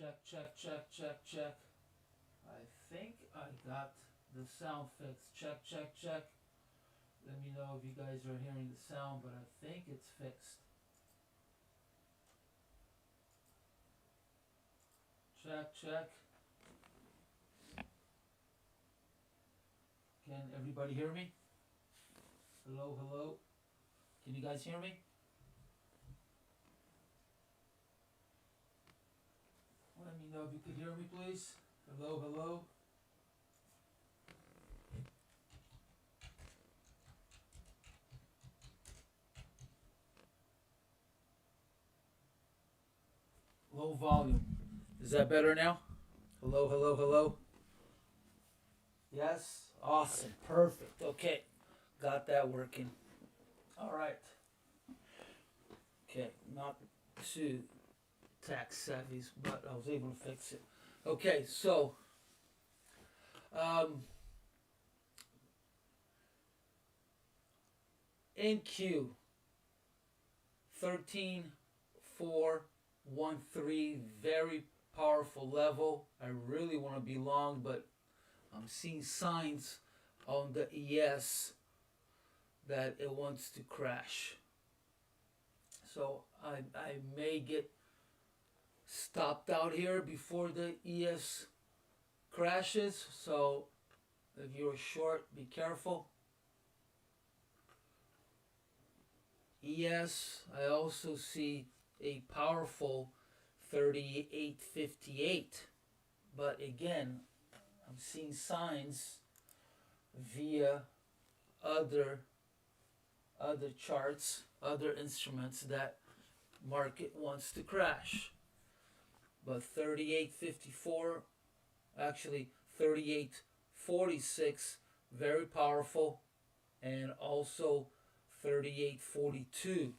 Check, check, check, check, check. I think I got the sound fixed. Check, check, check. Let me know if you guys are hearing the sound, but I think it's fixed. Check, check. Can everybody hear me? Hello, hello. Can you guys hear me? Let me know if you could hear me, please. Hello, hello. Low volume. Is that better now? Hello, hello, hello. Yes? Awesome. Perfect. Okay. Got that working. All right. Okay. Not too tax savvy, but I was able to fix it. Okay, so um, NQ 13413, very powerful level. I really want to be long, but I'm seeing signs on the ES that it wants to crash. So I may get stopped out here before the ES crashes. So if you're short, be careful. ES, I also see a powerful 3858. But again, I'm seeing signs via other charts, other instruments that market wants to crash. But 3854, actually 3846, very powerful, and also 3842.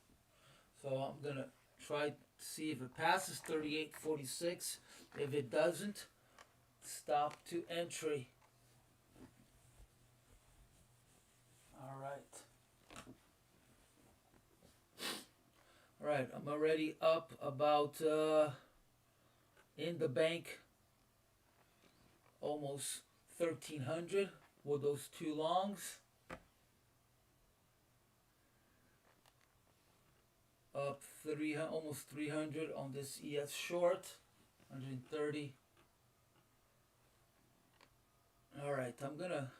So I'm gonna try to see if it passes 3846. If it doesn't, stop to entry. All right. All right, I'm already up about in the bank almost 1300 with those two longs. Up almost 300 on this ES short, 130. All right, I'm gonna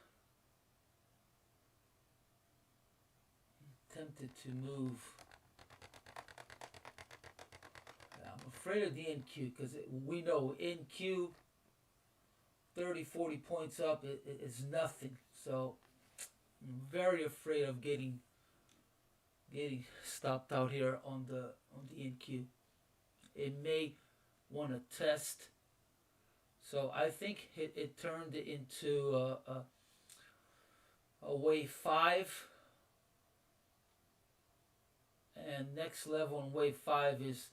tempted to move. I'm afraid of the NQ because we know NQ 30-40 points up is nothing. So I'm very afraid of getting stopped out here on the NQ. It may want to test. So I think it turned into a wave 5, and next level on wave 5 is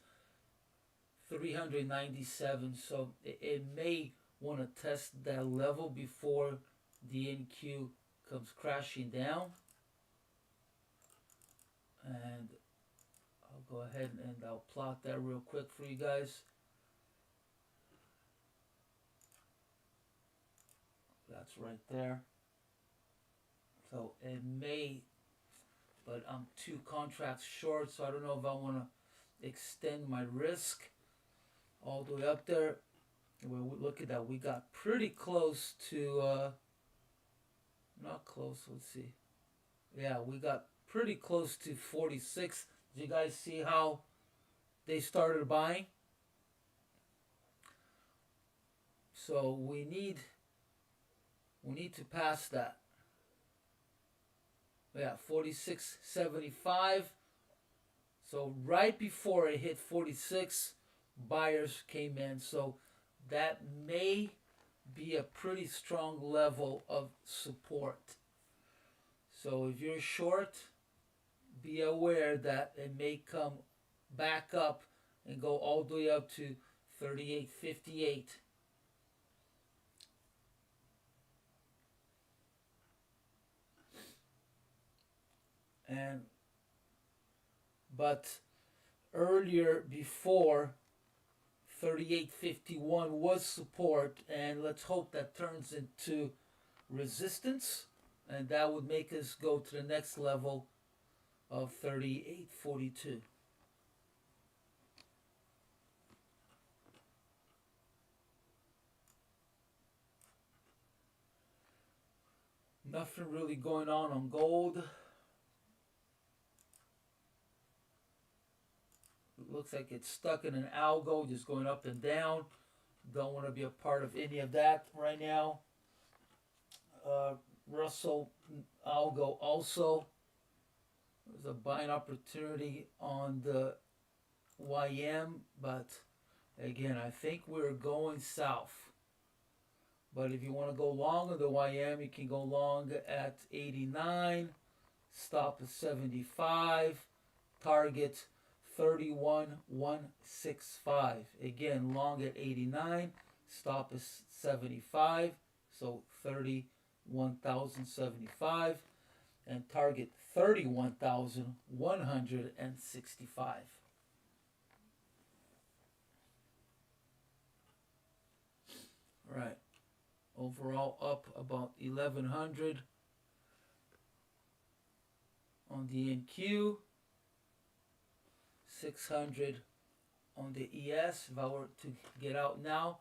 397. So it may want to test that level before the NQ comes crashing down. And I'll go ahead and I'll plot that real quick for you guys. That's right there. So it may, but I'm 2 contracts short, so I don't know if I want to extend my risk all the way up there. Well, look at that. We got pretty close to, not close, let's see. Yeah, we got pretty close to 46. Did you guys see how they started buying? So we need to pass that. Yeah, 46.75. So right before it hit 46, buyers came in. So that may be a pretty strong level of support. So if you're short, be aware that it may come back up and go all the way up to 38.58. But earlier before 38.51 was support, and let's hope that turns into resistance, and that would make us go to the next level of 38.42. Nothing really going on gold. It looks like it's stuck in an algo, just going up and down. Don't want to be a part of any of that right now. Russell algo also. There's a buying opportunity on the YM, but again, I think we're going south. But if you want to go long on the YM, you can go long at 89, stop at 75, target 31,165. Again, long at 89, stop at 75, so 31,075, and target 31,165. Right. Overall up about 1,100 on the NQ, 600 on the ES. If I were to get out now,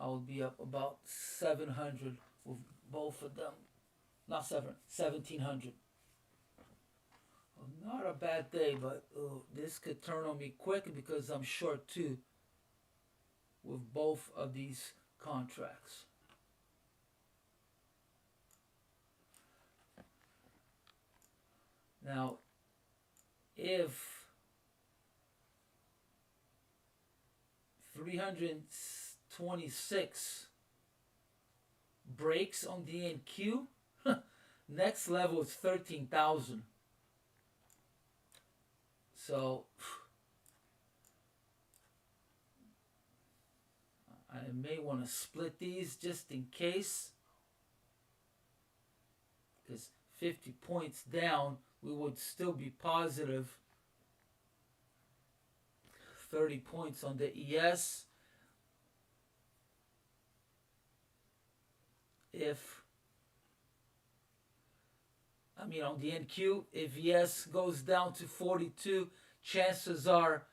I would be up about 700 with both of them. Not 1,700. Well, not a bad day, but this could turn on me quick because I'm short too with both of these contracts. Now, if 326 breaks on the NQ, next level is 13,000. So I may want to split these just in case, because 50 points down, we would still be positive 30 points on the ES. On the NQ, if ES goes down to 42, chances are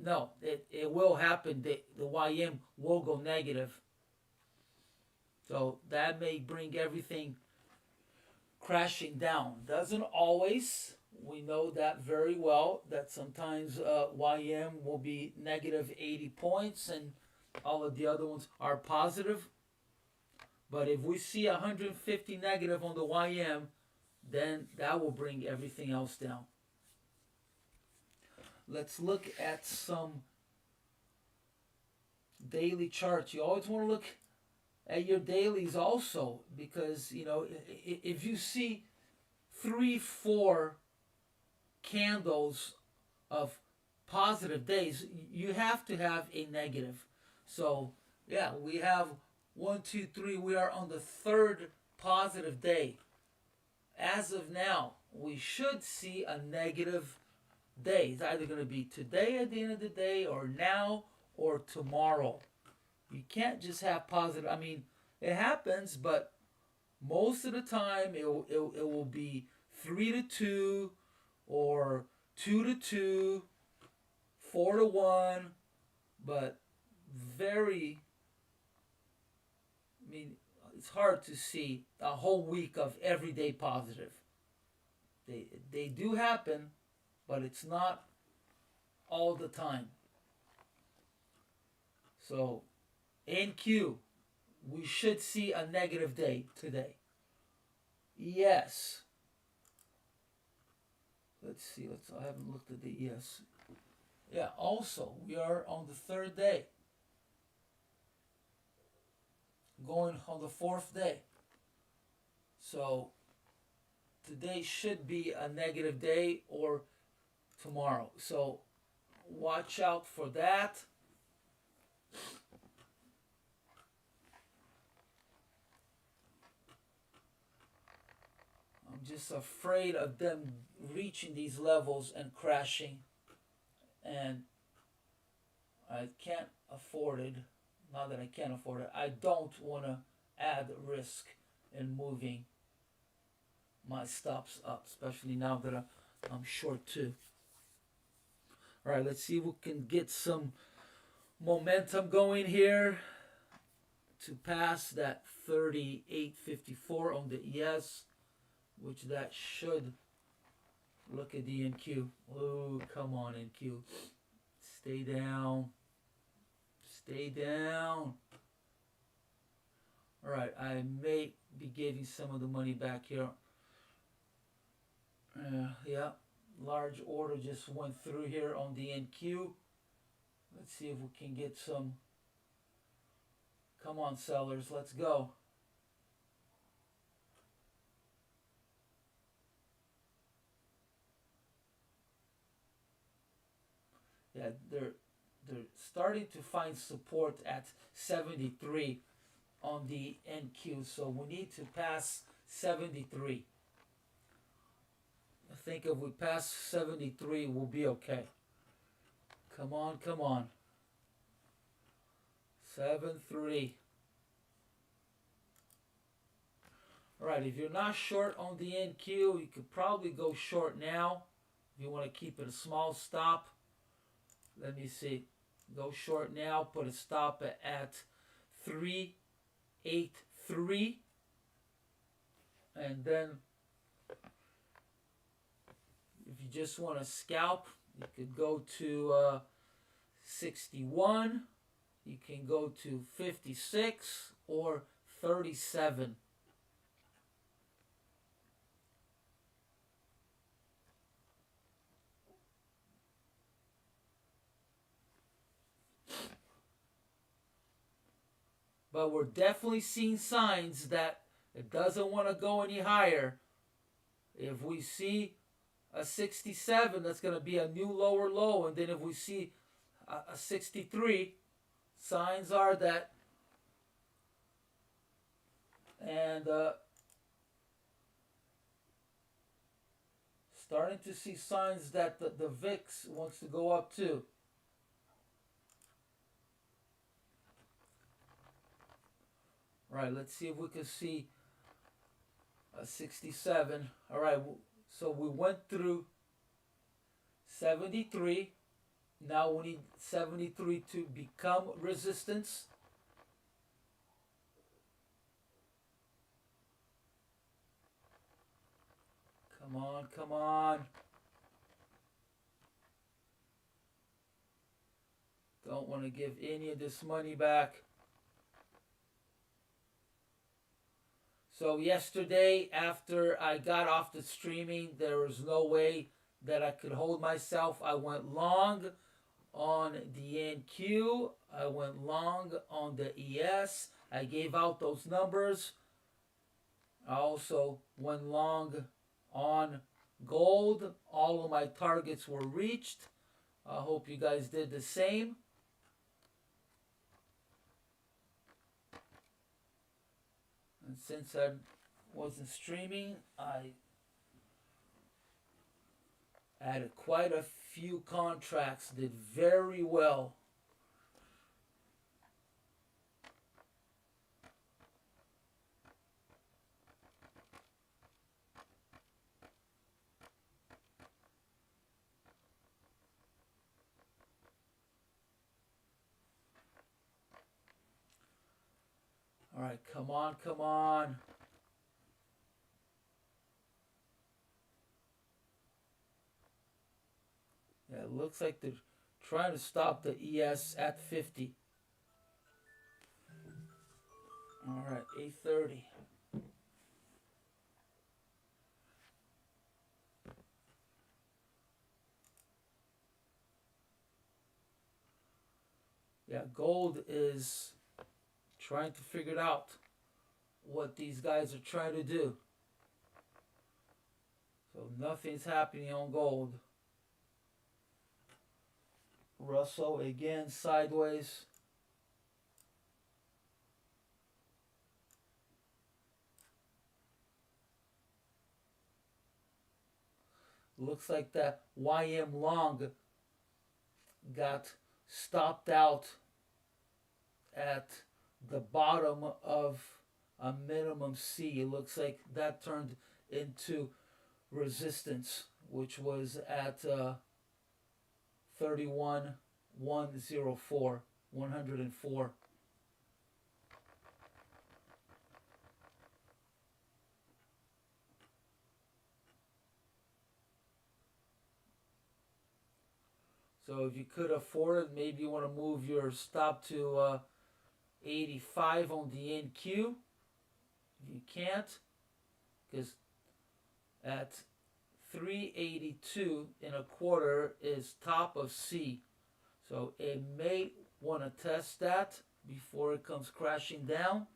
no, it will happen. The YM will go negative. So that may bring everything crashing down. Doesn't always. We know that very well, that sometimes YM will be negative 80 points and all of the other ones are positive. But if we see 150 negative on the YM, then that will bring everything else down. Let's look at some daily charts. You always want to look at your dailies also, because if you see 3-4 candles of positive days, you have to have a negative. So yeah, we have 1, 2, 3. We are on the third positive day. As of now, we should see a negative day. It's either going to be today at the end of the day, or now, or tomorrow. You can't just have positive. It happens, but most of the time it will be 3-2, or 2-2, 4-1, but it's hard to see a whole week of everyday positive. They do happen, but it's not all the time. So, NQ, we should see a negative day today. Yes. Let's see. I haven't looked at the ES. Yeah, also, we are on the third day. Going on the fourth day. So, today should be a negative day, or tomorrow. So, watch out for that. I'm just afraid of them reaching these levels and crashing. and I can't afford it. Not that I can't afford it. I don't want to add risk in moving my stops up, especially now that I'm short too. All right, let's see if we can get some momentum going here to pass that 38.54 on the ES, which that should. Look at the NQ. Oh, come on, NQ. Stay down. Stay down. All right, I may be giving some of the money back here. Yeah, large order just went through here on the NQ. Let's see if we can get some. Come on, sellers, let's go. Yeah, they're starting to find support at 73 on the NQ, so we need to pass 73. I think if we pass 73, we'll be okay. Come on, come on. 7-3. Alright, if you're not short on the NQ, you could probably go short now. If you want to keep it a small stop. Let me see. Go short now. Put a stop at 383. And then if you just want to scalp, you could go to 61. You can go to 56 or 37. But we're definitely seeing signs that it doesn't want to go any higher. If we see a 67, that's going to be a new lower low. And then if we see a 63, signs are that, and starting to see signs that the VIX wants to go up too. Right, let's see if we can see a 67. All right, so we went through 73. Now we need 73 to become resistance. Come on, come on. Don't want to give any of this money back. So yesterday, after I got off the streaming, there was no way that I could hold myself. I went long on the NQ. I went long on the ES. I gave out those numbers. I also went long on gold. All of my targets were reached. I hope you guys did the same. And since I wasn't streaming, I added quite a few contracts, did very well. All right, come on, come on. Yeah, it looks like they're trying to stop the ES at 50. All right, 8:30. Yeah, gold is trying to figure out what these guys are trying to do. So nothing's happening on gold. Russell again sideways. Looks like that YM long got stopped out at the bottom of a minimum C. It looks like that turned into resistance, which was at 31,104, 104. So if you could afford it, maybe you want to move your stop to 85 on the NQ. If you can't, because at 382 and a quarter is top of C. So it may want to test that before it comes crashing down.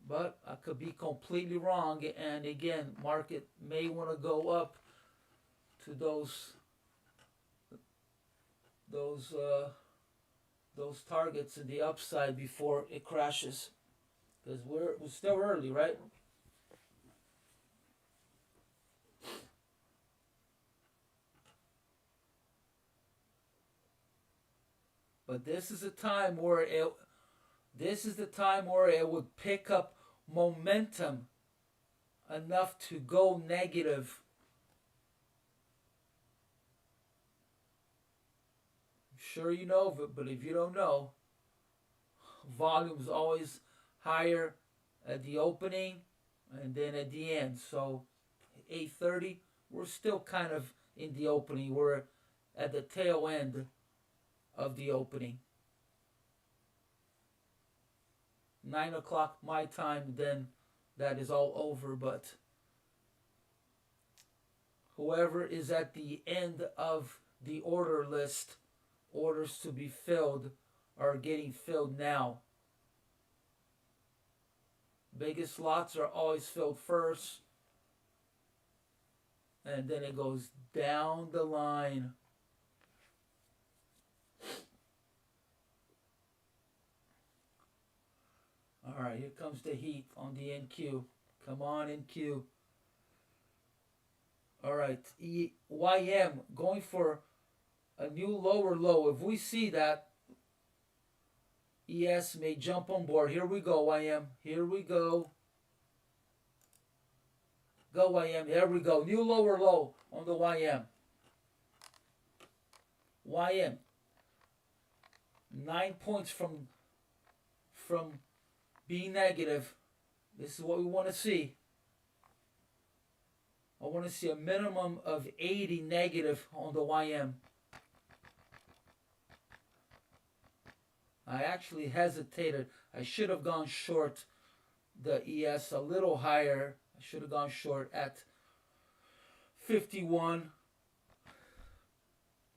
But I could be completely wrong. And again, market may want to go up to those targets in the upside before it crashes, because we're still early, right? But this is the time where it would pick up momentum enough to go negative. I'm sure you know it, but if you don't know, volume's always higher at the opening and then at the end. So 8:30, we're still kind of in the opening. We're at the tail end of the opening. 9 o'clock my time, then that is all over. But whoever is at the end of the order list, orders to be filled are getting filled now. Biggest lots are always filled first, and then it goes down the line. All right, here comes the heat on the NQ. Come on, NQ. All right, YM going for a new lower low. If we see that, ES may jump on board. Here we go, YM. Here we go. Go, YM. There we go. New lower low on the YM. YM. 9 points from being negative. This is what we want to see. I want to see a minimum of 80 negative on the YM. I actually hesitated. I should have gone short the ES a little higher. I should have gone short at 51,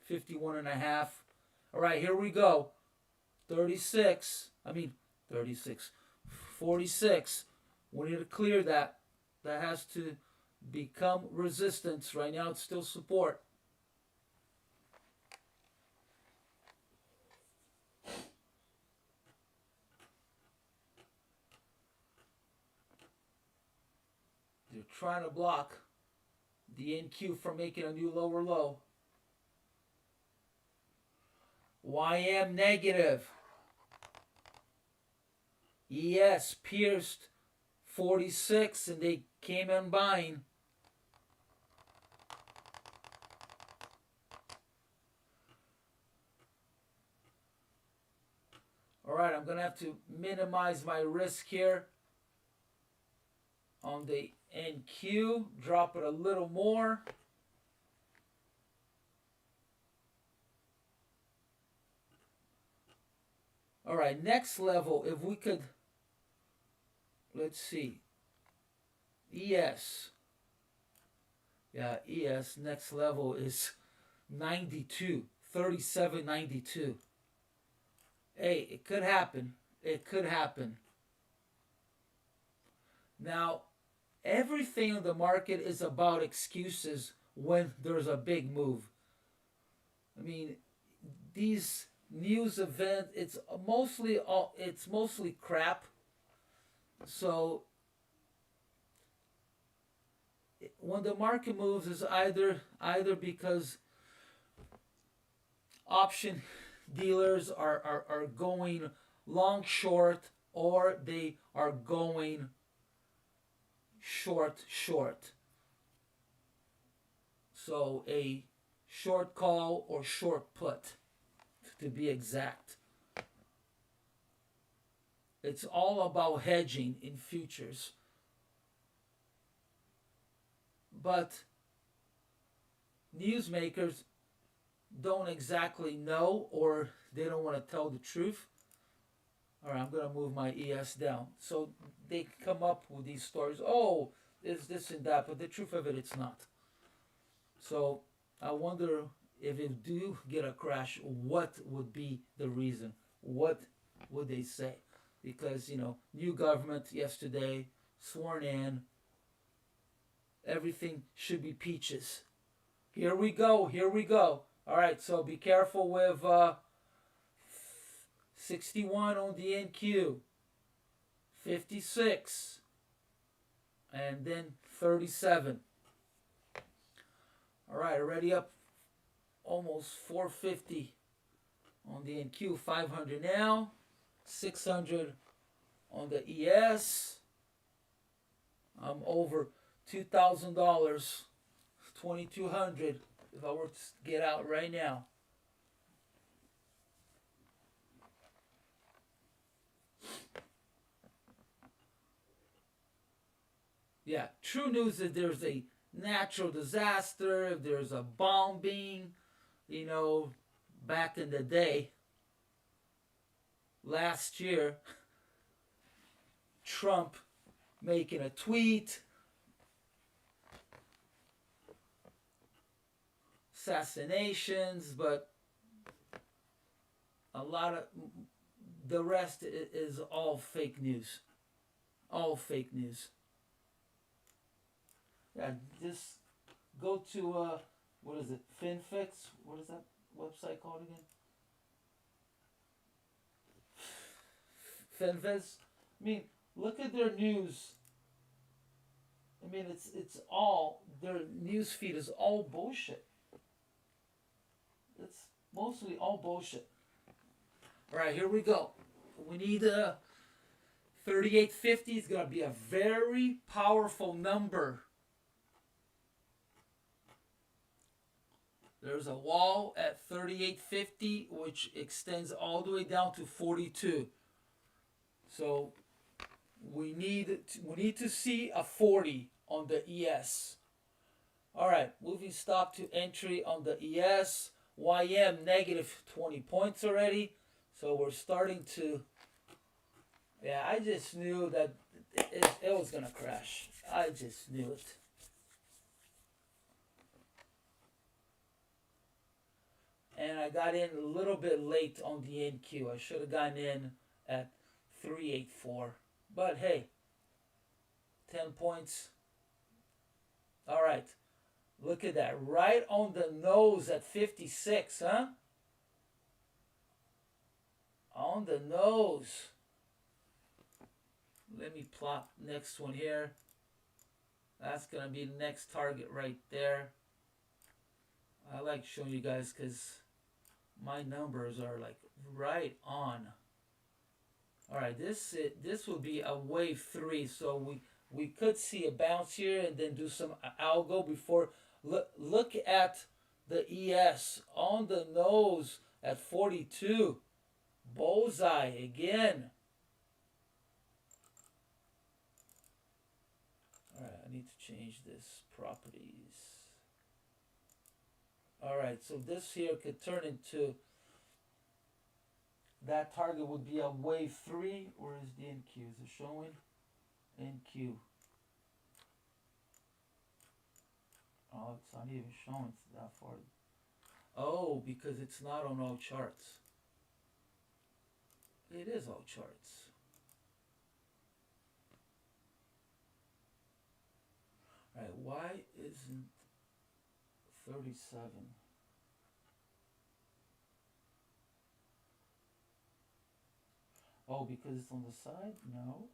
51 and a half. All right, here we go. 36. 46. We need to clear that. That has to become resistance. Right now it's still support. They're trying to block the NQ from making a new lower low. YM negative. ES pierced 46 and they came in buying. Alright, I'm going to have to minimize my risk here on the NQ. Drop it a little more. Alright, next level, if we could, let's see, ES. Yeah, ES, next level is 92, 37.92. Hey, it could happen. It could happen. Now, everything in the market is about excuses when there's a big move. I mean, these news events, it's mostly crap. So when the market moves, is either because option dealers are going long short, or they are going short. So a short call or short put, to be exact. It's all about hedging in futures. But newsmakers don't exactly know, or they don't want to tell the truth. All right, I'm going to move my ES down. So they come up with these stories. Oh, it's this and that, but the truth of it, it's not. So I wonder if it do get a crash, what would be the reason? What would they say? Because, new government yesterday, sworn in, everything should be peaches. Here we go. All right, so be careful with 61 on the NQ, 56, and then 37. All right, already up almost 450 on the NQ, 500 now, 600 on the ES. I'm over $2,000, $2,200 if I were to get out right now. Yeah, true news is there's a natural disaster, if there's a bombing, back in the day, last year, Trump making a tweet, assassinations, but a lot of the rest is all fake news. All fake news. Yeah, just go to, what is it, FinFix? What is that website called again? FinFix? I mean, look at their news. I mean, it's all, their news feed is all bullshit. It's mostly all bullshit. All right, here we go. We need 3850 is going to be a very powerful number. There's a wall at 3850, which extends all the way down to 42. So we need to see a 40 on the ES. All right, moving stop to entry on the ES. YM negative 20 points already. So we're starting to, yeah, I just knew that it was going to crash. I just knew it. And I got in a little bit late on the NQ. I should have gotten in at 384. But hey, 10 points. All right. Look at that. Right on the nose at 56, huh? On the nose. Let me plot next one here. That's going to be the next target right there. I like showing you guys because my numbers are like right on. All right, this will be a wave 3, so we could see a bounce here and then do some algo before. Look at the ES on the nose at 42. Bullseye again. All right, I need to change this properties. All right, so this here could turn into, that target would be a wave 3. Where is the NQ? Is it showing? NQ. Oh, it's not even showing that far. Oh, because it's not on all charts. It is all charts. All right, why isn't 37? Oh, because it's on the side? No.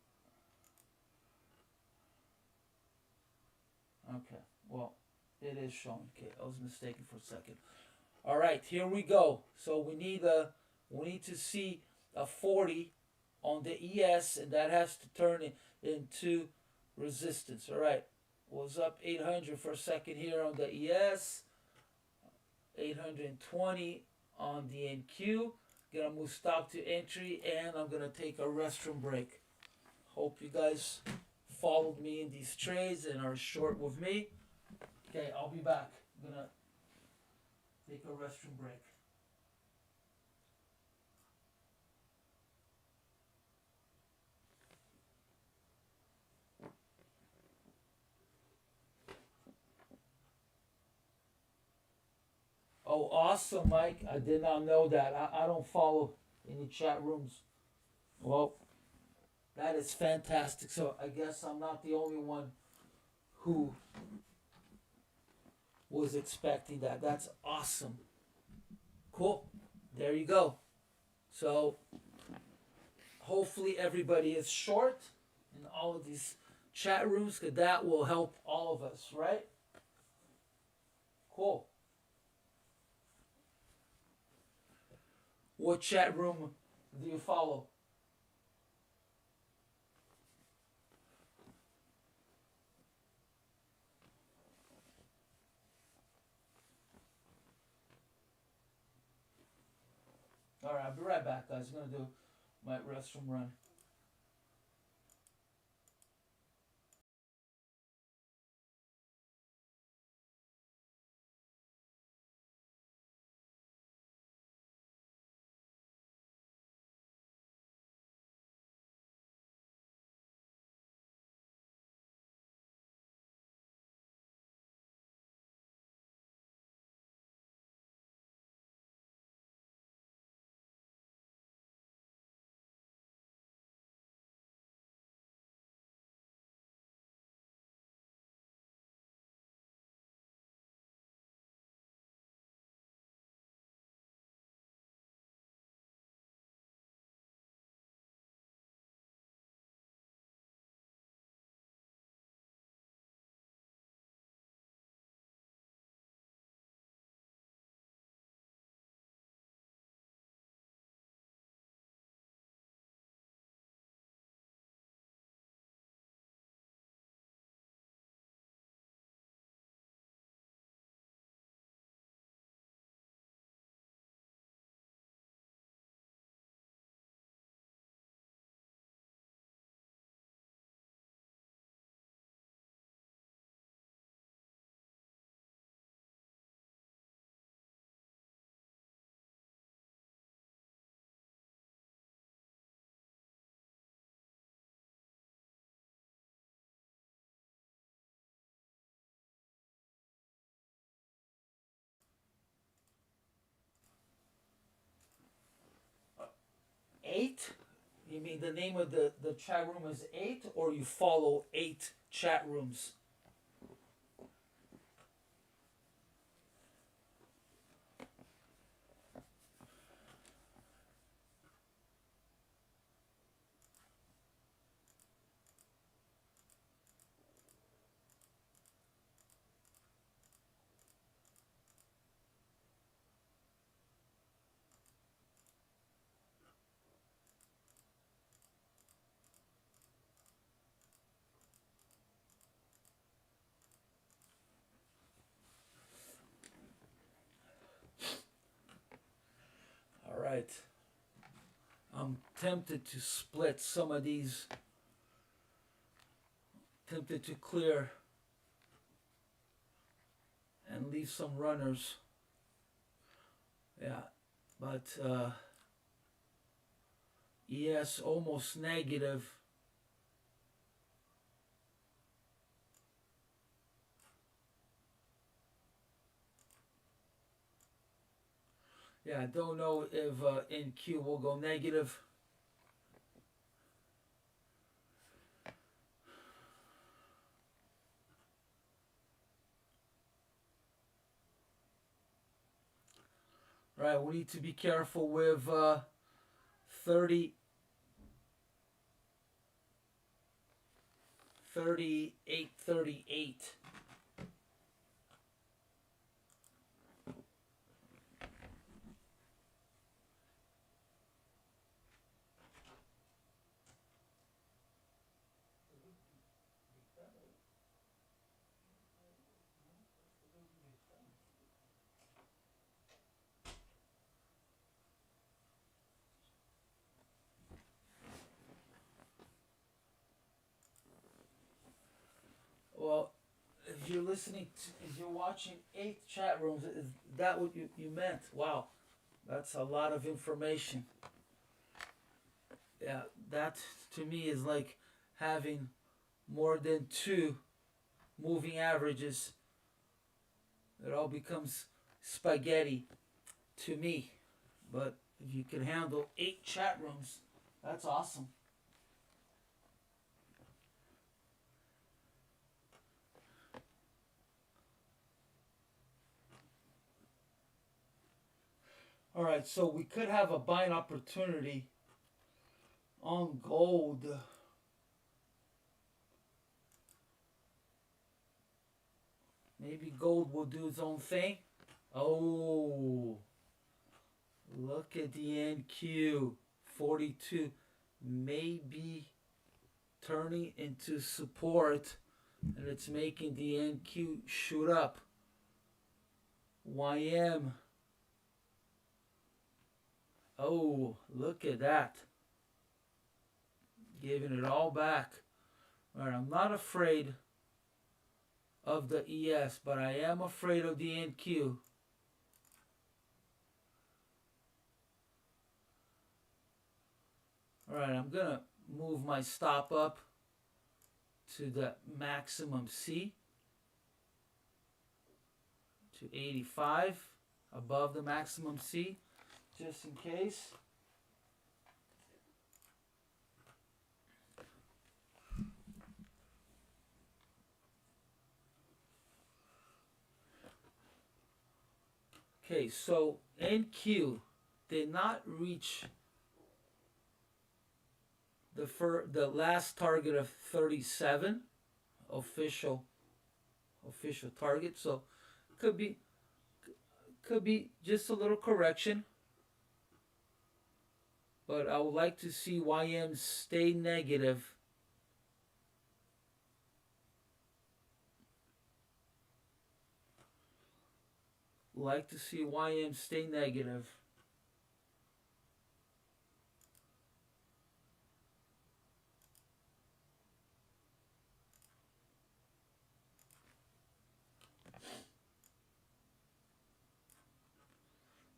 Okay, well, it is showing. Okay, I was mistaken for a second. All right, here we go. So we need to see a 40 on the ES, and that has to turn into resistance. All right, was up 800 for a second here on the ES, 820 on the NQ. Gonna move stop to entry, and I'm gonna take a restroom break. Hope you guys followed me in these trades and are short with me. Okay, I'll be back. I'm gonna take a restroom break. Oh, awesome, Mike. I did not know that. I don't follow any chat rooms. Well, that is fantastic. So I guess I'm not the only one who was expecting that. That's awesome. Cool. There you go. So hopefully everybody is short in all of these chat rooms, because that will help all of us, right? Cool. What chat room do you follow? All right, I'll be right back, guys. I'm gonna do my restroom run. Eight? You mean the name of the chat room is 8, or you follow 8 chat rooms? All right. I'm tempted to split some of these, tempted to clear and leave some runners. Yeah, but yes, almost negative. Yeah, I don't know if NQ will go negative. Right, we need to be careful with 30, 38, 38. listening to, if you're watching 8 chat rooms, is that what you meant? Wow, that's a lot of information. Yeah, that to me is like having more than 2 moving averages. It all becomes spaghetti to me. But if you can handle 8 chat rooms, that's awesome. All right, so we could have a buying opportunity on gold. Maybe gold will do its own thing. Oh, look at the NQ 42. Maybe turning into support, and it's making the NQ shoot up. YM. Oh, look at that. Giving it all back. All right, I'm not afraid of the ES, but I am afraid of the NQ. All right, I'm going to move my stop up to the maximum C, to 85, above the maximum C, just in case. Okay, so NQ did not reach the last target of 37 official target, so could be just a little correction, but I would like to see YM stay negative. Like to see YM stay negative.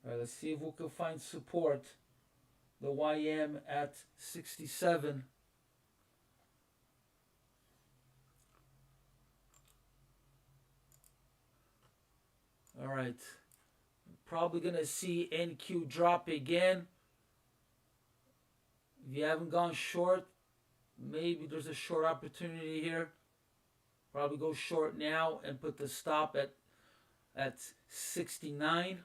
All right, let's see if we can find support. The YM at 67. All right, probably gonna see NQ drop again. If you haven't gone short, maybe there's a short opportunity here. Probably go short now and put the stop at 69.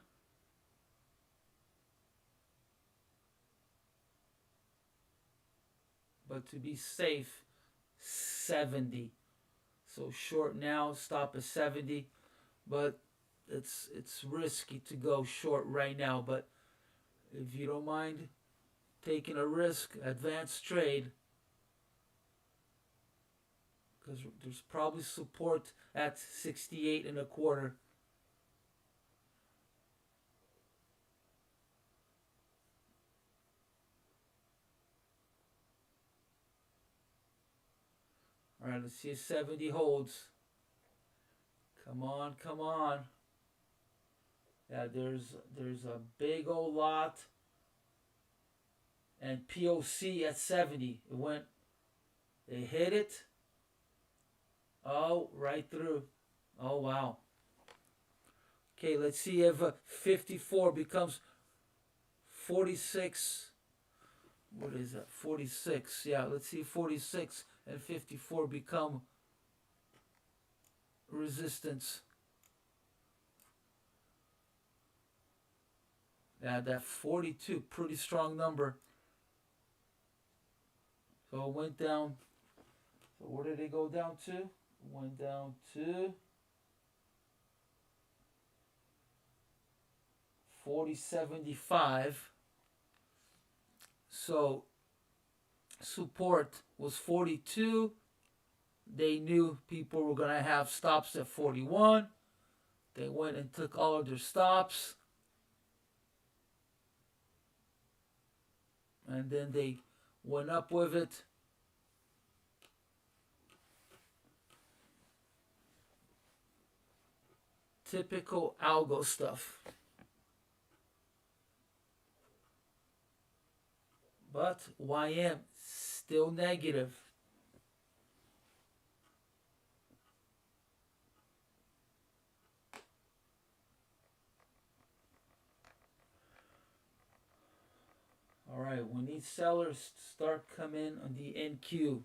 But to be safe, 70. So short now, stop at 70. But it's risky to go short right now. But if you don't mind taking a risk, advanced trade, because there's probably support at 68 and a quarter. All right, let's see if 70 holds. Come on, come on. Yeah, there's a big old lot. And POC at 70. They hit it. Oh, right through. Oh, wow. Okay, let's see if 54 becomes 46. What is that? 46. Yeah, let's see 46 and 54 become resistance. Yeah, that 42, pretty strong number. So it went down. So where did it go down to? It went down to 40.75. So support was 42. They knew people were going to have stops at 41. They went and took all of their stops. And then they went up with it. Typical algo stuff. But YM still negative. Alright, we need sellers to start coming on the NQ.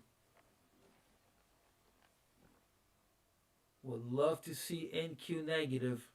Would love to see NQ negative.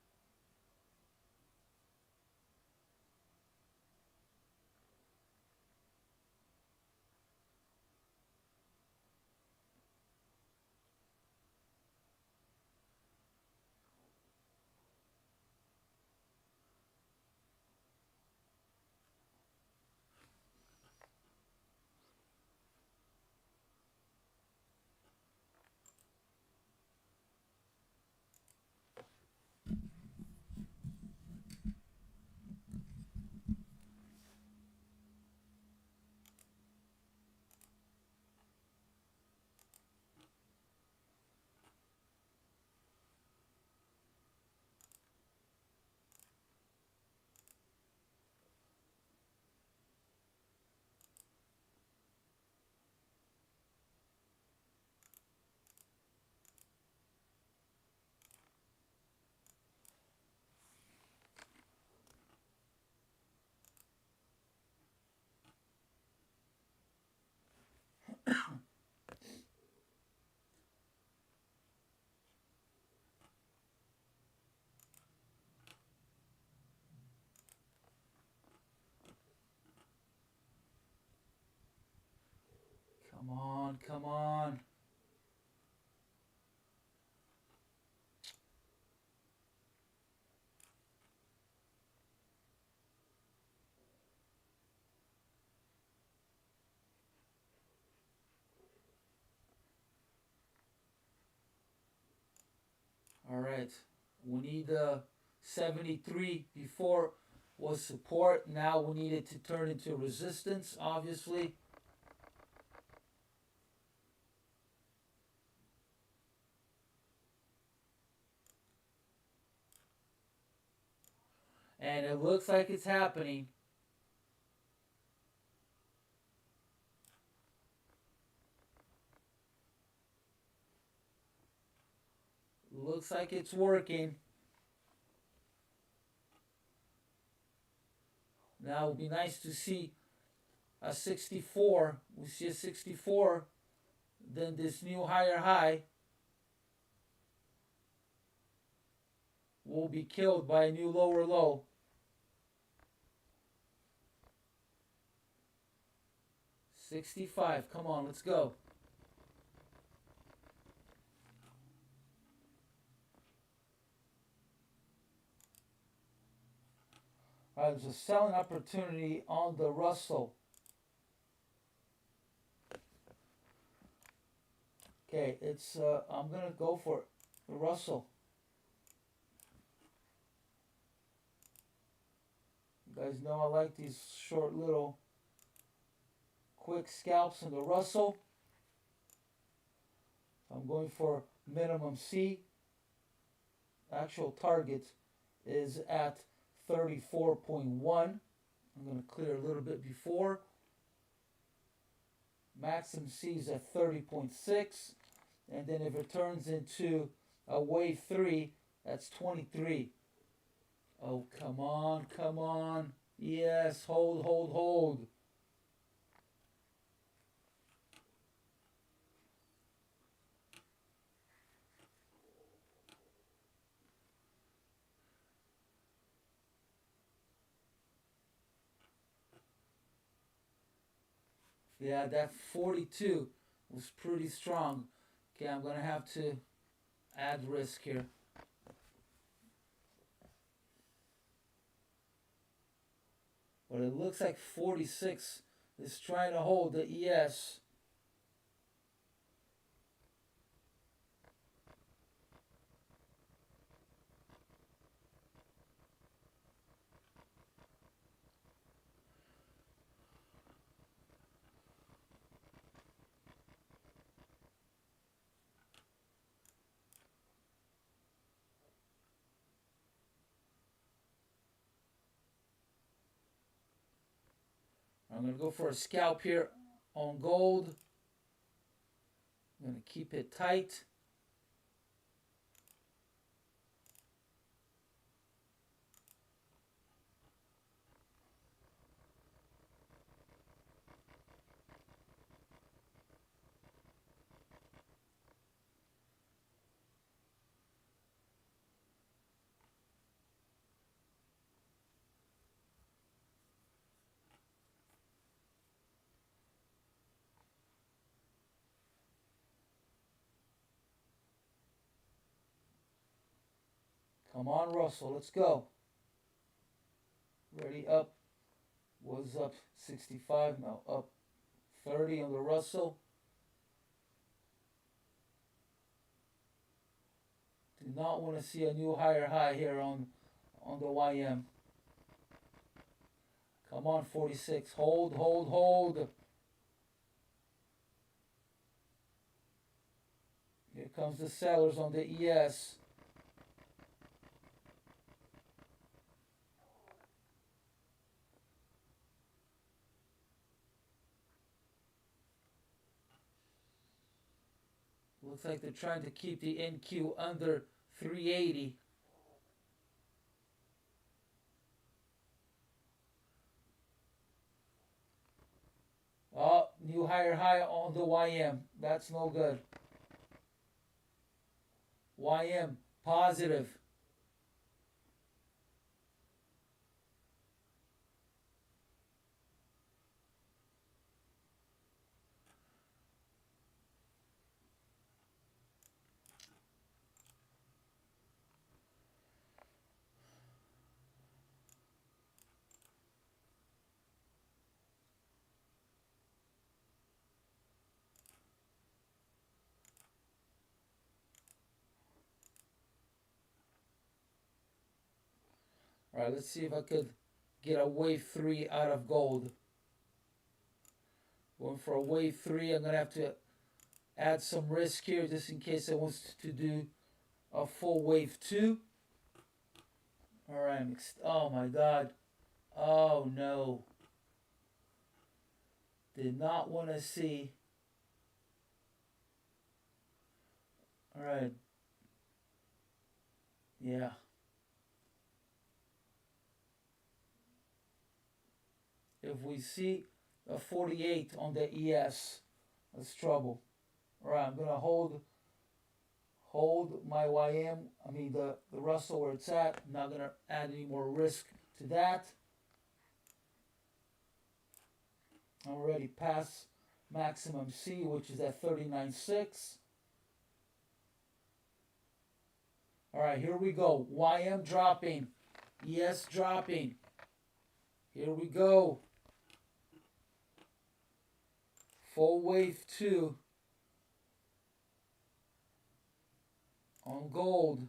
Come on, come on. Alright, we need 73 before was support. Now we need it to turn into resistance, obviously. And it looks like it's happening. Looks like it's working. Now it would be nice to see a 64. We see a 64. Then this new higher high will be killed by a new lower low. $65. Come on, let's go. Alright, there's a selling opportunity on the Russell. Okay, it's I'm gonna go for the Russell. You guys know I like these short little quick scalps in the Russell. I'm going for minimum C. Actual target is at 34.1. I'm going to clear a little bit before. Maximum C is at 30.6. And then if it turns into a wave 3, that's 23. Oh, come on, come on. Yes, hold, hold, hold. Yeah, that 42 was pretty strong. Okay, I'm going to have to add risk here. But it looks like 46 is trying to hold the ES. I'm going to go for a scalp here on gold. I'm going to keep it tight. Come on, Russell, let's go. Ready, up. Was up 65, now up 30 on the Russell. Do not want to see a new higher high here on the YM. Come on, 46. Hold, hold, hold. Here comes the sellers on the ES. Looks like they're trying to keep the NQ under 380. Oh, new higher high on the YM. That's no good. YM positive. All right, let's see if I could get a wave 3 out of gold. Going for a wave 3, I'm going to have to add some risk here just in case it wants to do a full wave 2. All right, oh my God. Oh no. Did not want to see. All right. Yeah. If we see a 48 on the ES, that's trouble. All right, I'm going to hold my YM, the Russell where it's at. I'm not going to add any more risk to that. I'm already past maximum C, which is at 39.6. All right, here we go. YM dropping. ES dropping. Here we go. Full wave 2 on gold.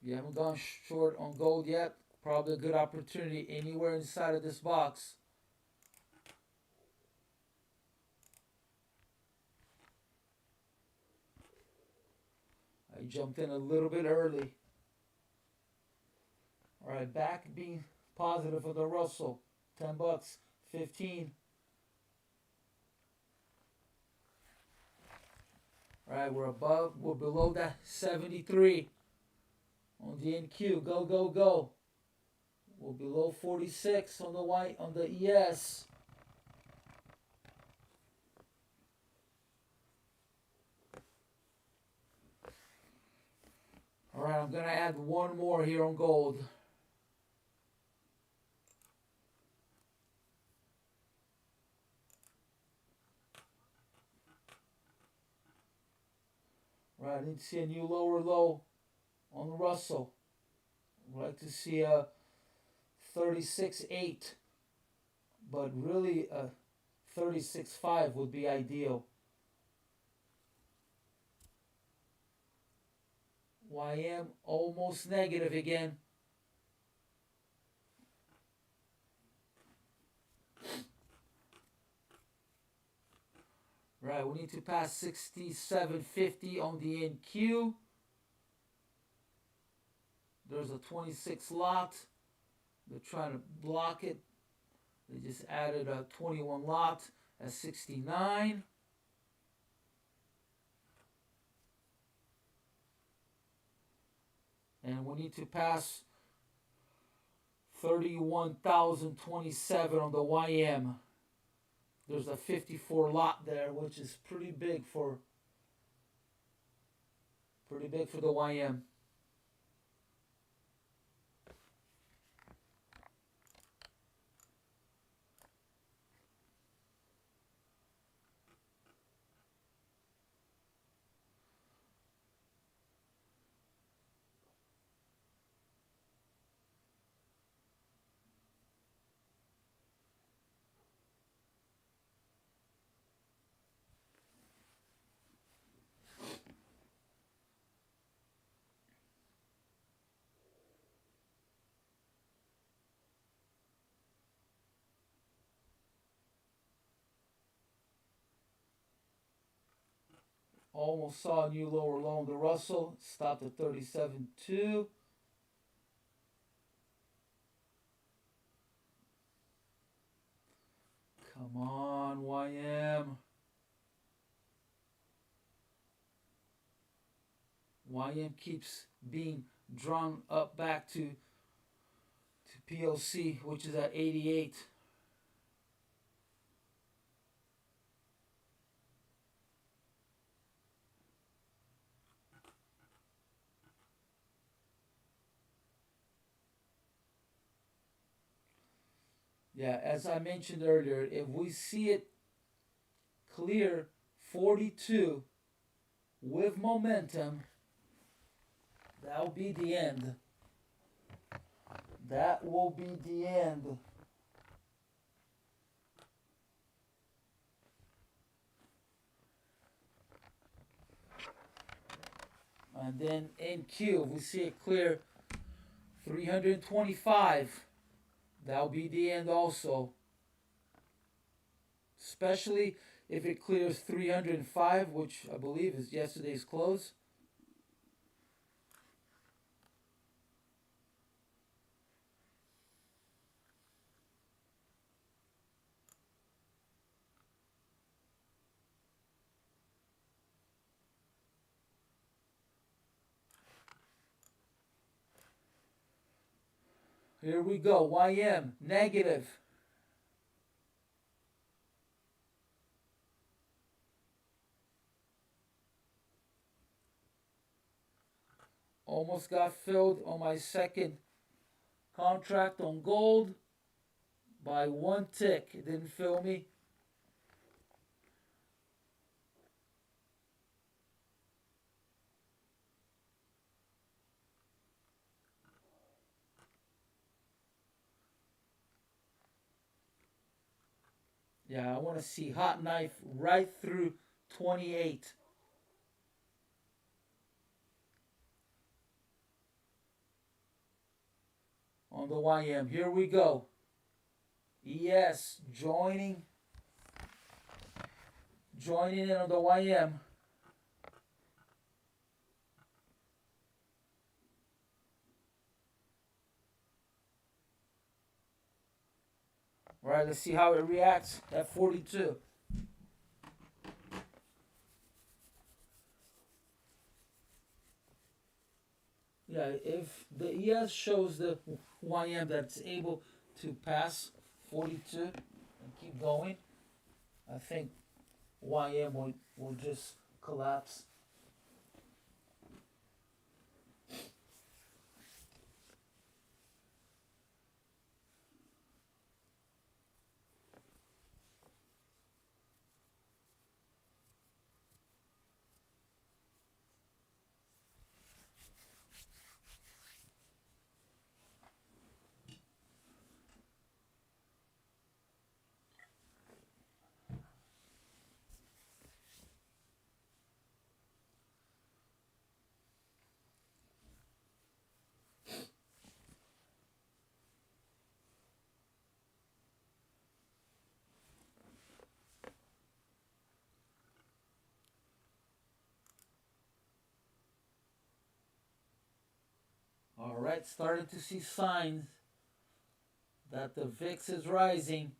You haven't gone short on gold yet. Probably a good opportunity anywhere inside of this box. I jumped in a little bit early. All right, back being positive for the Russell. 10 bucks, 15. All right, we're below that 73 on the NQ. Go, go, go. We're below 46 on the ES. All right, I'm going to add one more here on gold. All right, I need to see a new lower low on the Russell. I'd like to see a 36.8, but really a 36.5 would be ideal. YM almost negative again. Right, we need to pass 67.50 on the NQ. There's a 26 lot. They're trying to block it. They just added a 21 lot at 69. And we need to pass 31,027 on the YM. There's a 54 lot there, which is pretty big for the YM. Almost saw a new lower low on the Russell. Stopped at 37.2. Come on, YM. YM keeps being drawn up back to PLC, which is at 88. Yeah, as I mentioned earlier, if we see it clear 42 with momentum, that'll be the end. That will be the end. And then NQ, we see it clear 325. That'll be the end also. Especially if it clears 305, which I believe is yesterday's close. Here we go. YM negative. Almost got filled on my second contract on gold by one tick. It didn't fill me. Yeah, I want to see hot knife right through 28. On the YM. Here we go. ES joining in on the YM. All right, let's see how it reacts at 42. Yeah, if the ES shows the YM that's able to pass 42 and keep going, I think YM will just collapse. All right, starting to see signs that the VIX is rising.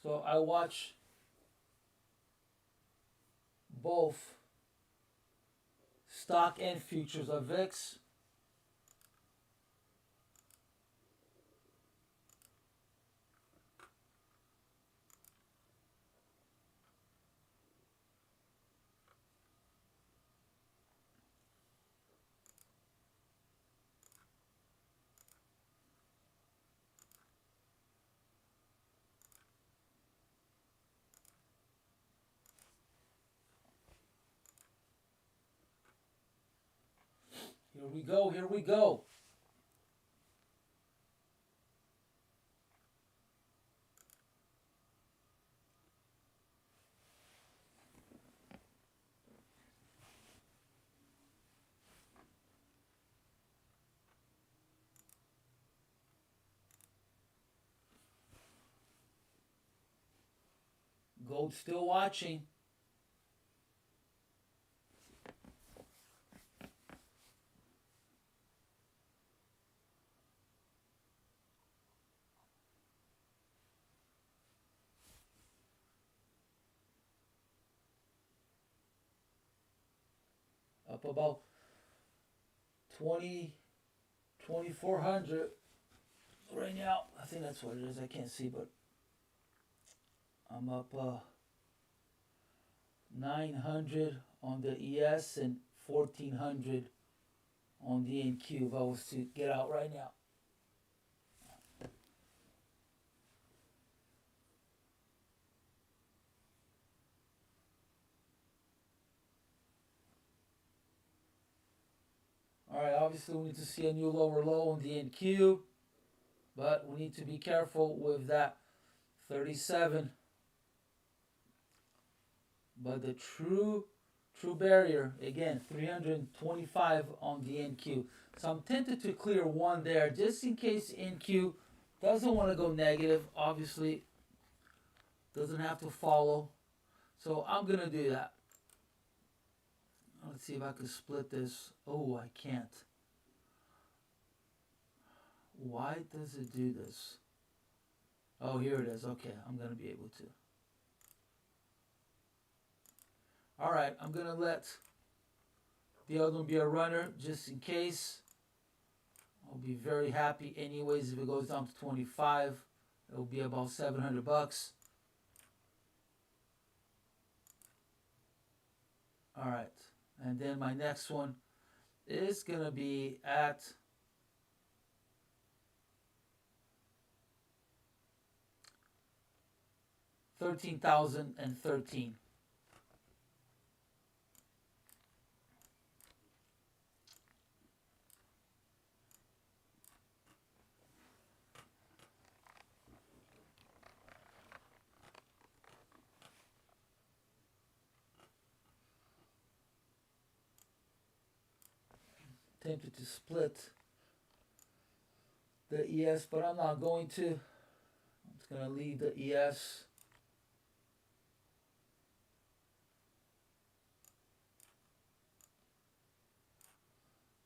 So I watch both stock and futures of VIX. Here we go, here we go. Gold still watching. Up about 2,400 right now. I think that's what it is. I can't see, but I'm up 900 on the ES and 1,400 on the NQ if I was to get out right now. Alright, obviously we need to see a new lower low on the NQ, but we need to be careful with that 37. But the true barrier, again, 325 on the NQ. So I'm tempted to clear one there just in case NQ doesn't want to go negative. Obviously, doesn't have to follow. So I'm going to do that. Let's see if I can split this. Oh, I can't. Why does it do this? Oh, here it is. Okay, I'm going to be able to. Alright, I'm going to let the other one be a runner just in case. I'll be very happy anyways if it goes down to 25. It'll be about 700 bucks. Alright, and then my next one is going to be at 13,013. Tempted to split the ES, but I'm not going to. I'm just going to leave the ES.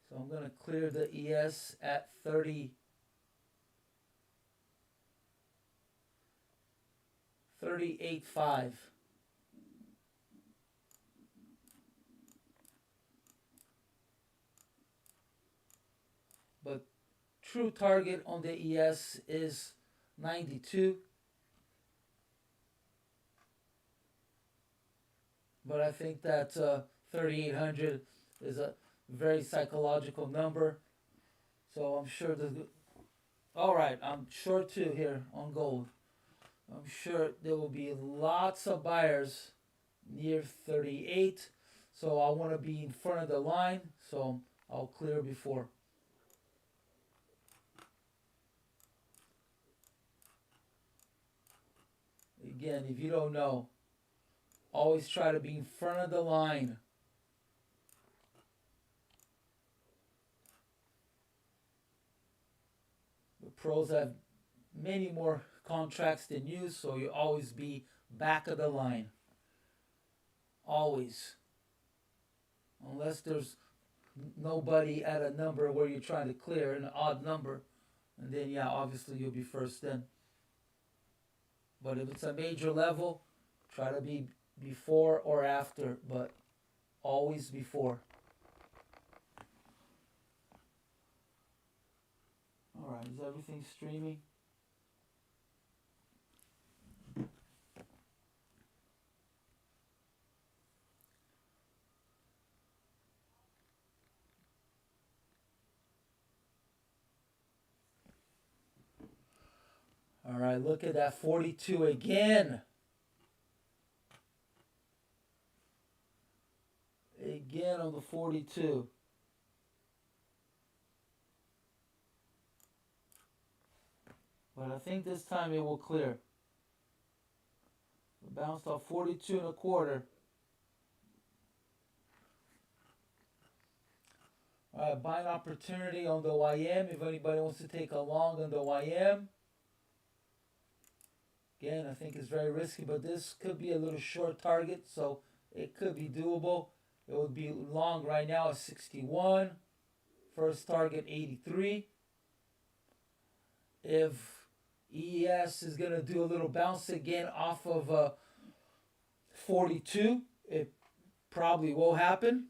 So I'm going to clear the ES at 38.5. But true target on the ES is 92. But I think that 3,800 is a very psychological number. So I'm sure there's... Alright, I'm short too here on gold. I'm sure there will be lots of buyers near 38. So I want to be in front of the line. So I'll clear before. Again, if you don't know, always try to be in front of the line. The pros have many more contracts than you, so you always be back of the line. always. Unless there's nobody at a number where you're trying to clear, an odd number. And then, yeah, obviously you'll be first then. But if it's a major level, try to be before or after, but always before. Alright, is everything streaming? Alright, look at that 42 again. Again on the 42. But I think this time it will clear. It bounced off 42 and a quarter. Alright, buying opportunity on the YM. If anybody wants to take a long on the YM. Again, I think it's very risky, but this could be a little short target, so it could be doable. It would be long right now at 61. First target 83. If ES is going to do a little bounce again off of 42, it probably will happen.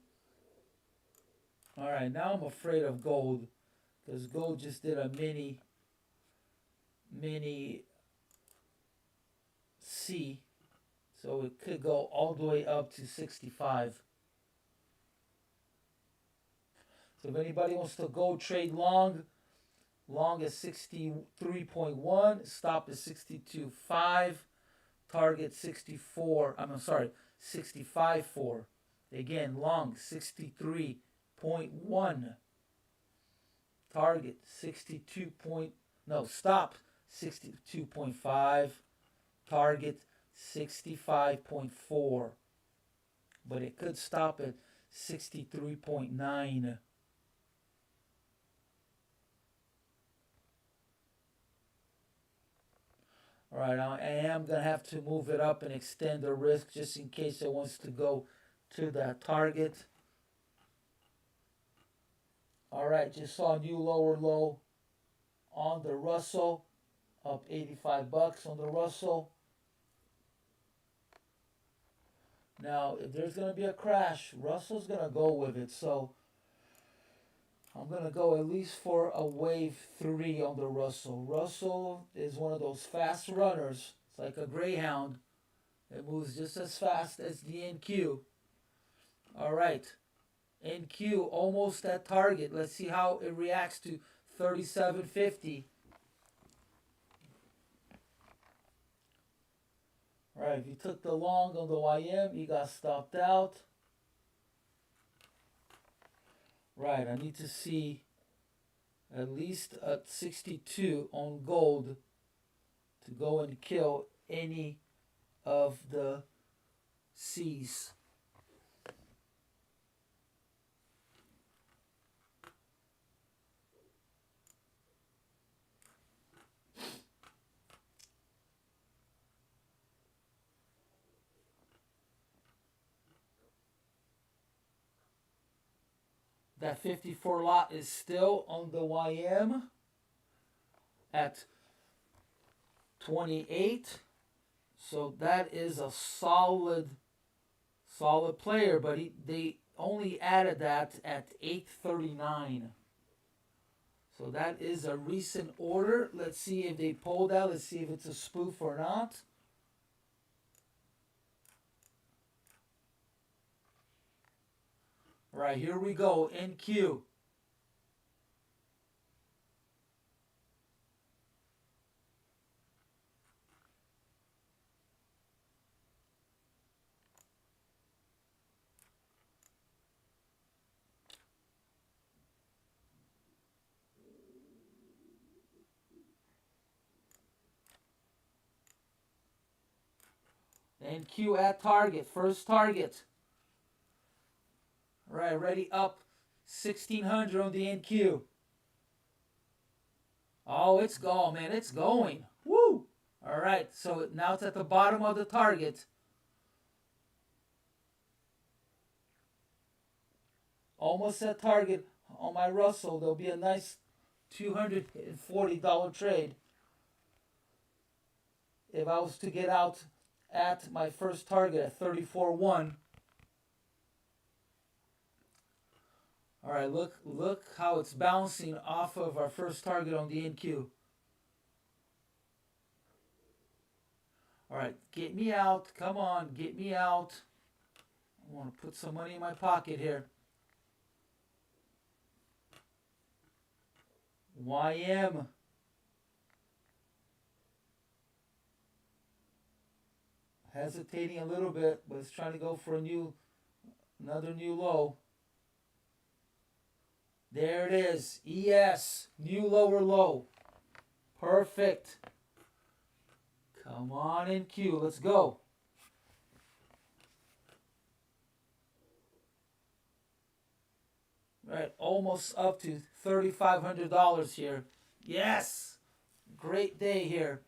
Alright, now I'm afraid of gold, because gold just did a mini C, so it could go all the way up to 65. So if anybody wants to go trade long is 63.1, stop is 62.5, target 64, I'm sorry, 65.4. Again, long 63.1, target 62 point, no, stop 62.5, target 65.4, but it could stop at 63.9. Alright, I am going to have to move it up and extend the risk just in case it wants to go to that target. Alright, just saw a new lower low on the Russell, up 85 bucks on the Russell. Now, if there's going to be a crash, Russell's going to go with it, so I'm going to go at least for a wave 3 on the Russell. Russell is one of those fast runners. It's like a greyhound. It moves just as fast as the NQ. Alright. NQ almost at target. Let's see how it reacts to 37.50. Alright, if you took the long on the YM, you got stopped out. Right, I need to see at least at 62 on gold to go and kill any of the C's. That 54 lot is still on the YM at 28. So that is a solid player, but they only added that at 839. So that is a recent order. Let's see if they pulled out. Let's see if it's a spoof or not. Right, here we go, NQ. NQ at target, first target. Right, ready up 1600 on the NQ. Oh, it's gone, man. It's going. Woo! All right, so now it's at the bottom of the target. Almost at target on my Russell. There'll be a nice $240 trade if I was to get out at my first target at 34.1. All right, look how it's bouncing off of our first target on the NQ. All right, get me out. Come on, get me out. I want to put some money in my pocket here. YM. Hesitating a little bit, but it's trying to go for another new low. There it is. ES. New lower low. Perfect. Come on NQ. Let's go. Right. Almost up to $3,500 here. Yes. Great day here.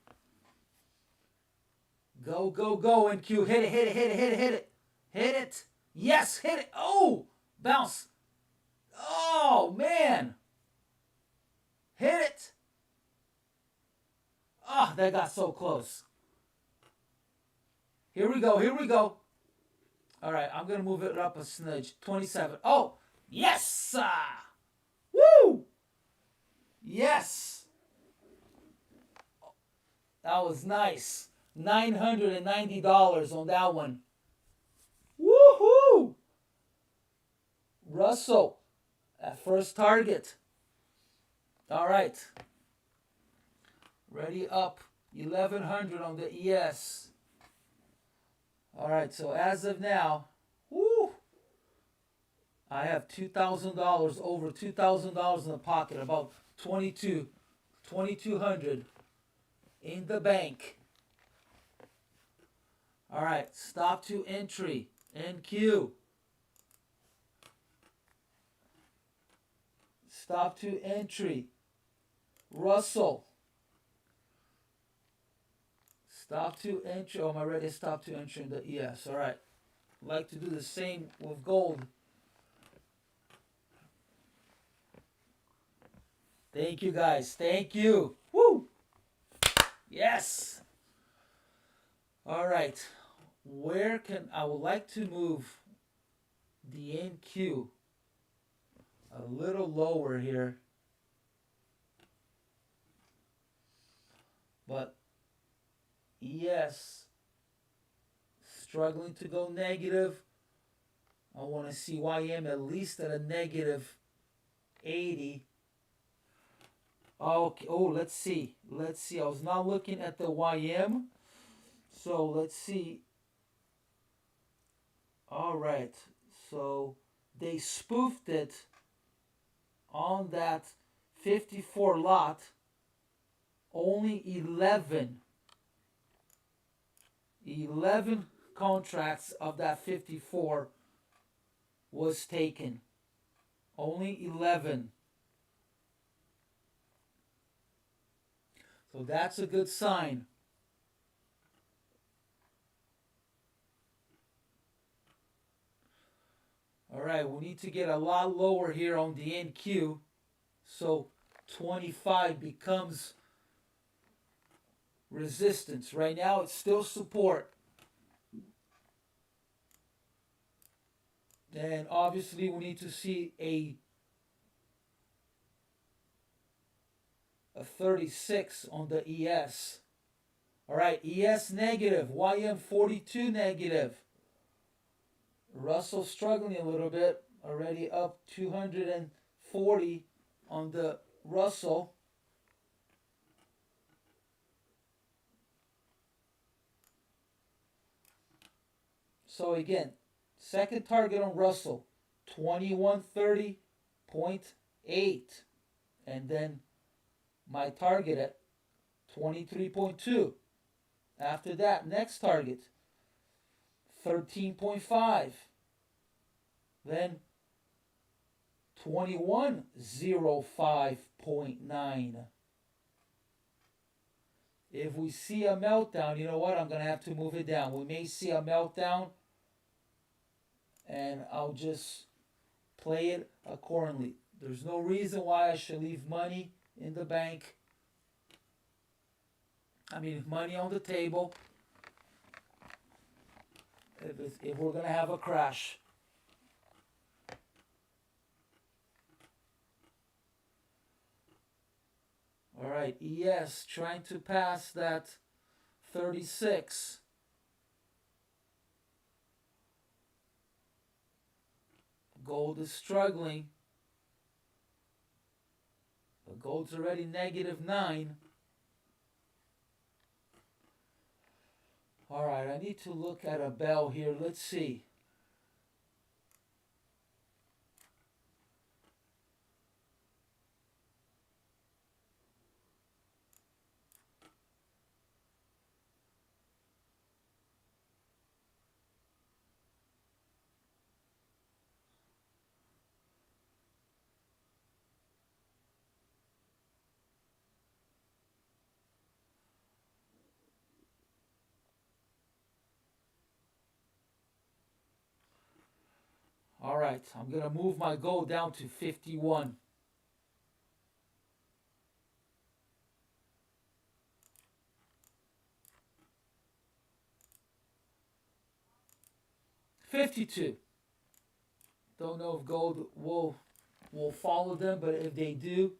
Go, go, go, NQ. Hit it, hit it, hit it, hit it, hit it. Hit it. Yes, hit it. Oh, bounce. Oh, man. Hit it. Oh, that got so close. Here we go, here we go. All right, I'm going to move it up a smidge. 27. Oh, yes. Woo. Yes. That was nice. $990 on that one. Woohoo! Russell at first target. All right. Ready up. 1100 on the ES. All right, so as of now, woo, I have $2,000, over $2,000 in the pocket, about 2,200 in the bank. All right, stop to entry, NQ. Stop to entry, Russell. Stop to entry. Oh, am I ready to stop to entry in the ES? All right. I'd like to do the same with gold. Thank you, guys. Thank you. Woo! Yes. All right. I would like to move the NQ a little lower here. But ES struggling to go negative. I want to see YM at least at a negative 80. Okay. Oh, let's see. Let's see. I was not looking at the YM. So let's see. All right. So they spoofed it on that 54 lot. Only 11 contracts of that 54 was taken. Only 11. So that's a good sign. All right, we need to get a lot lower here on the NQ. So 25 becomes resistance. Right now it's still support. And obviously we need to see a 36 on the ES. All right, ES negative, YM 42 negative. Russell struggling a little bit, already up 240 on the Russell. So again, second target on Russell, 2130.8. And then my target at 23.2. After that, next target, 13.5. Then 2105.9. If we see a meltdown, you know what? I'm going to have to move it down. We may see a meltdown, and I'll just play it accordingly. There's no reason why I should leave money in the bank. I mean, money on the table if we're going to have a crash. All right, ES trying to pass that 36. Gold is struggling. But gold's already -9. All right, I need to look at a bell here. Let's see. All right, I'm going to move my gold down to 51. $52. Don't know if gold will follow them, but if they do,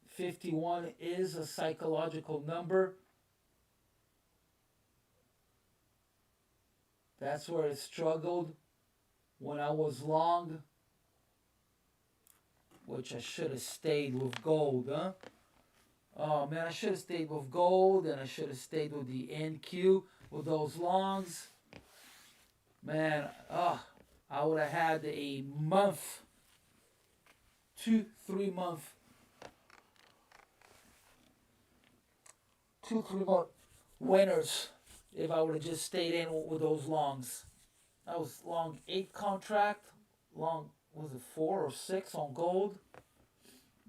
51 is a psychological number. That's where it struggled when I was long, which I should have stayed with gold, huh? Oh man, I should have stayed with gold, and I should have stayed with the NQ with those longs. Man, I would have had a month, 2-3 month, 2-3 month winners if I would have just stayed in with those longs. I was long 8 contract, long, was it 4 or 6 on gold?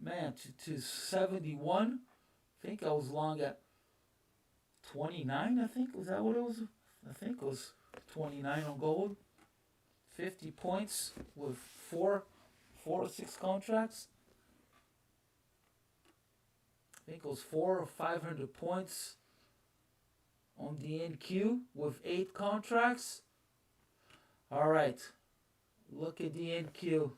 Man, to 71. I think I was long at 29, I think. Was that what it was? I think it was 29 on gold. 50 points with 4 or 6 contracts. I think it was 400 or 500 points on the NQ with 8 contracts. All right, look at the NQ.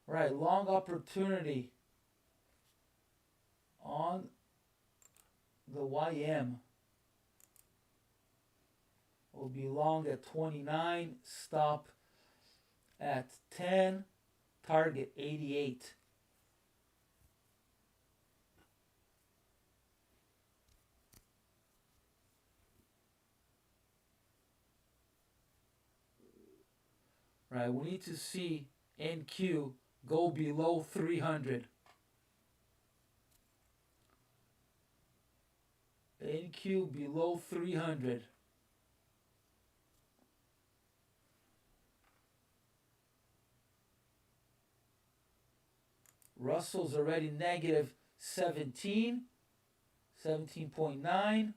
Right, long opportunity on the YM. Will be long at 29, stop at 10, target 88. Right, we need to see NQ go below 300. NQ below 300. Russell's already -17, 17.9.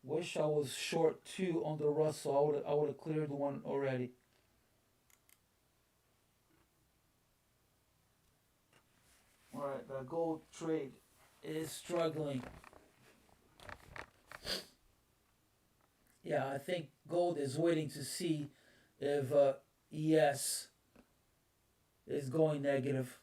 Wish I was short 2 on the Russell. I would have cleared one already. Alright, the gold trade is struggling. Yeah, I think gold is waiting to see if ES is going negative.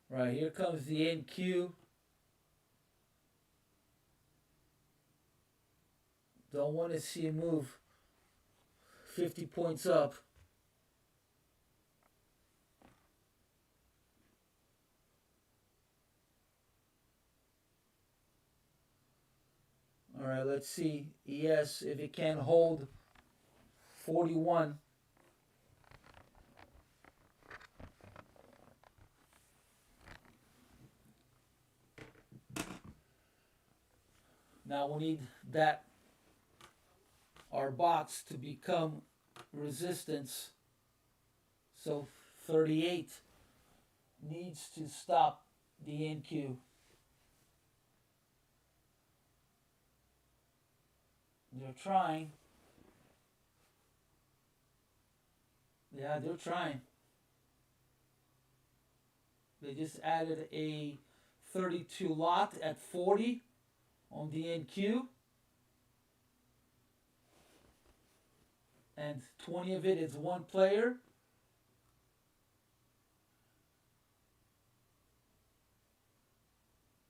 Right, here comes the NQ. Don't want to see it move 50 points up. All right, let's see ES if it can hold 41. Now we need that, our box, to become resistance. So 38 needs to stop the NQ. They're trying. Yeah, they're trying. They just added a 32 lot at 40 on the NQ. And 20 of it is one player.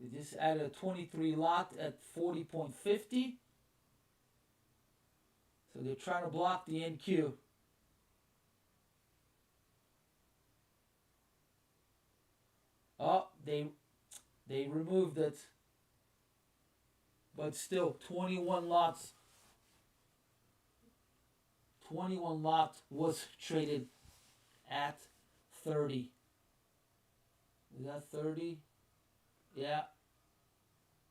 They just added a 23 lot at 40.50. So they're trying to block the NQ. Oh, they removed it. But still, 21 lots. 21 lots was traded at 30. Is that 30? Yeah.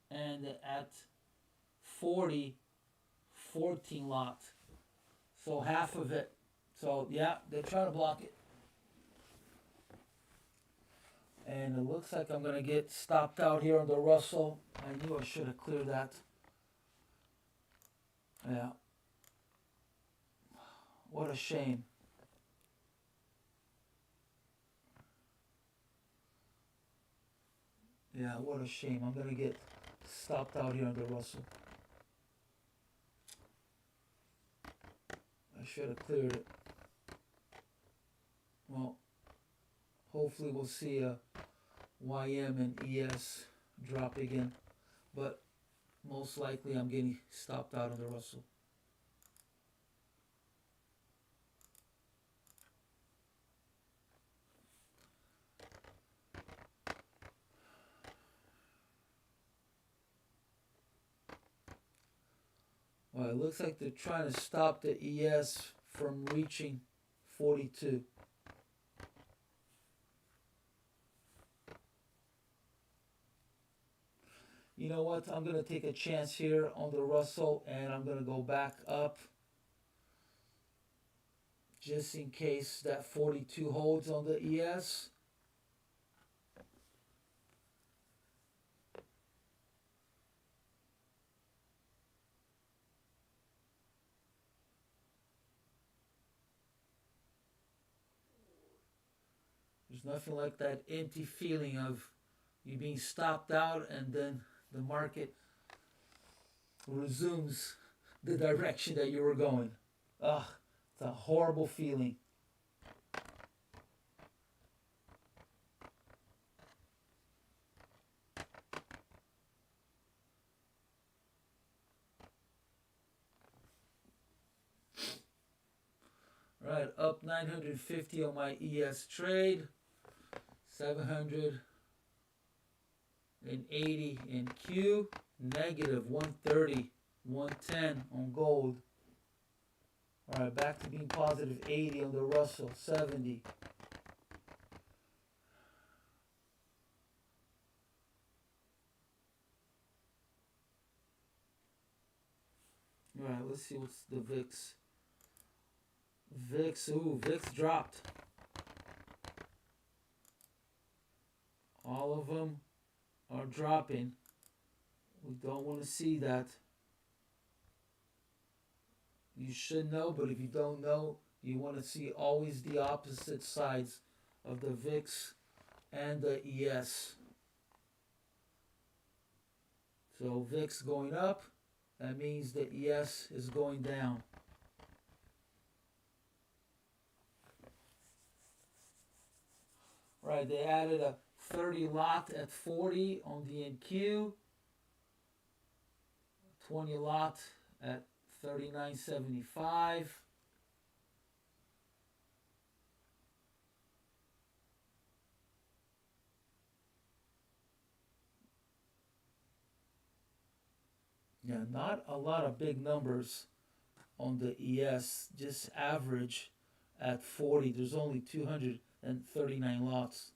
And at 40, 14 lots. So half of it. So yeah, they're trying to block it. And it looks like I'm going to get stopped out here on the Russell. I knew I should have cleared that. Yeah. What a shame. Yeah, what a shame. I'm going to get stopped out here on the Russell. I should have cleared it. Well, hopefully we'll see a YM and ES drop again. But most likely I'm getting stopped out on the Russell. Well, it looks like they're trying to stop the ES from reaching 42. You know what? I'm going to take a chance here on the Russell and I'm going to go back up just in case that 42 holds on the ES. There's nothing like that empty feeling of you being stopped out and then the market resumes the direction that you were going. Ugh, it's a horrible feeling. Right, up 950 on my ES trade. 780 in Q, negative 130, 110 on gold. Alright, back to being positive 80 on the Russell, 70. Alright, let's see what's the VIX. VIX dropped. All of them are dropping. We don't want to see that. You should know, but if you don't know, you want to see always the opposite sides of the VIX and the ES. So VIX going up, that means the ES is going down. Right, they added a 30 lot at 40 on the NQ, 20 lot at 39.75. Yeah, not a lot of big numbers on the ES, just average at 40. There's only 239 lots.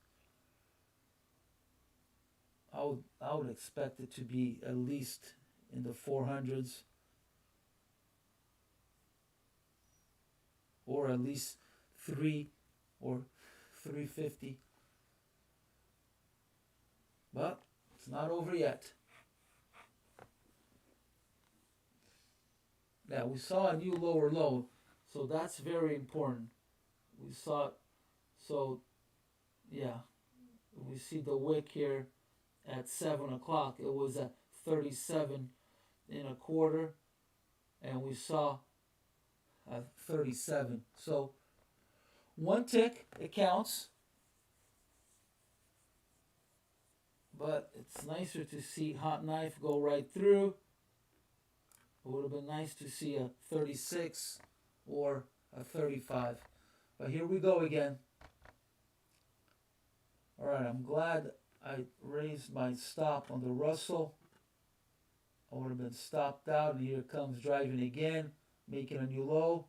I would expect it to be at least in the 400s or at least 3 or 350. It's not over yet. Now we saw a new lower low, so that's very important. We saw, so yeah, we see the wick here at 7 o'clock. It was at 37 and a quarter, and we saw 37. So one tick, it counts, but it's nicer to see hot knife go right through. It would have been nice to see a 36 or a 35. But here we go again. All right, I'm glad I raised my stop on the Russell. I would have been stopped out, and here it comes driving again, making a new low.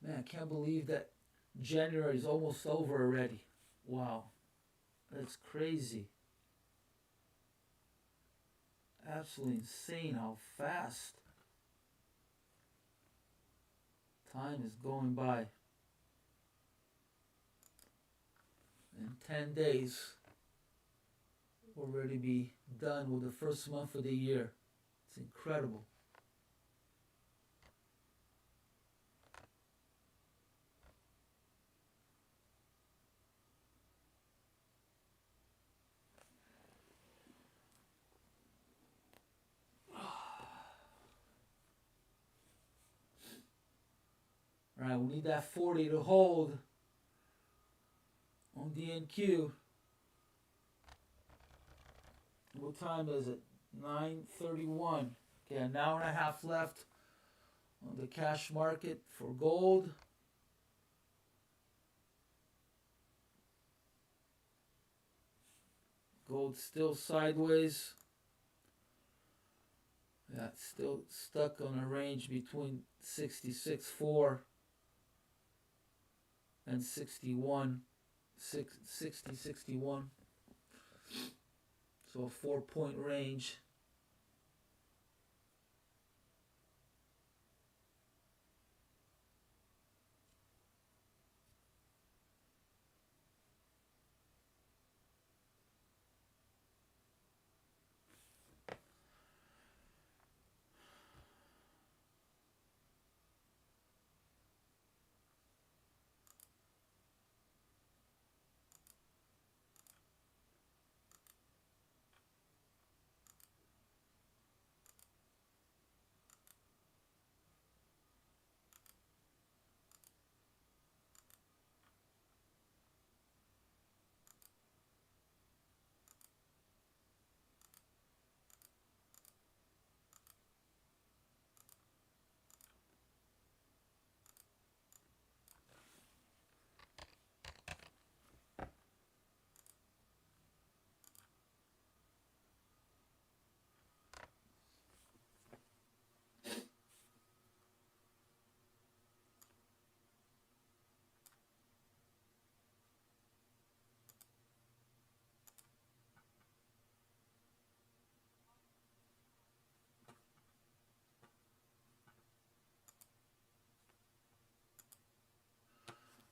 Man, I can't believe that January is almost over already. Wow, that's crazy. Absolutely insane how fast time is going by. In 10 days, we'll already be done with the first month of the year. It's incredible. All right, we need that 40 to hold on the NQ. What time is it? 9:31. Okay, an hour and a half left on the cash market for gold. Gold still sideways. Yeah, it's still stuck on a range between 66.4 and 61. 61. So a 4-point range.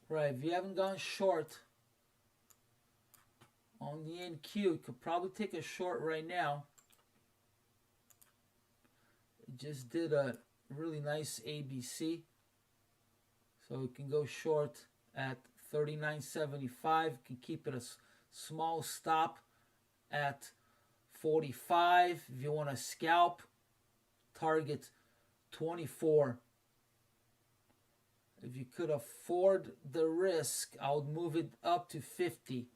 Right, if you haven't gone short on the NQ, you could probably take a short right now. It just did a really nice ABC. So you can go short at 39.75. You can keep it a small stop at 45. If you want to scalp, target 24. If you could afford the risk, I would move it up to 50.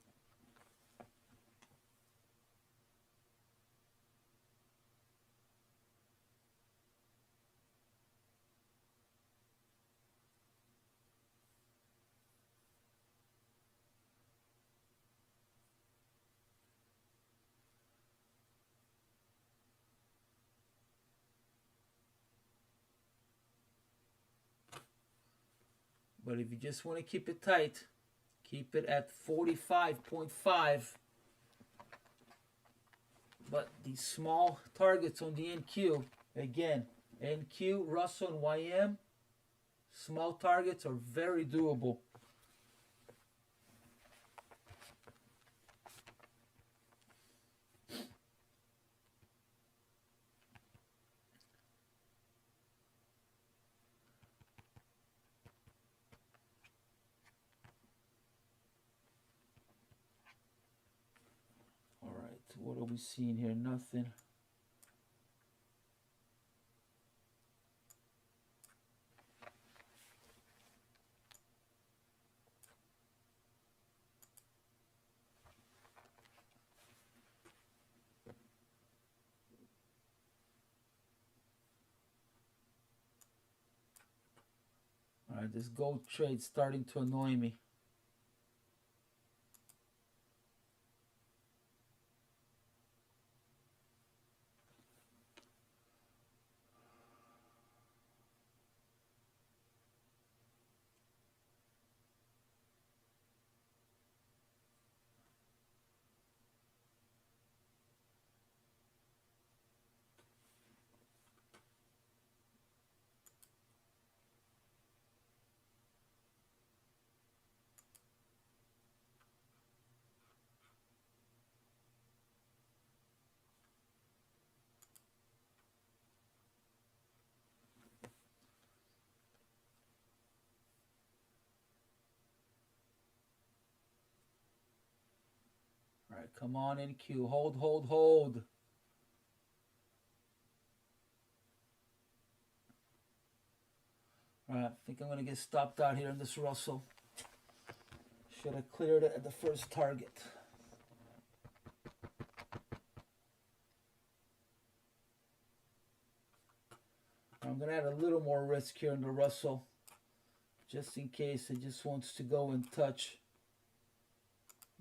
But if you just want to keep it tight, keep it at 45.5. But these small targets on the NQ, again, NQ, Russell, and YM, small targets are very doable. All right, what are we seeing here? Nothing. All right, this gold trade starting to annoy me. All right, come on NQ. Hold, hold, hold. All right, I think I'm going to get stopped out here in this Russell. Should have cleared it at the first target. I'm going to add a little more risk here in the Russell, just in case it just wants to go and touch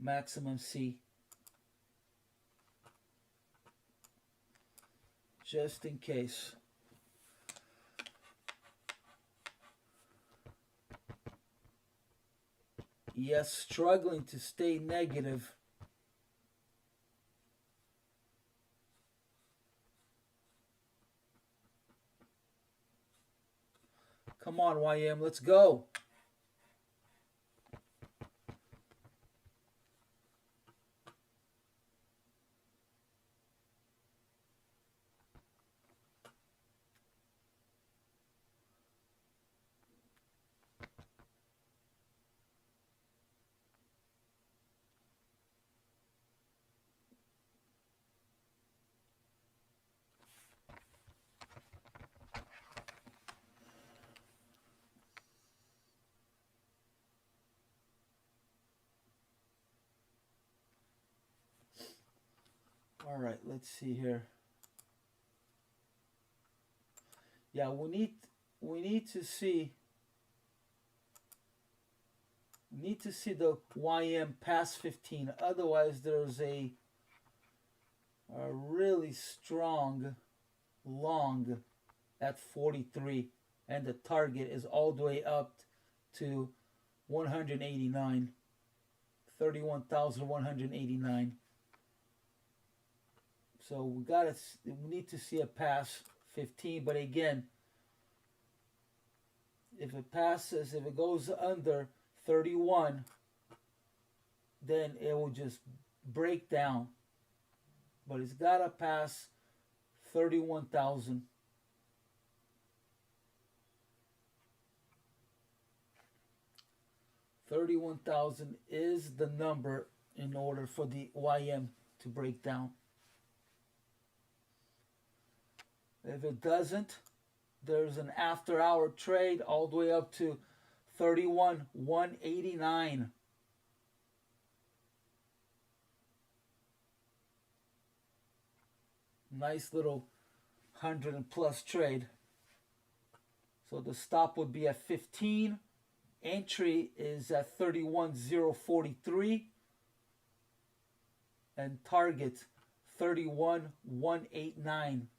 maximum C. Just in case. Yes, struggling to stay negative. Come on, YM, let's go. All right, let's see here. Yeah, we need to see the YM past 15. Otherwise, there's a really strong long at 43, and the target is all the way up to 189, 31,189. So we need to see a pass 15, but again, if it goes under 31, then it will just break down. But it's got to pass 31,000. $31,000 is the number in order for the YM to break down. If it doesn't, there's an after hour trade all the way up to 31,189. Nice little 100 and plus trade. So the stop would be at 15. Entry is at 31,043. And target 31,189.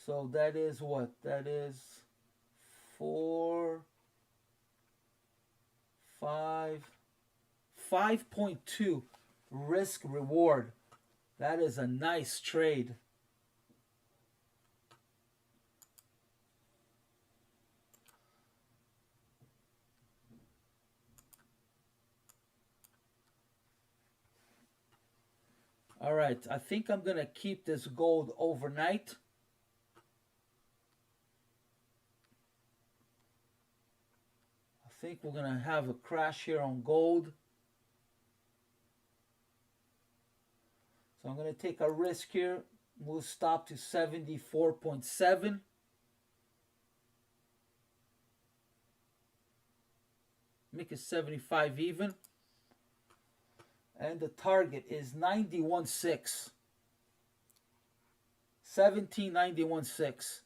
So that is what? That is 4, 5.2 risk reward. That is a nice trade. All right, I think I'm going to keep this gold overnight. I think we're going to have a crash here on gold. So I'm going to take a risk here. We'll stop to 74.7. Make it 75 even. And the target is 91.6. 1791.6.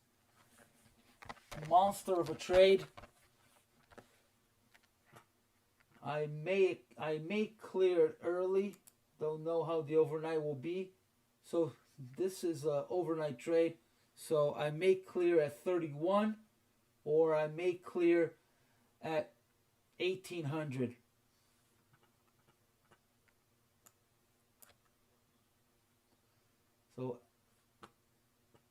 Monster of a trade. I may clear it early. Don't know how the overnight will be. So this is an overnight trade. So I may clear at 31 or I may clear at 1800. So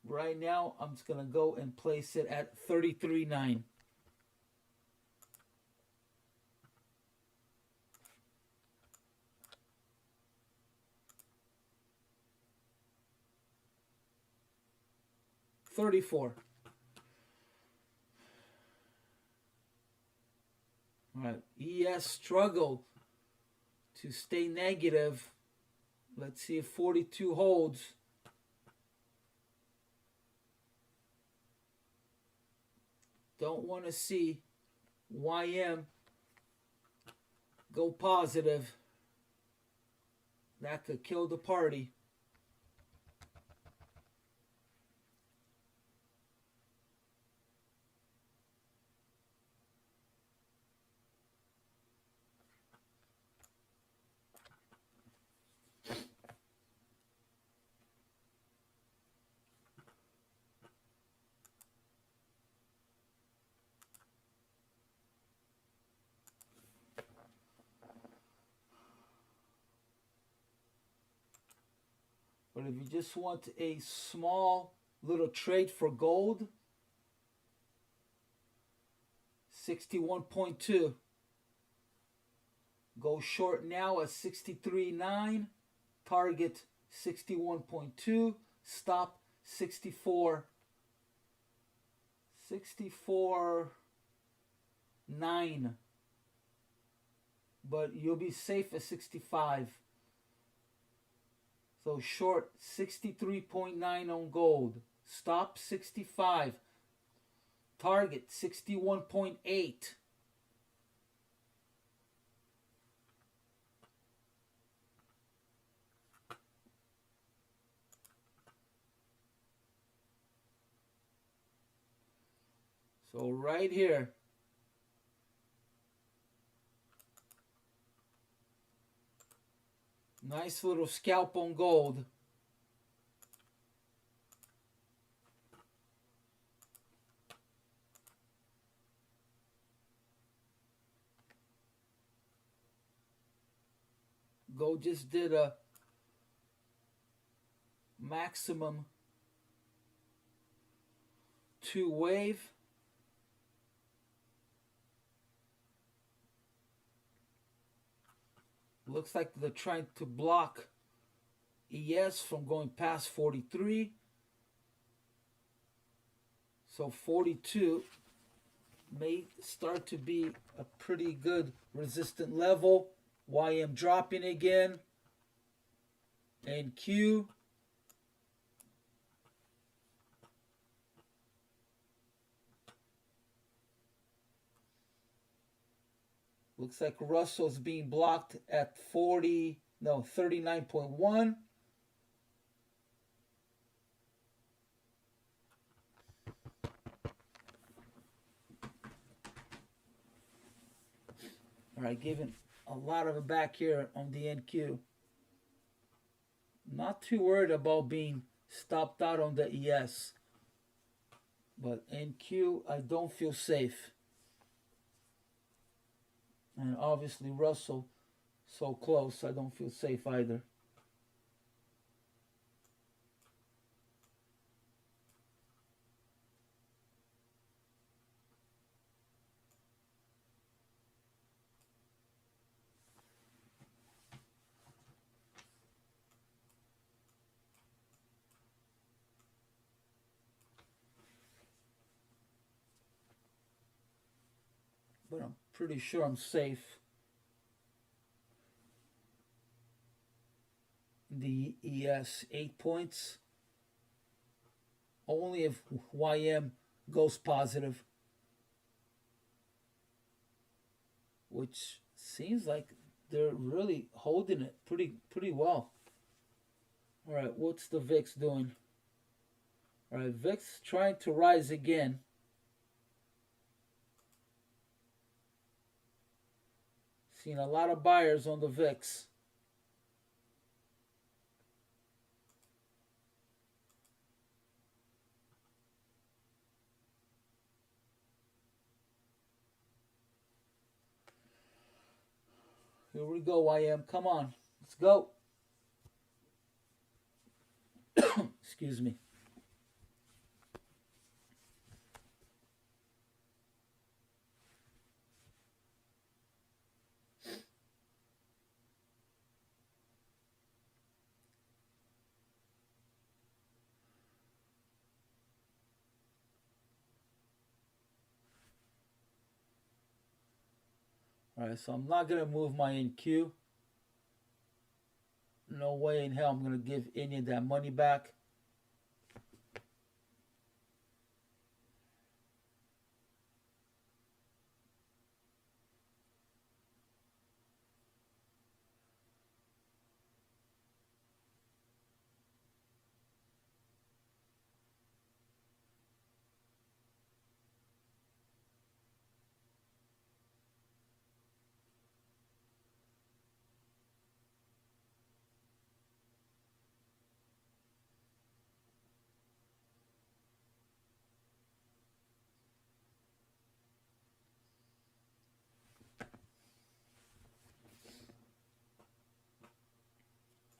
right now I'm just going to go and place it at 33.9. $34. All right, ES struggled to stay negative. Let's see if 42 holds. Don't want to see YM go positive. That could kill the party. But if you just want a small little trade for gold, 61.2. Go short now at 63.9. Target 61.2. Stop 64. 64.9. But you'll be safe at 65. So short 63.9 on gold. Stop 65. Target 61.8. So right here. Nice little scalp on gold. Gold just did a maximum 2 wave. Looks like they're trying to block ES from going past 43. So 42 may start to be a pretty good resistant level. YM dropping again. And Q. Looks like Russell's being blocked at 39.1. All right, giving a lot of it back here on the NQ. Not too worried about being stopped out on the ES. But NQ, I don't feel safe. And obviously Russell so close, I don't feel safe either. But I'm pretty sure I'm safe. The ES 8 points. Only if YM goes positive. Which seems like they're really holding it pretty well. Alright, what's the VIX doing? Alright, VIX trying to rise again. Seen a lot of buyers on the VIX. Here we go, YM. Come on. Let's go. Excuse me. Alright, so I'm not going to move my NQ. No way in hell I'm going to give any of that money back.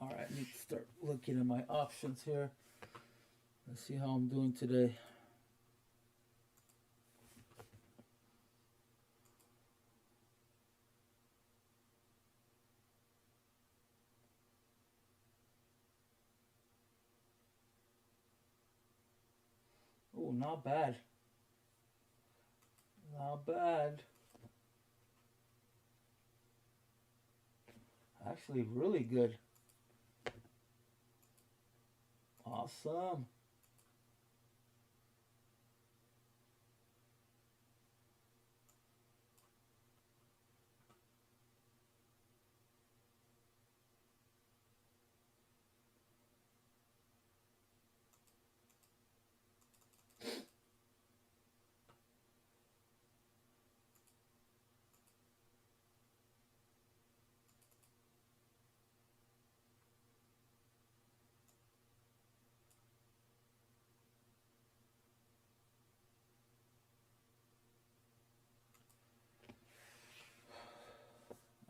Alright, I need to start looking at my options here. Let's see how I'm doing today. Oh, not bad. Not bad. Actually, really good. Awesome.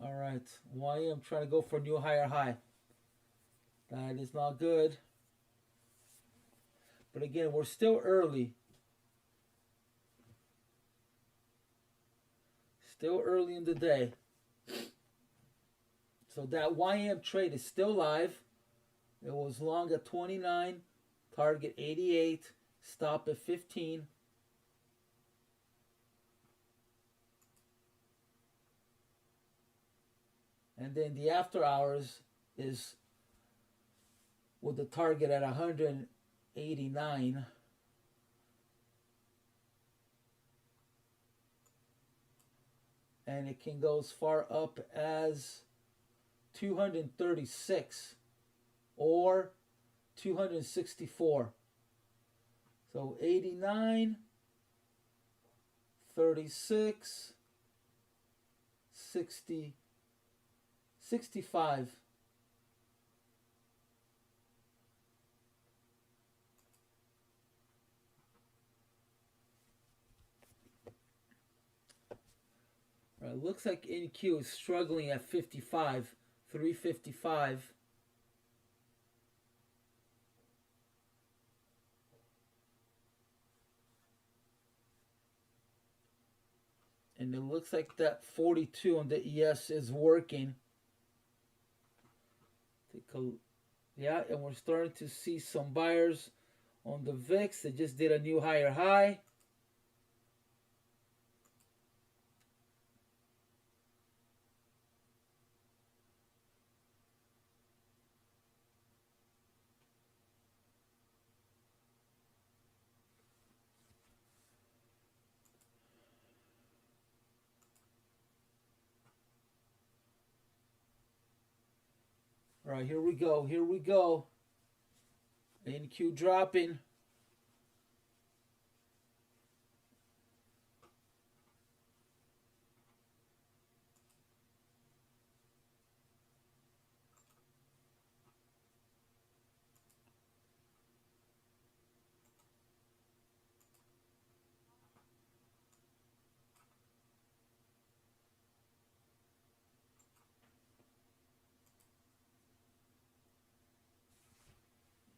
Alright, YM trying to go for a new higher high. That is not good. But again, we're still early. Still early in the day. So that YM trade is still live. It was long at 29, target 88, stop at 15. And then the after hours is with the target at 189. And it can go as far up as 236 or 264. So 89, 36, 60, 65. Right, looks like NQ is struggling at 55, 355. And it looks like that 42 on the ES is working. Yeah, and we're starting to see some buyers on the VIX. They just did a new higher high. All right, here we go. Here we go. NQ dropping.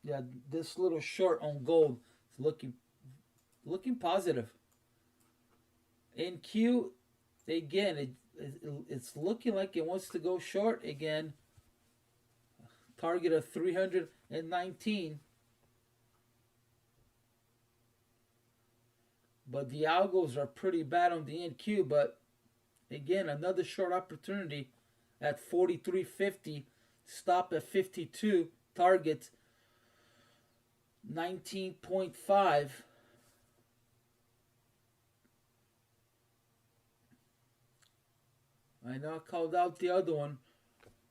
Yeah, this little short on gold is looking positive. NQ, again, it's looking like it wants to go short again. Target of 319. But the algos are pretty bad on the NQ. But again, another short opportunity at 43.50. Stop at 52. Target 19.5. I know I called out the other one,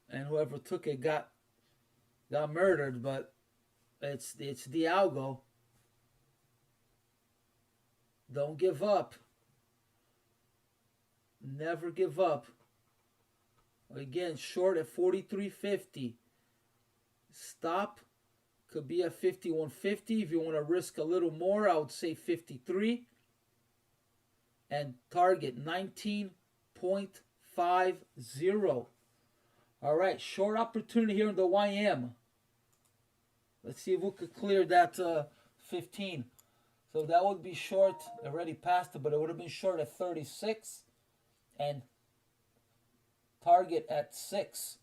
and whoever took it got murdered. But it's the algo. Don't give up. Never give up. Again, short at 43.50. Stop could be at 51.50. If you want to risk a little more, I would say 53. And target 19.50. All right, short opportunity here in the YM. Let's see if we could clear that 15. So that would be short. Already passed it, but it would have been short at 36. And target at 6.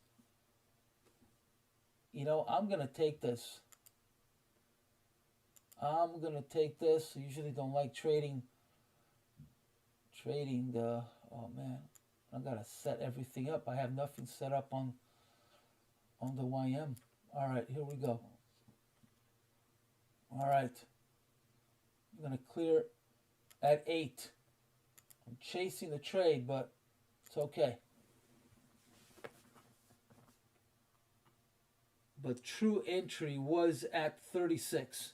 You know, I'm going to take this. I usually don't like trading the, oh man, I got to set everything up. I have nothing set up on the YM. All right, here we go. All right. I'm going to clear at 8. I'm chasing the trade, but it's okay. But true entry was at 36.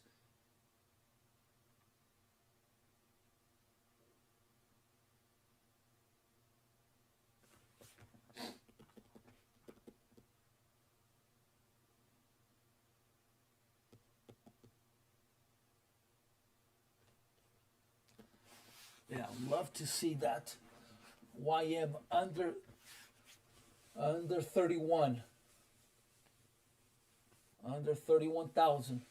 Yeah, I'd love to see that YM under 31. Under 31,000.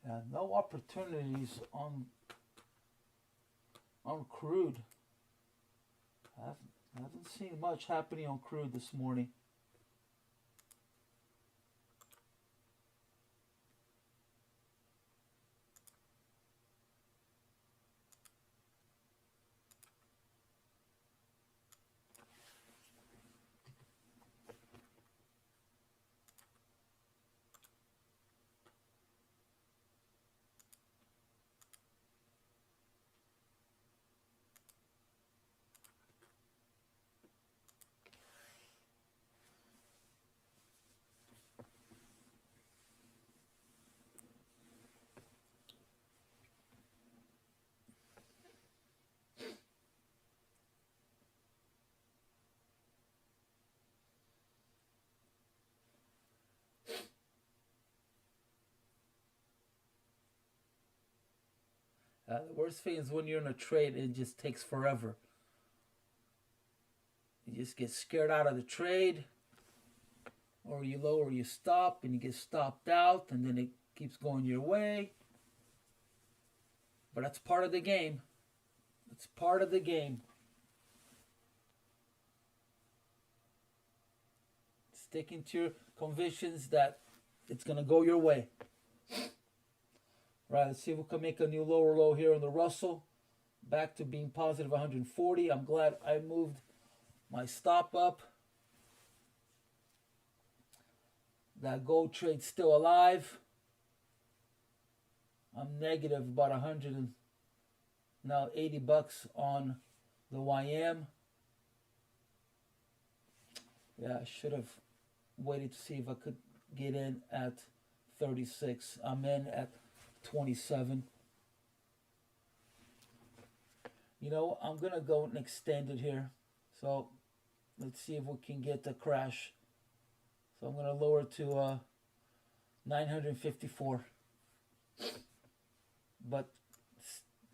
Yeah, no opportunities on crude. I haven't seen much happening on crude this morning. The worst thing is when you're in a trade, it just takes forever. You just get scared out of the trade, or you lower your stop and you get stopped out, and then it keeps going your way. But that's part of the game. It's part of the game. Sticking to your convictions that it's going to go your way. Right, let's see if we can make a new lower low here on the Russell. Back to being positive 140. I'm glad I moved my stop up. That gold trade's still alive. I'm negative about 100 and now $80 on the YM. Yeah, I should have waited to see if I could get in at 36. I'm in at 27. You know, I'm gonna go and extend it here. So let's see if we can get the crash. So I'm gonna lower to 954. But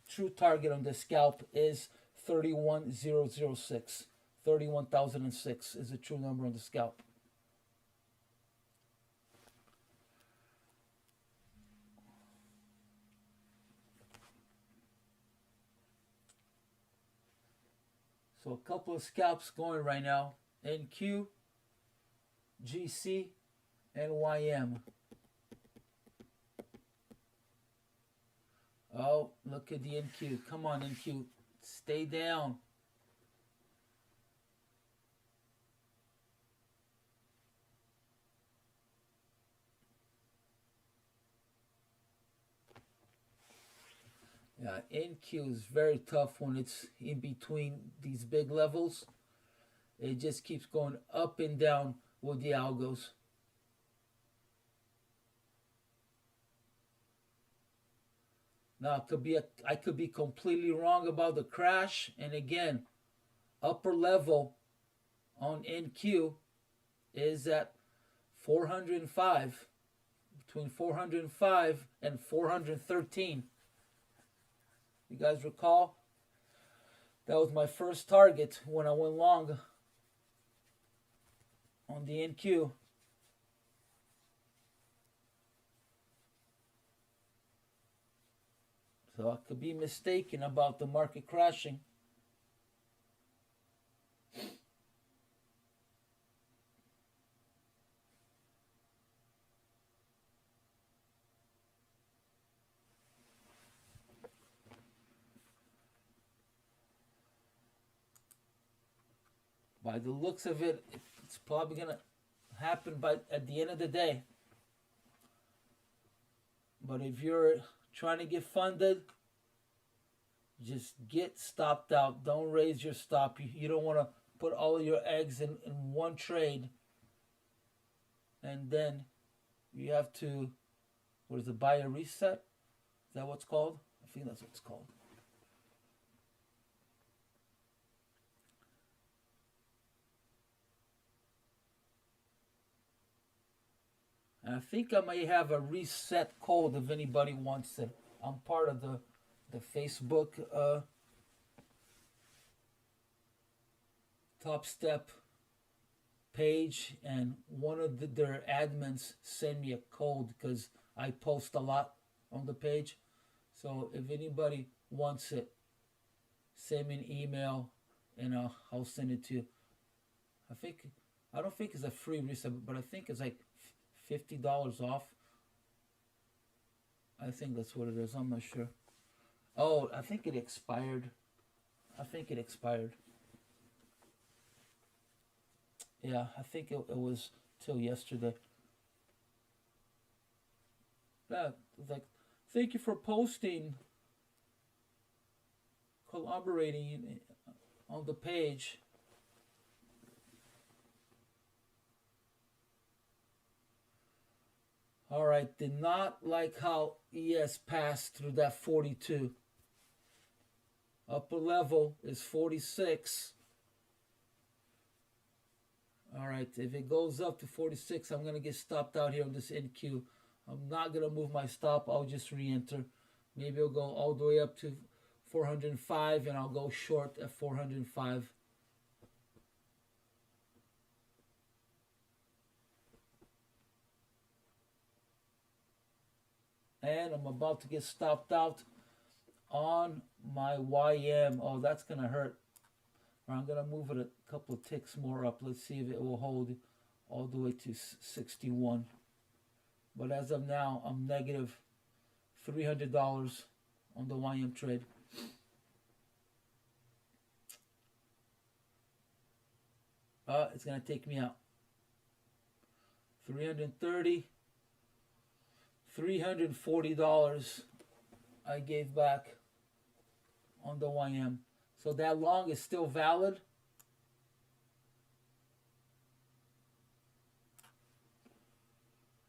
true target on the scalp is 31,006. 31,006 is the true number on the scalp. So a couple of scalps going right now. NQ, GC, and YM. Oh, look at the NQ. Come on, NQ. Stay down. Yeah, NQ is very tough when it's in between these big levels. It just keeps going up and down with the algos. Now, I could be completely wrong about the crash. And again, upper level on NQ is at 405, between 405 and 413. You guys recall? That was my first target when I went long on the NQ. So I could be mistaken about the market crashing. By the looks of it, it's probably going to happen at the end of the day. But if you're trying to get funded, just get stopped out. Don't raise your stop. You don't want to put all of your eggs in one trade. And then you have to, what is it, buy a reset? Is that what it's called? I think that's what it's called. And I think I may have a reset code if anybody wants it. I'm part of the Facebook Topstep page, and one of their admins sent me a code because I post a lot on the page. So if anybody wants it, send me an email and I'll send it to you. I don't think it's a free reset, but I think it's like $50 off. I think that's what it is. I'm not sure. Oh, I think it expired. Yeah, I think it was till yesterday. Yeah, like, thank you for posting, collaborating on the page. All right, did not like how ES passed through that 42. Upper level is 46. All right, if it goes up to 46, I'm going to get stopped out here on this NQ. I'm not going to move my stop. I'll just re-enter. Maybe it'll go all the way up to 405 and I'll go short at 405. And I'm about to get stopped out on my YM. Oh, that's going to hurt. I'm going to move it a couple of ticks more up. Let's see if it will hold all the way to 61. But as of now, I'm negative $300 on the YM trade. It's going to take me out. 330, $340 I gave back on the YM. So that long is still valid.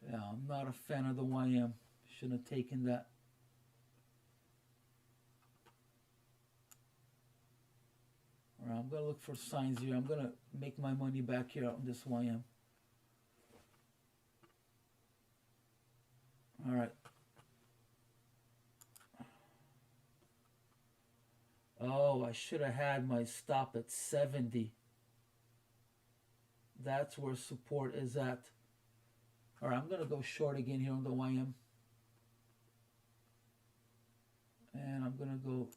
Yeah, I'm not a fan of the YM. Shouldn't have taken that. All right, I'm going to look for signs here. I'm going to make my money back here on this YM. All right. Oh, I should have had my stop at 70. That's where support is at. All right, I'm going to go short again here on the YM. And I'm going to go...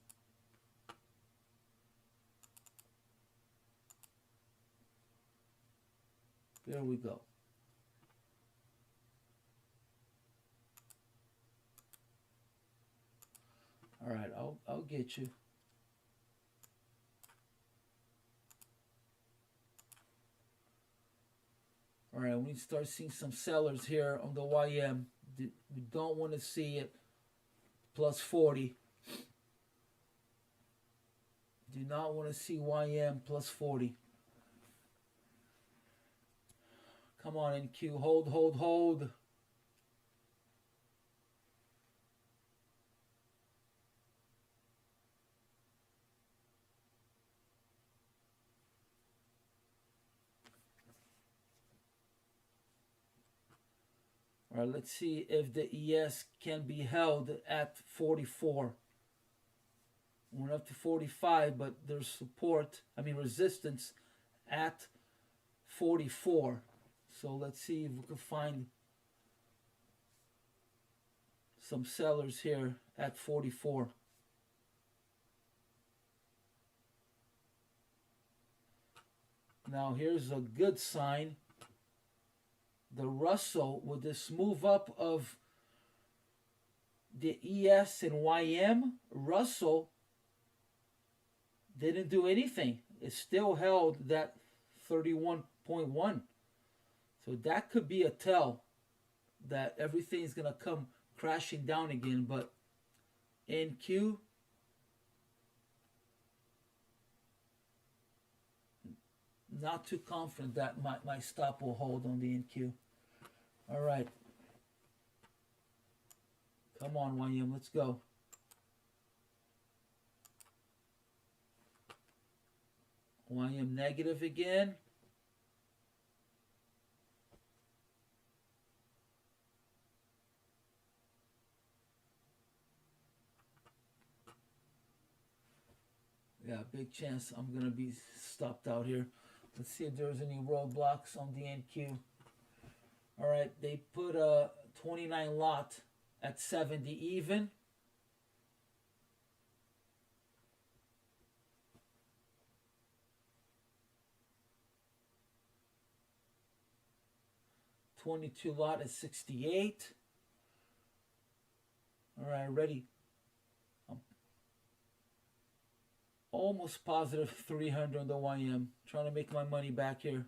There we go. All right, I'll get you. All right, we start seeing some sellers here on the YM. We don't want to see it plus 40. Do not want to see YM plus 40. Come on, NQ. Hold, hold, hold. All right, let's see if the ES can be held at 44. Went up to 45, but there's support, resistance at 44. So let's see if we can find some sellers here at 44. Now here's a good sign. The Russell, with this move up of the ES and YM, Russell didn't do anything. It still held that 31.1. So that could be a tell that everything's going to come crashing down again. But NQ, not too confident that my stop will hold on the NQ. All right. Come on, YM, let's go. YM negative again. Yeah, big chance I'm going to be stopped out here. Let's see if there's any roadblocks on the NQ. All right, they put a 29 lot at 70 even. $22 lot at 68. All right, ready. I'm almost positive 300 on the YM. Trying to make my money back here.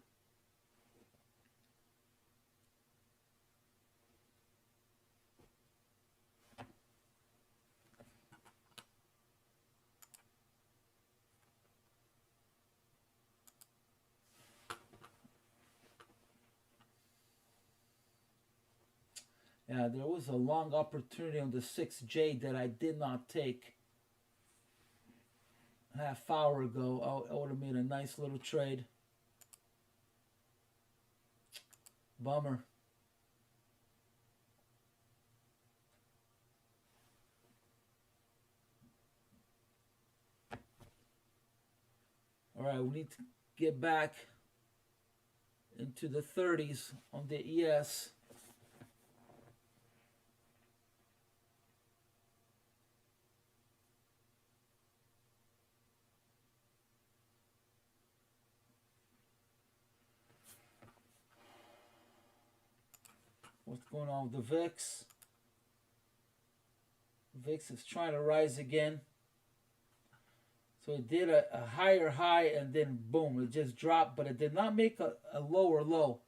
Yeah, there was a long opportunity on the 6J that I did not take. Half hour ago, I would have made a nice little trade. Bummer. right, we need to get back into the 30s on the ES. What's going on with the VIX? VIX is trying to rise again. So it did a higher high and then boom, it just dropped, but it did not make a lower low.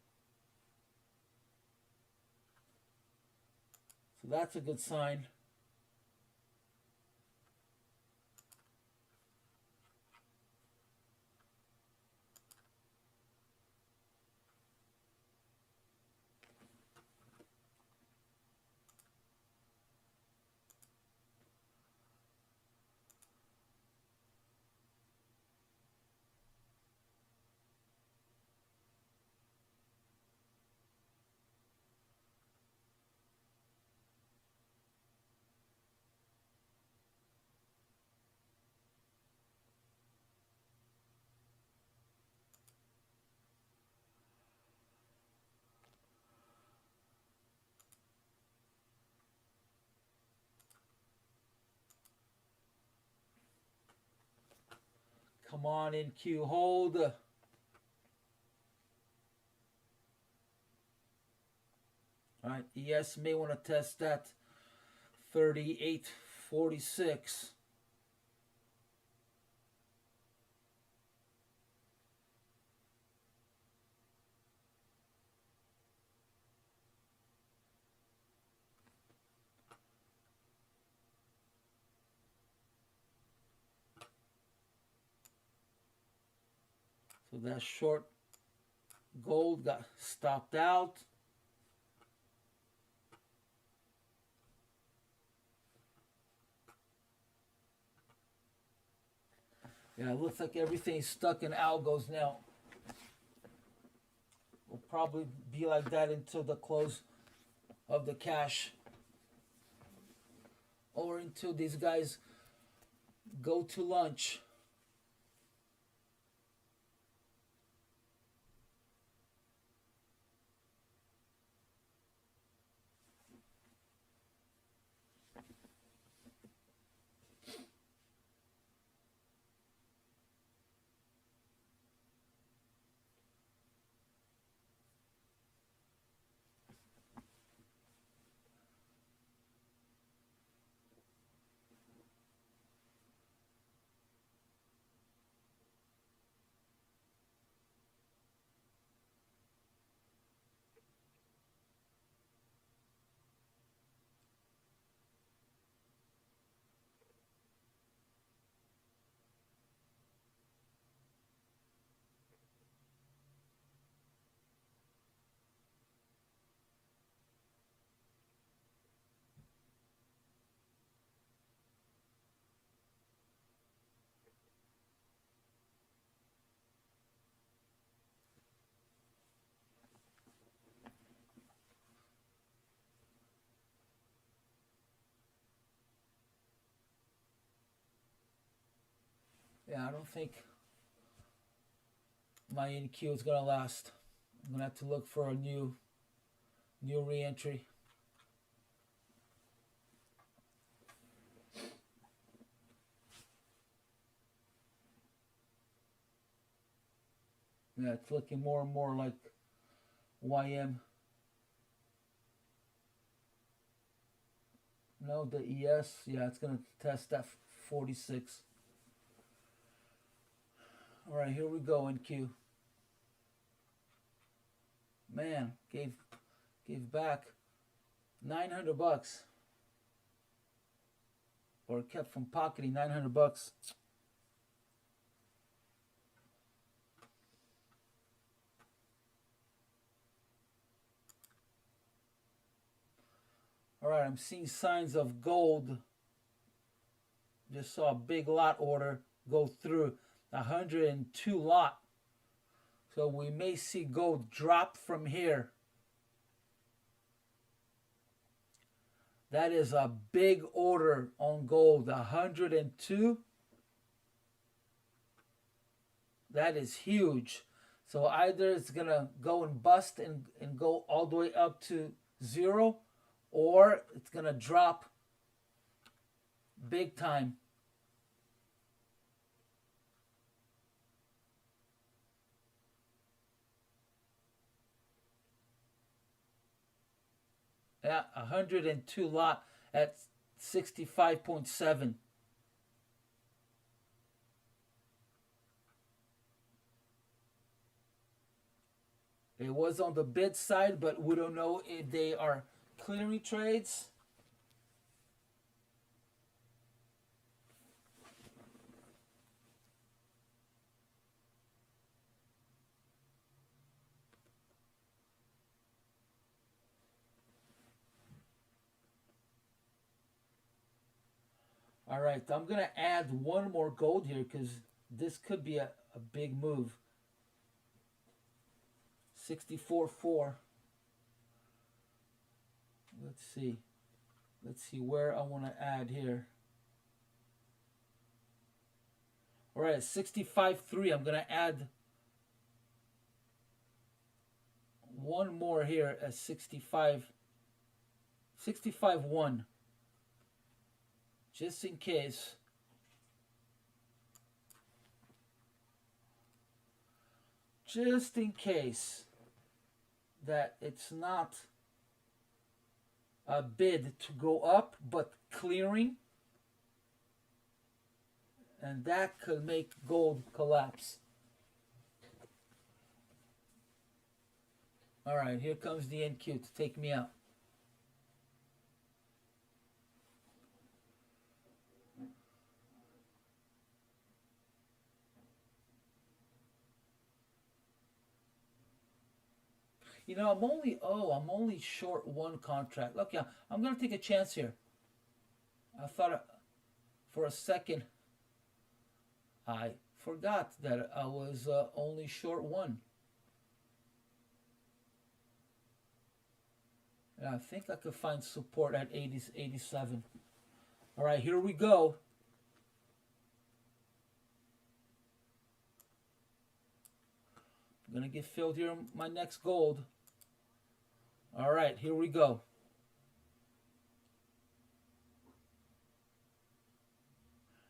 So that's a good sign. Come on in, Q, hold. All right, ES may want to test that 38.46. So that short gold got stopped out. Yeah, it looks like everything's stuck in algos now. Will probably be like that until the close of the cash. Or until these guys go to lunch. Yeah, I don't think my NQ is gonna last. I'm gonna have to look for a new re-entry. Yeah, it's looking more and more like YM. No, the ES, yeah, it's gonna test that 46. All right, here we go, NQ. Man, gave back 900 bucks, or kept from pocketing 900 bucks. All right, I'm seeing signs of gold. Just saw a big lot order go through, 102 lot. So we may see gold drop from here. That is a big order on gold, 102. That is huge. So either it's gonna go and bust and go all the way up to zero, or it's gonna drop big time. Yeah, 102 lot at 65.7. It was on the bid side, but we don't know if they are clearing trades. All right, I'm going to add one more gold here because this could be a big move. 64.4. Let's see. Let's see where I want to add here. All right, 65.3. I'm going to add one more here at 65. 65.1. Just in case. Just in case that it's not a bid to go up, but clearing. And that could make gold collapse. All right, here comes the NQ to take me out. You know, I'm only short one contract. Look, yeah, I'm gonna take a chance here. I thought for a second I forgot that I was only short one. And I think I could find support at 80, 87. All right, here we go. I'm gonna get filled here on my next gold. All right, here we go.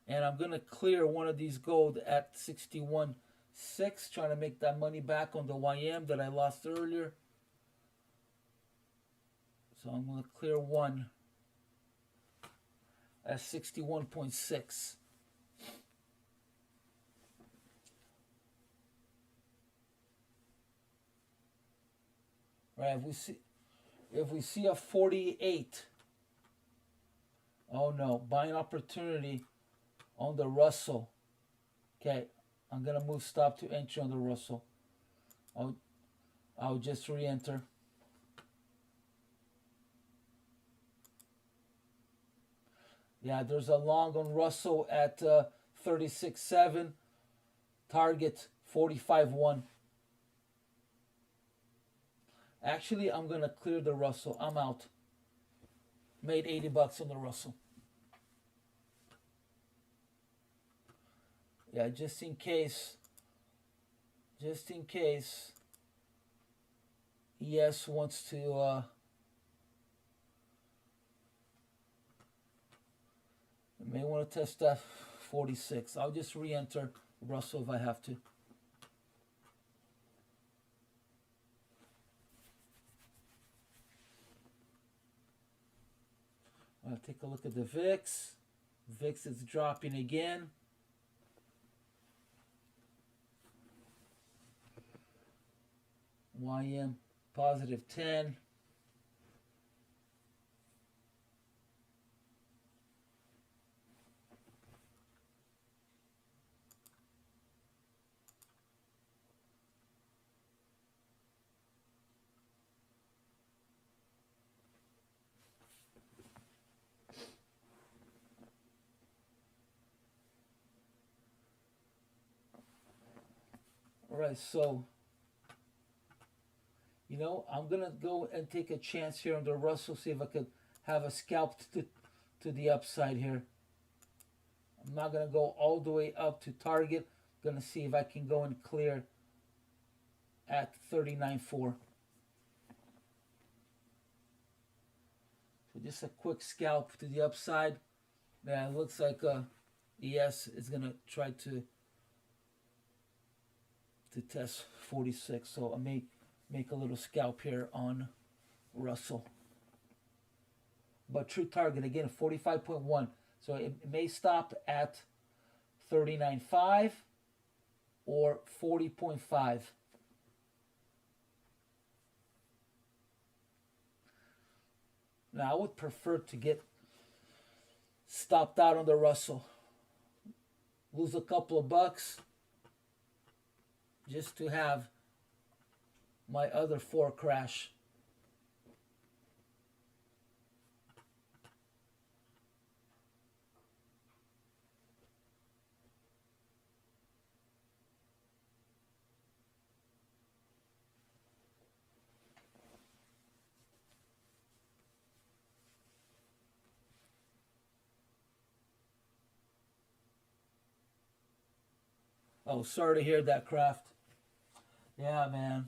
And I'm going to clear one of these gold at 61.6, trying to make that money back on the YM that I lost earlier. So I'm going to clear one at 61.6. Right, if we see a 48, oh no, buying opportunity on the Russell. Okay, I'm gonna move stop to entry on the Russell. I'll just re-enter. Yeah, there's a long on Russell at 36.7. Target 45.1. Actually, I'm gonna clear the Russell. I'm out. Made 80 bucks on the Russell. Yeah, just in case ES wants to may want to test that 46. I'll just re-enter Russell if I have to. I'll take a look at the VIX. VIX is dropping again. YM positive 10. All right, so you know, I'm gonna go and take a chance here on the Russell, see if I could have a scalp to the upside here. I'm not gonna go all the way up to target. Gonna see if I can go and clear at 39.4. So just a quick scalp to the upside. Yeah, it looks like ES is gonna try to test 46. So I may make a little scalp here on Russell. But true target again 45.1. So it may stop at 39.5 or 40.5. Now I would prefer to get stopped out on the Russell. Lose a couple of bucks just to have my other 4 crash. Oh, sorry to hear that, Kraft. Yeah, man.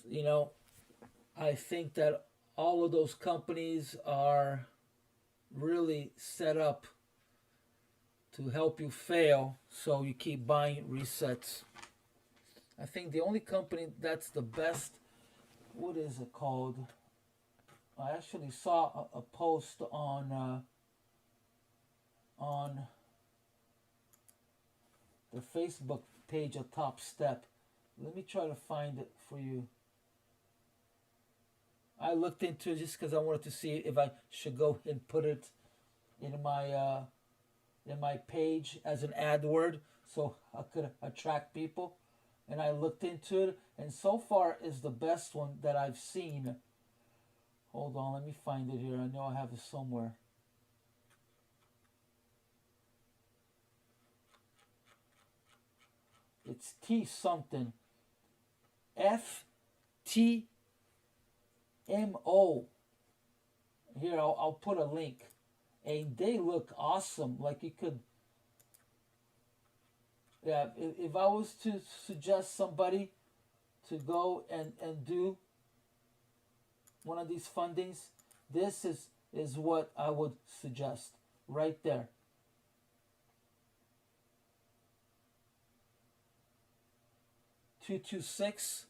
You know, I think that all of those companies are really set up to help you fail, so you keep buying resets. I think the only company that's the best, what is it called? I actually saw a post on the Facebook page of Topstep. Let me try to find it for you. I looked into it just because I wanted to see if I should go and put it in my page as an ad word so I could attract people. And I looked into it, and so far is the best one that I've seen. Hold on, let me find it here. I know I have it somewhere. It's T something. FTMO. Here, I'll put a link. And they look awesome. Like you could... Yeah, if I was to suggest somebody to go and do one of these fundings, this is what I would suggest. Right there. $226.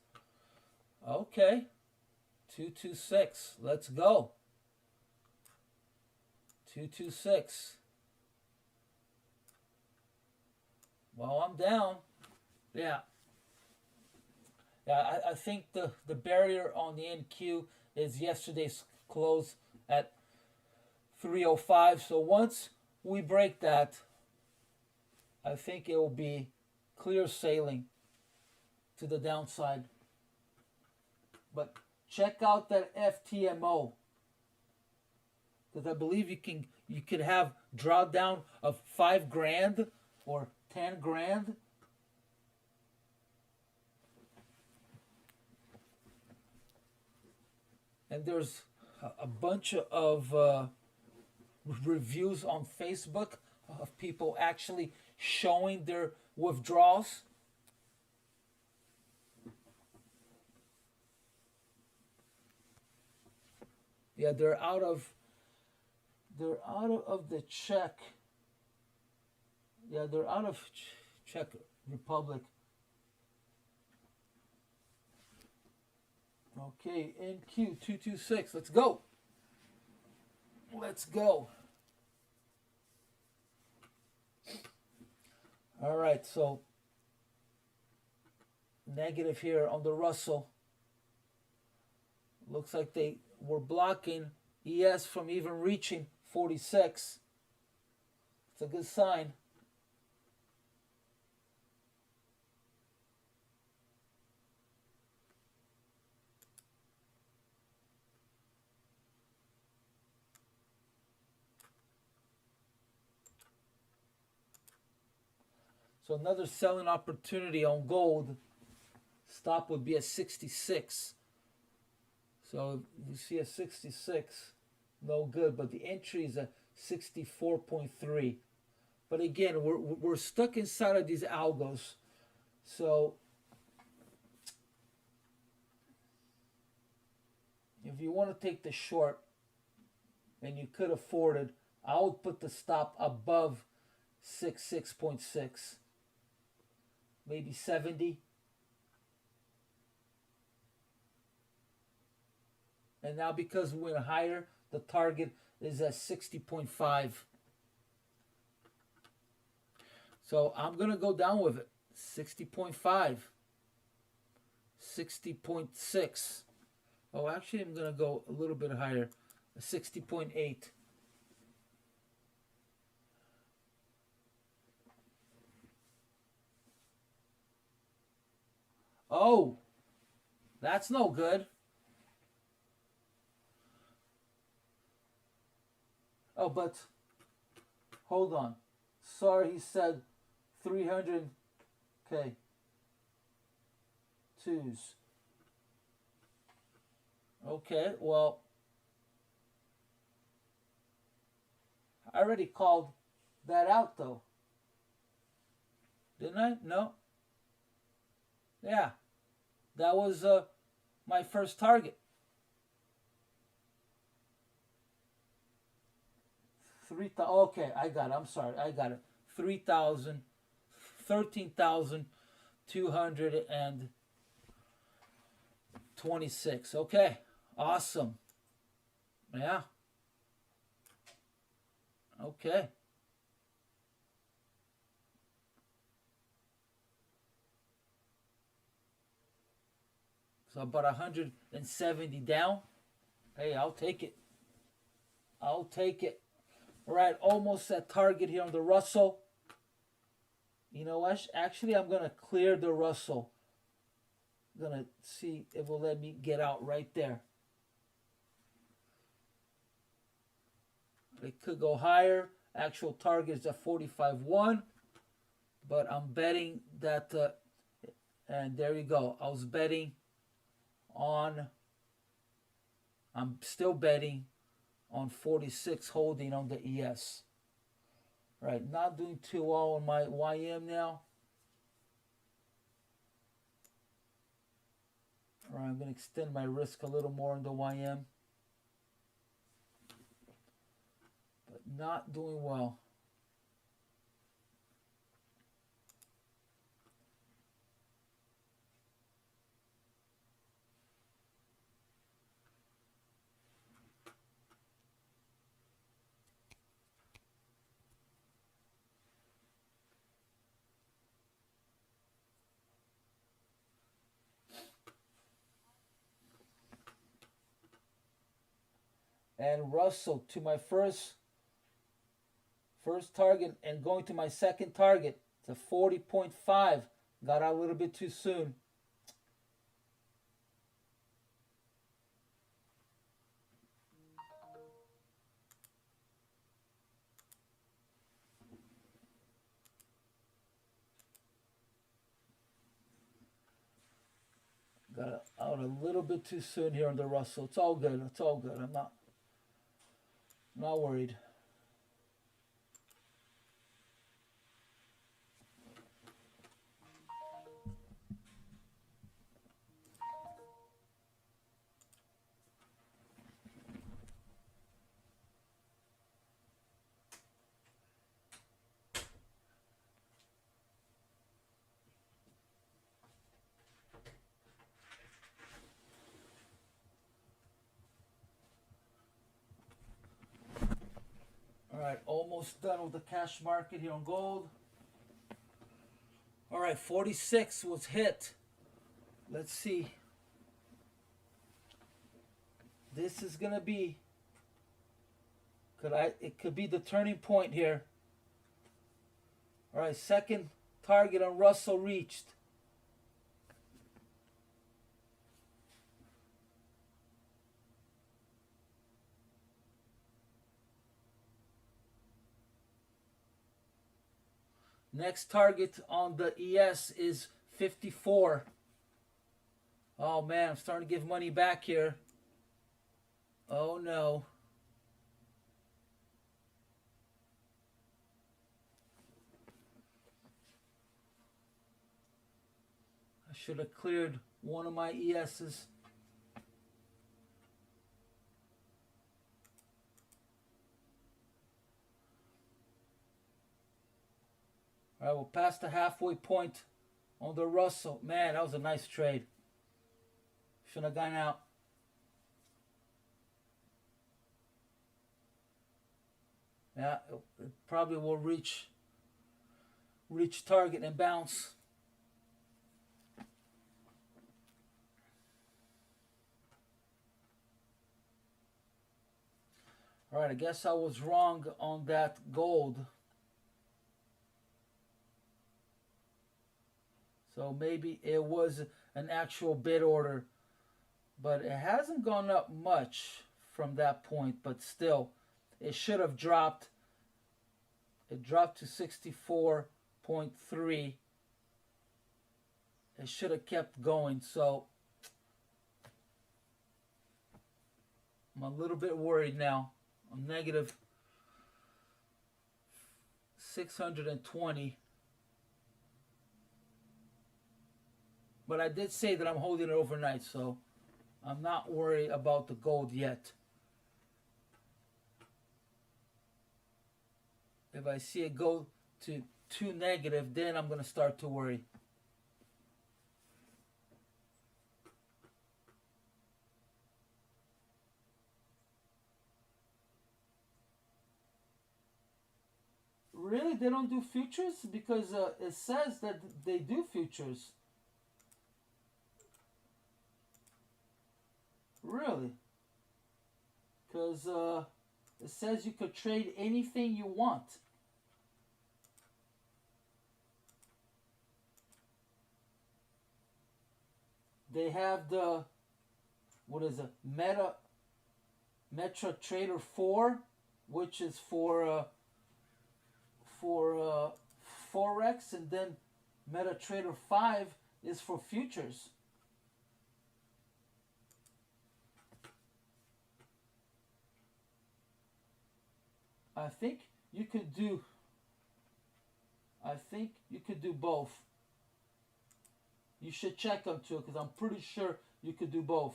Okay. 226. Let's go. 226. Well, I'm down. Yeah. Yeah, I think the barrier on the NQ is yesterday's close at 305. So once we break that, I think it will be clear sailing to the downside. But check out that FTMO, because I believe you could have drawdown of $5,000 or $10,000. And there's a bunch of reviews on Facebook of people actually showing their withdrawals. Yeah, they're out of the Czech. Yeah, they're out of Czech Republic. Okay, NQ 226. Let's go. Let's go. All right, so negative here on the Russell. Looks like they were blocking ES from even reaching 46. It's a good sign. So another selling opportunity on gold. Stop would be at 66. So you see a 66, no good. But the entry is at 64.3. But again, we're stuck inside of these algos. So if you want to take the short and you could afford it, I would put the stop above 6.6, maybe 70. And now because we went higher, the target is at 60.5. So I'm going to go down with it. 60.5. 60.6. Oh, actually, I'm going to go a little bit higher. 60.8. Oh, that's no good. Oh, but hold on. Sorry, he said 300. Okay. Twos. Okay, well, I already called that out though. Didn't I? No. Yeah. That was my first target. 3,000. Okay, I got it. I'm sorry. I got it. 3,000. 13,226. Okay. Awesome. Yeah. Okay. So about 170 down. Hey, I'll take it. I'll take it. All right, almost at target here on the Russell. You know what? Actually, I'm going to clear the Russell. I'm going to see if it will let me get out right there. It could go higher. Actual target is at 45.1. But I'm betting that, and there you go. I was betting on, I'm still betting on 46 holding on the ES. Right, not doing too well on my YM now. All right, I'm going to extend my risk a little more in the YM. But not doing well. And Russell to my first target and going to my second target. It's a 40.5. Got out a little bit too soon. Got out a little bit too soon here on the Russell. It's all good. It's all good. I'm not worried. All right, almost done with the cash market here on gold. All right, 46 was hit. Let's see. This is gonna be. It could be the turning point here. All right, second target on Russell reached. Next target on the ES is 54. Oh man, I'm starting to give money back here. Oh no. Should have cleared one of my ESs. All right, we'll pass the halfway point on the Russell. Man, that was a nice trade. Should have gone out. Yeah, it probably will reach target and bounce. All right, I guess I was wrong on that gold. So maybe it was an actual bid order, but it hasn't gone up much from that point, but still, it should have dropped. It dropped to 64.3. It should have kept going, so I'm a little bit worried now. I'm negative 620. But I did say that I'm holding it overnight, so I'm not worried about the gold yet. If I see it go to 2 negative, then I'm going to start to worry. Really? They don't do futures? Because it says that they do futures. Really? Because it says you could trade anything you want. They have the, what is it, Meta Trader 4, which is for Forex, and then Meta Trader 5 is for futures. I think you could do both. You should check them too, because I'm pretty sure you could do both.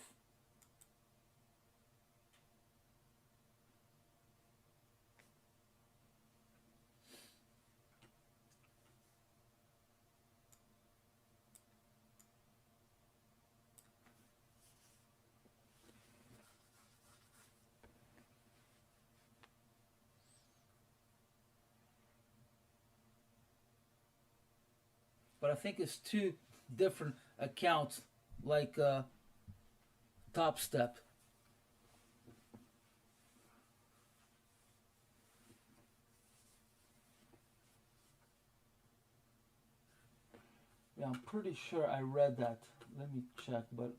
But I think it's 2 different accounts, like Topstep. Yeah, I'm pretty sure I read that. Let me check, but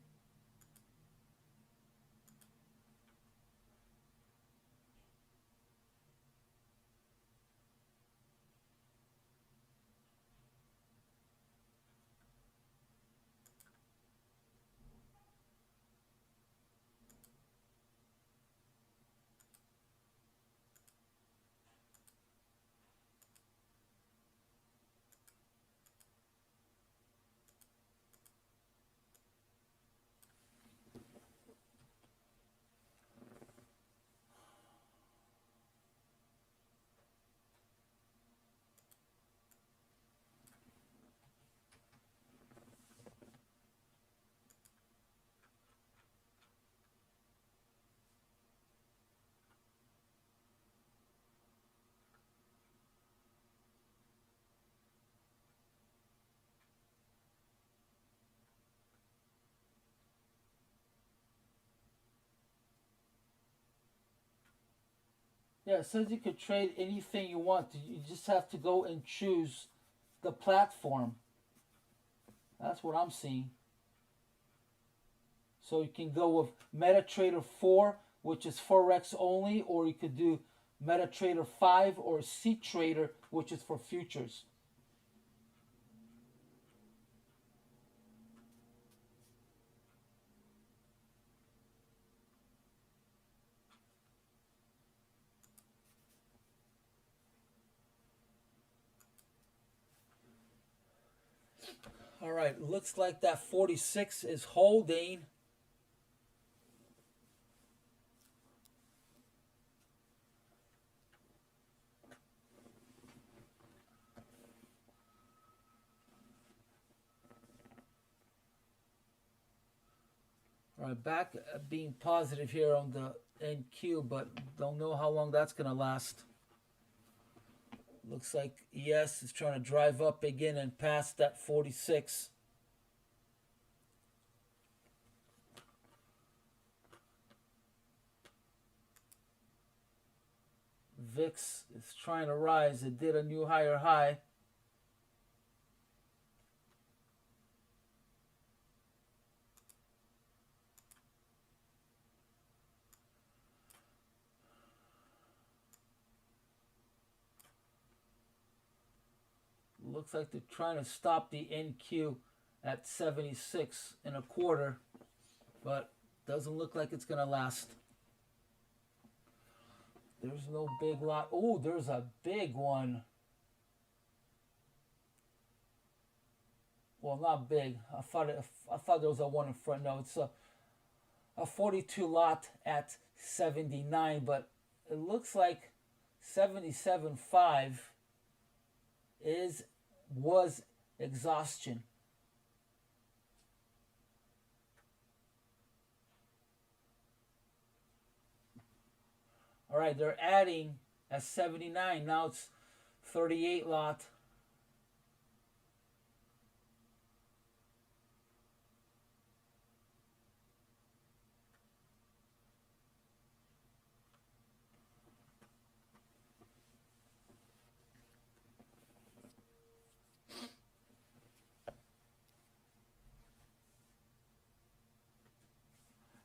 yeah, it says you could trade anything you want. You just have to go and choose the platform. That's what I'm seeing. So you can go with MetaTrader 4, which is Forex only, or you could do MetaTrader 5 or CTrader, which is for futures. All right, looks like that 46 is holding. All right, back being positive here on the NQ, but don't know how long that's going to last. Looks like ES is trying to drive up again and past that 46. VIX is trying to rise. It did a new higher high. Looks like they're trying to stop the NQ at 76.25, but doesn't look like it's gonna last. There's no big lot. Oh, there's a big one. Well, not big. I thought there was a one in front. No, it's a 42 lot at 79, but it looks like 77.5 was exhaustion. All right, they're adding at 79. Now it's 38 lot.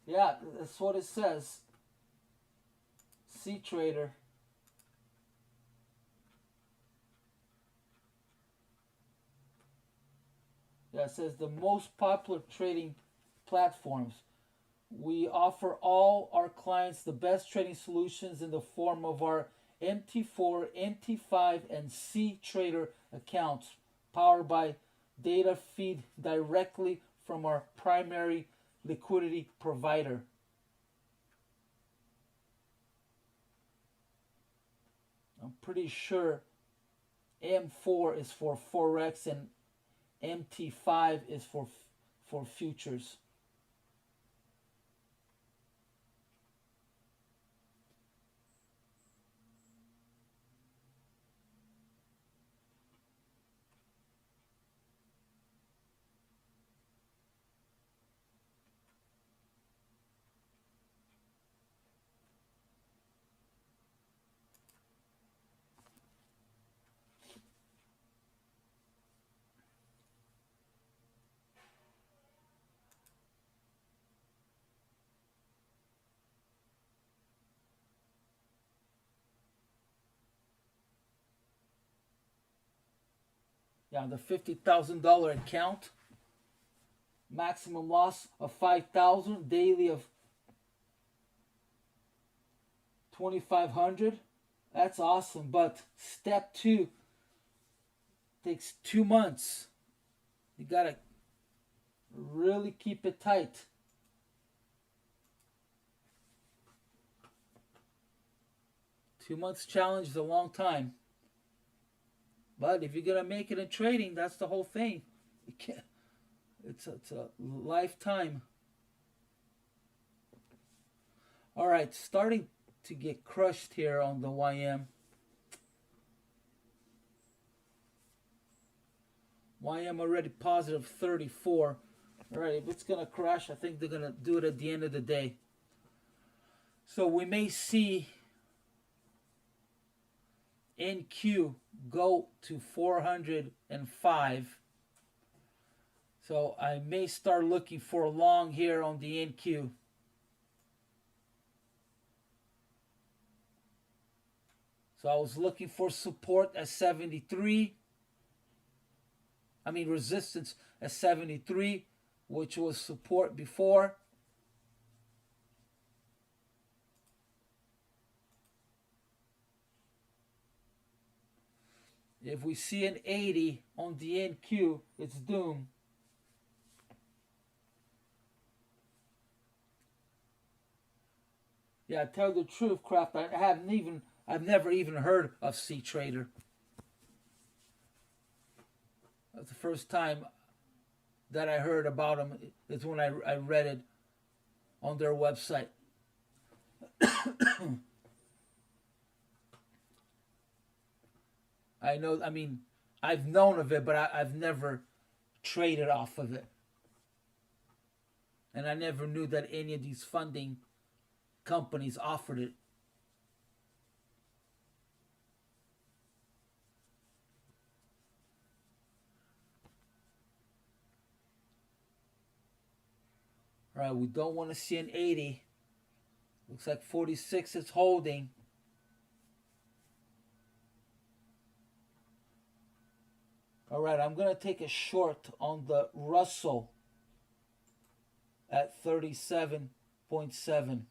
Yeah, that's what it says. C Trader. Yeah, it says the most popular trading platforms. We offer all our clients the best trading solutions in the form of our MT4, MT5, and C Trader accounts, powered by data feed directly from our primary liquidity provider. I'm pretty sure M4 is for Forex and MT5 is for futures. Yeah, the $50,000 account, maximum loss of 5,000, daily of 2,500. That's awesome. But step 2 takes 2 months. You gotta really keep it tight. Two months challenge is a long time. But if you're gonna make it in trading, that's the whole thing. You can't. It's a lifetime. All right, starting to get crushed here on the YM. YM already positive 34. All right, if it's gonna crash, I think they're gonna do it at the end of the day. So we may see NQ go to 405. So I may start looking for a long here on the NQ. So I was looking for support at 73. I mean resistance at 73, which was support before. If we see an 80 on the NQ, it's doom. Yeah, tell the truth, Kraft. I've never even heard of C Trader. That's the first time that I heard about them. Is when I read it on their website. I know. I mean, I've known of it, but I've never traded off of it, and I never knew that any of these funding companies offered it. All right, we don't want to see an 80. Looks like 46 is holding. All right, I'm going to take a short on the Russell at 37.7.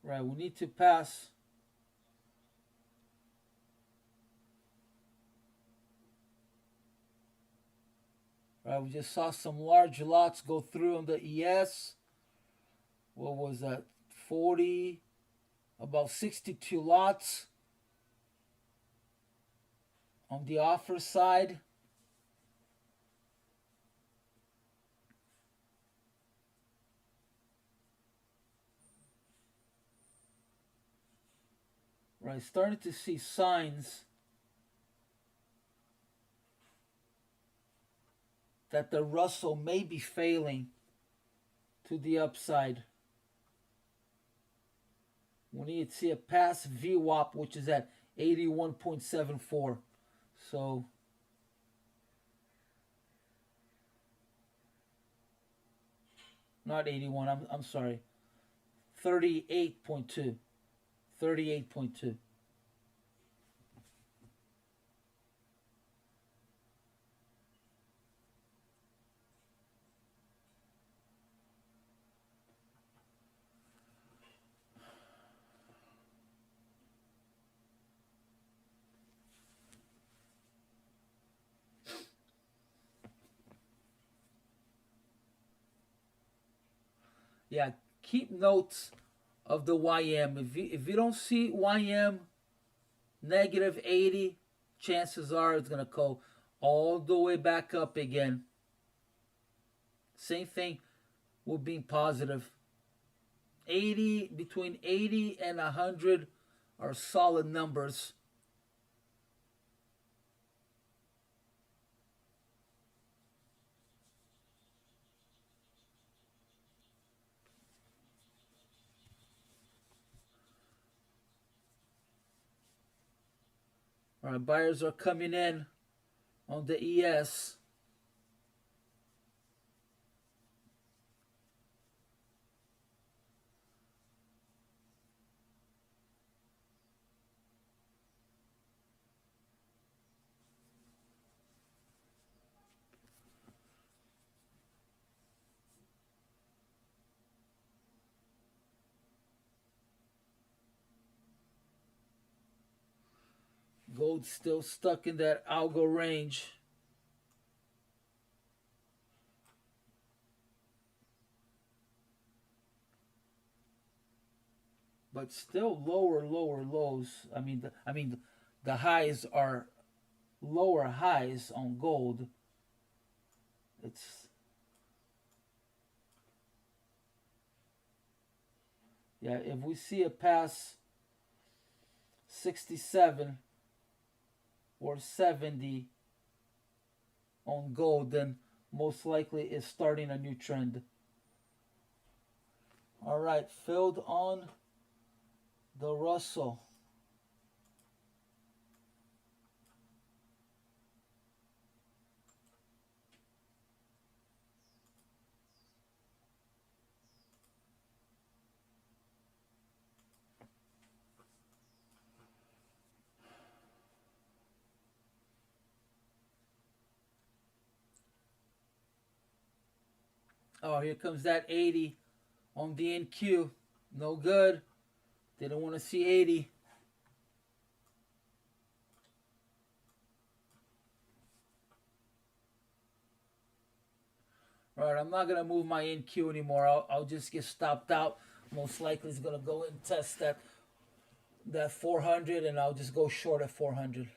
Right, we need to pass. Right, we just saw some large lots go through on the ES. What was that? 40, about 62 lots on the offer side. Right, starting to see signs that the Russell may be failing to the upside. We need to see a pass VWAP, which is at 81.74. So, not 81, I'm sorry. 38.2. 38.2. Yeah, keep notes of the YM. If you don't see YM negative 80, chances are it's going to go all the way back up again. Same thing with being positive. 80, between 80 and 100 are solid numbers. All right, buyers are coming in on the ES. Gold still stuck in that algo range. but still lower lows. The highs are lower highs on gold. It's yeah. If we see it pass 67 or 70 on gold, then most likely it's starting a new trend. All right, filled on the Russell. Oh, here comes that 80 on the NQ. No good. Didn't want to see 80. All right, I'm not going to move my NQ anymore. I'll just get stopped out. Most likely it's going to go and test that 400, and I'll just go short at 400.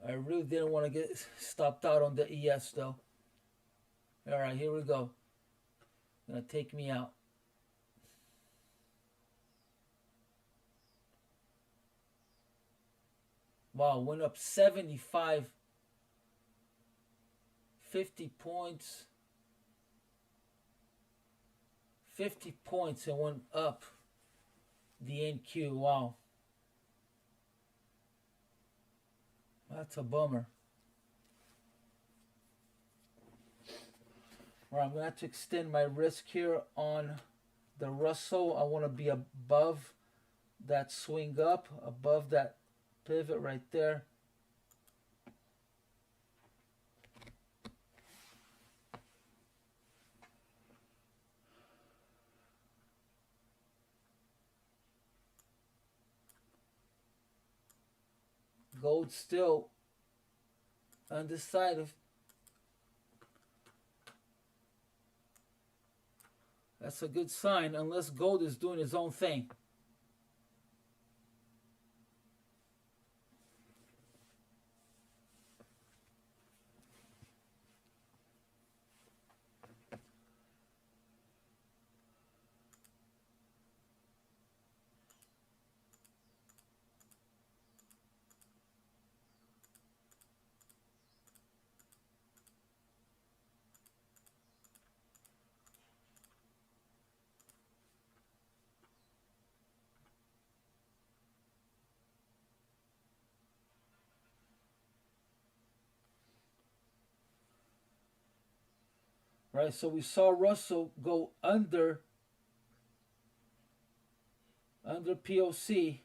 I really didn't want to get stopped out on the ES though. All right, here we go. Gonna take me out. Wow, went up 75, 50 points. 50 points and went up the NQ. Wow. That's a bummer. Well, I'm going to have to extend my risk here on the Russell. I want to be above that swing up, above that pivot right there. Gold still undecided. That's a good sign, unless gold is doing its own thing. Right, so we saw Russell go under POC.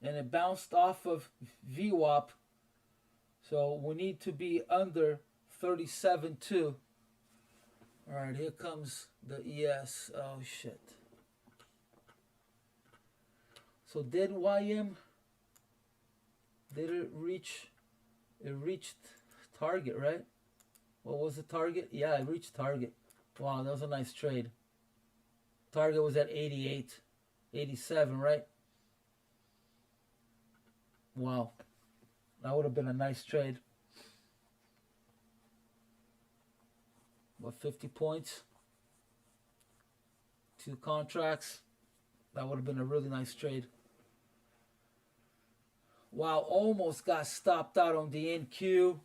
And it bounced off of VWAP. So we need to be under 37.2. All right, here comes the ES. Oh, shit. So did YM, did it reach, it reached target, right? What was the target? Yeah, it reached target. Wow, that was a nice trade. Target was at 88, 87, right? Wow, that would have been a nice trade. What, 50 points? 2 contracts. That would have been a really nice trade. Wow, almost got stopped out on the NQ.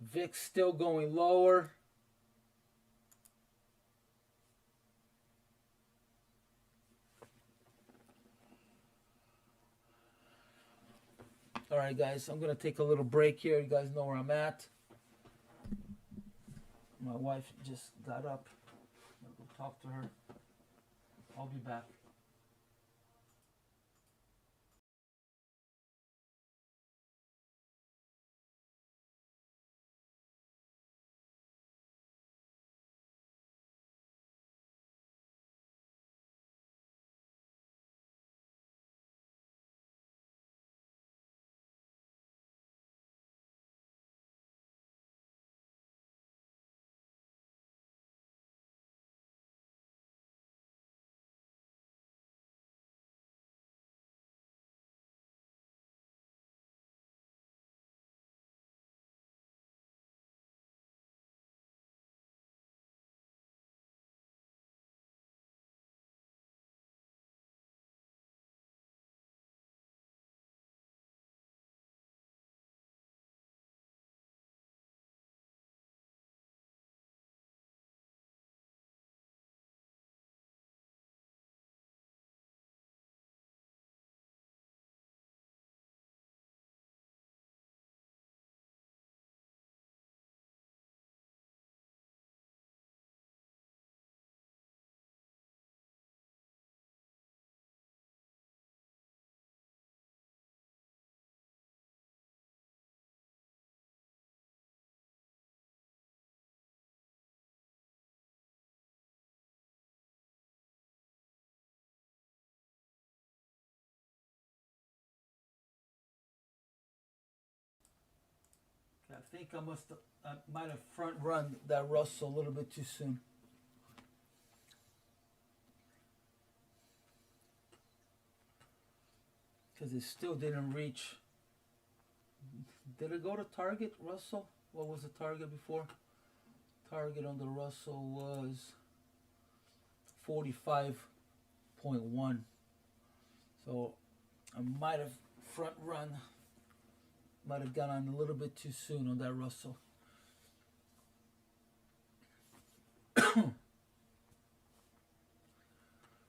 VIX still going lower. All right, guys, I'm going to take a little break here. You guys know where I'm at. My wife just got up. I'm going to go talk to her. I'll be back. I think I might have front run that Russell a little bit too soon. Because it still didn't reach. Did it go to target, Russell? What was the target before? Target on the Russell was 45.1. So I might have front run. Might have gone on a little bit too soon on that Russell.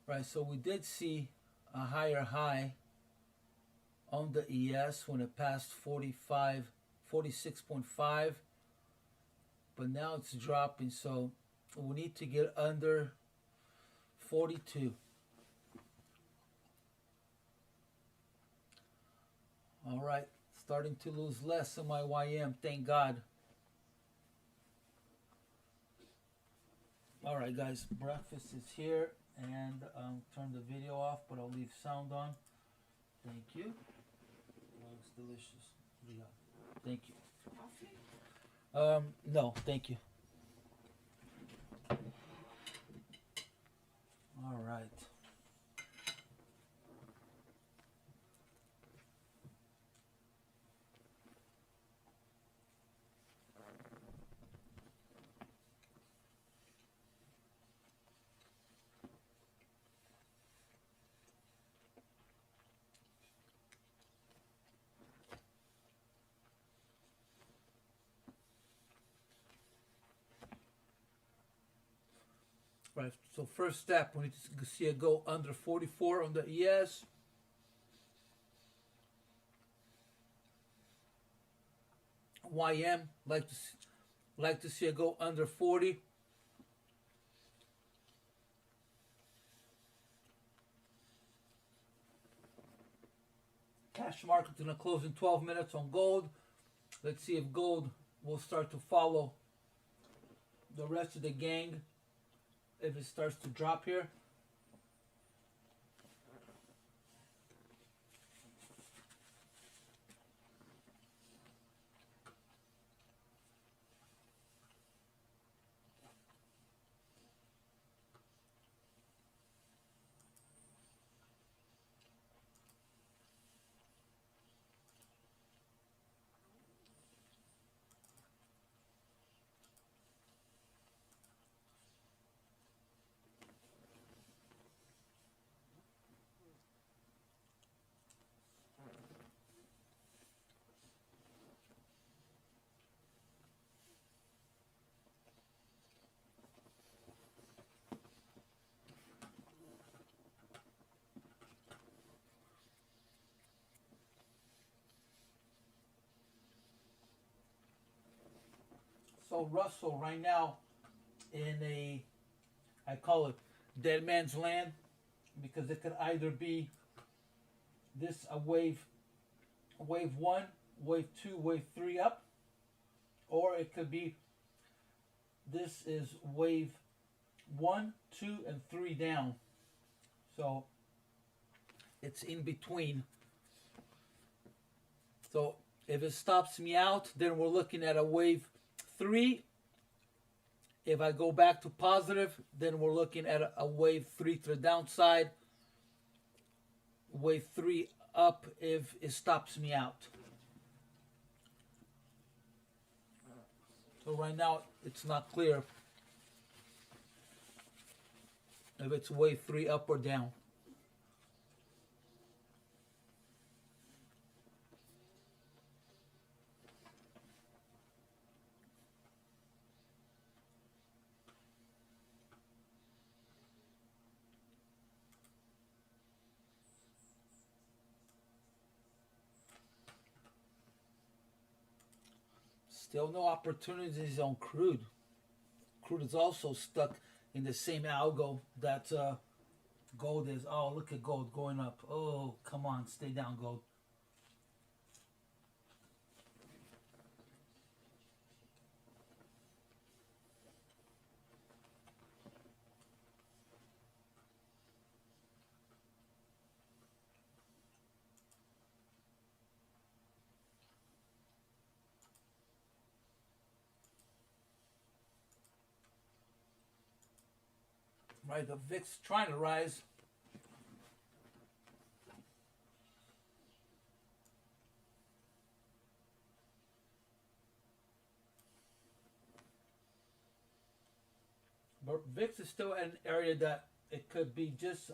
Right, so we did see a higher high on the ES when it passed 46.5, but now it's dropping, so we need to get under 42. All right, starting to lose less on my YM, thank God. All right, guys, breakfast is here, and turn the video off, but I'll leave sound on. Thank you. Looks delicious. Yeah. Thank you. Coffee? No, thank you. All right. Right, so first step, we need to see it go under 44 on the ES. YM, like to see it go under 40. Cash market's gonna close in 12 minutes on gold. Let's see if gold will start to follow the rest of the gang if it starts to drop here. So Russell right now in I call it dead man's land. because it could either be this a wave 1, wave 2, wave 3 up, or it could be this is wave 1, 2, and 3 down. So it's in between. So if it stops me out, then we're looking at a wave 3. If I go back to positive, then we're looking at a wave 3 to the downside. Wave 3 up if it stops me out. So right now it's not clear if it's wave 3 up or down. Still no opportunities on crude. Crude is also stuck in the same algo that gold is. Oh, look at gold going up. Oh, come on, stay down, gold. Right, the VIX trying to rise. But VIX is still at an area that it could be just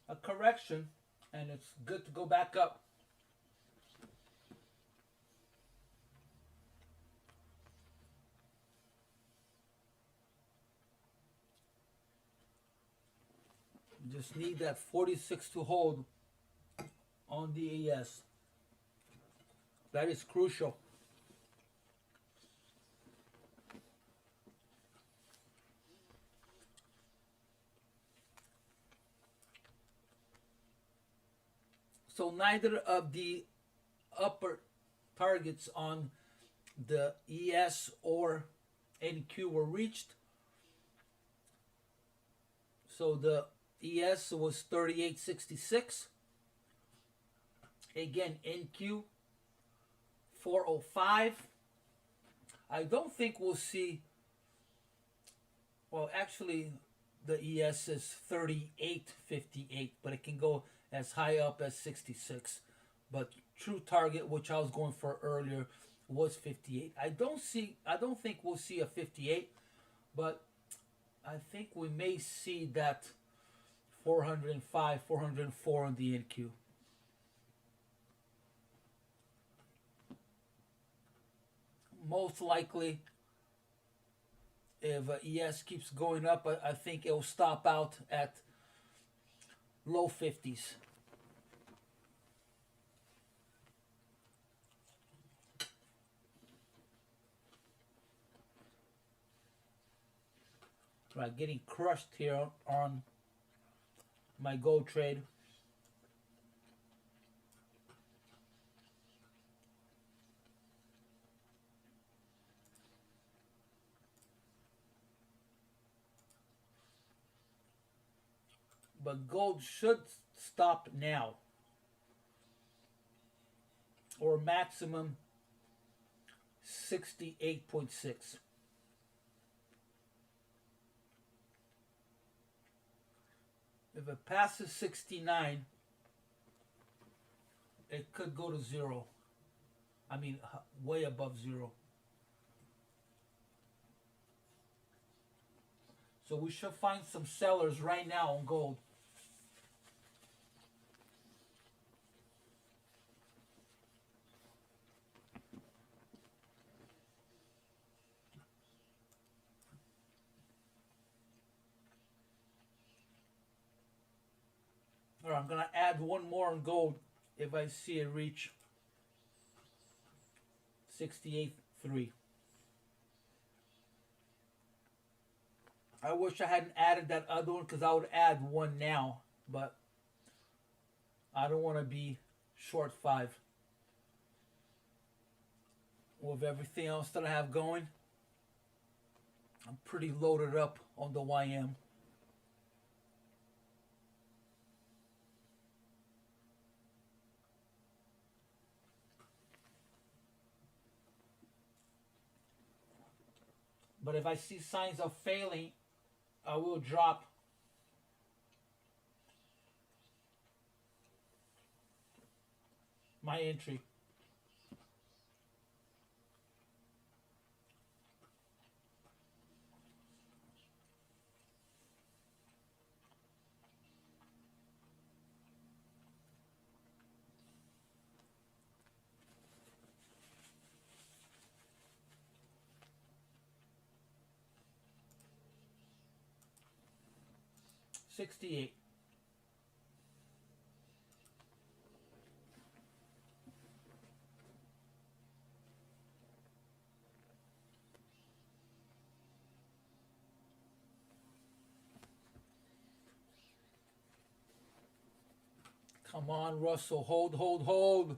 a correction, and it's good to go back up. Just need that 46 to hold on the ES. That is crucial. So neither of the upper targets on the ES or NQ were reached. So the ES was 38.66. Again, NQ 405. I don't think we'll see. Well, actually, the ES is 38.58, but it can go as high up as 66. But true target, which I was going for earlier, was 58. I don't think we'll see a 58, but I think we may see that 405, 404 on the NQ. Most likely, if ES keeps going up, I think it will stop out at low 50s. Right, getting crushed here on my gold trade. But gold should stop now, or maximum 68.6. If it passes 69, it could go to zero. I mean, way above zero. So we should find some sellers right now on gold. All right, I'm going to add one more on gold if I see it reach 68.3. I wish I hadn't added that other one because I would add one now, but I don't want to be short 5 with everything else that I have going. I'm pretty loaded up on the YM. But if I see signs of failing, I will drop my entry. $68. Come on, Russell. Hold, hold, hold.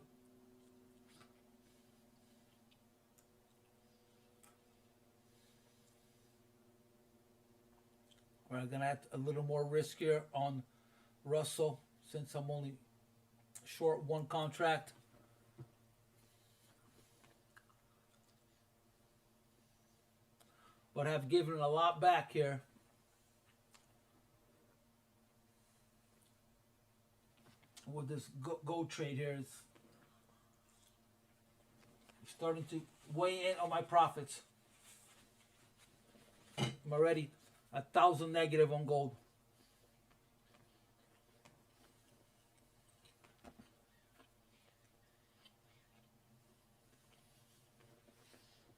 We're going to add a little more risk here on Russell since I'm only short 1 contract. But have given a lot back here. With this gold trade here, it's starting to weigh in on my profits. I'm already 1,000 negative on gold.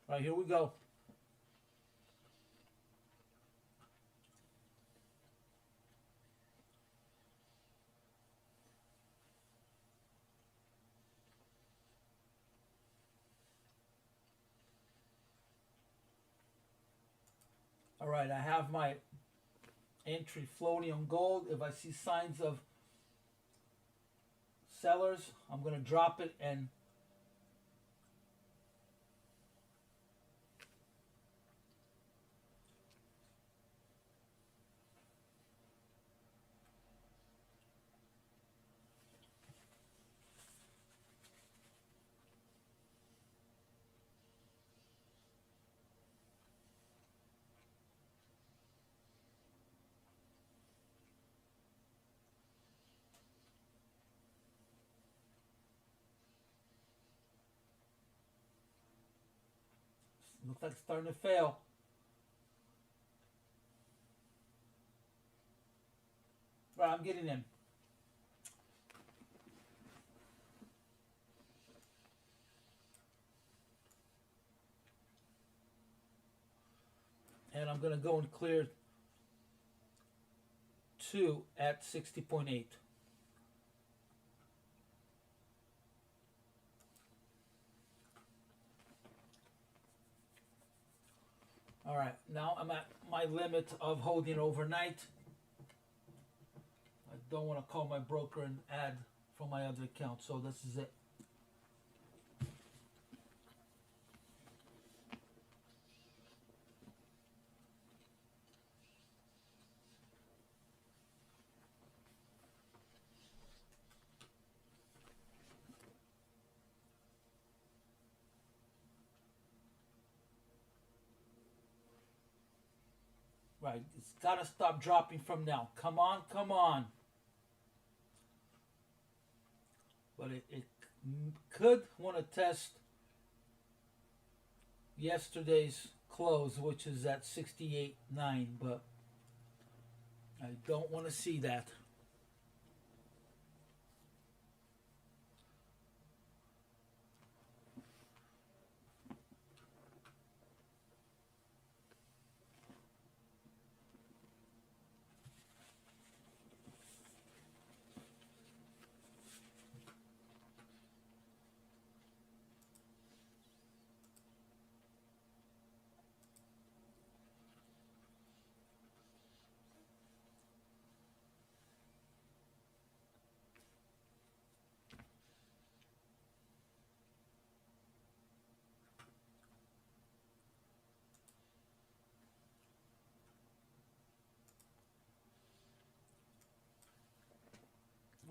All right, here we go. All right, I have my entry floating on gold. If I see signs of sellers, I'm going to drop it and looks like it's starting to fail. Right, I'm getting in. And I'm going to go and clear 2 at 60.8. All right, now I'm at my limit of holding overnight. I don't want to call my broker and add from my other account, so this is it. Right, it's got to stop dropping from now. Come on, come on. But it could want to test yesterday's close, which is at 68.9, but I don't want to see that.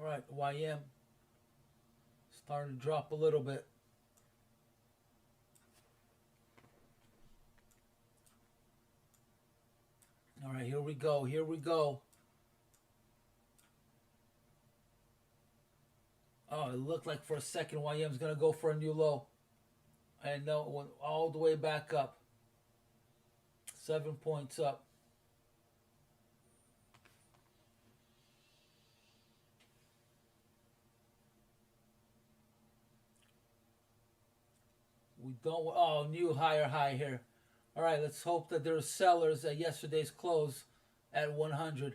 All right, YM starting to drop a little bit. All right, here we go. Here we go. Oh, it looked like for a second YM's going to go for a new low. And no, it went all the way back up. 7 points up. We don't. Oh, new higher high here. All right, let's hope that there are sellers at yesterday's close at 100.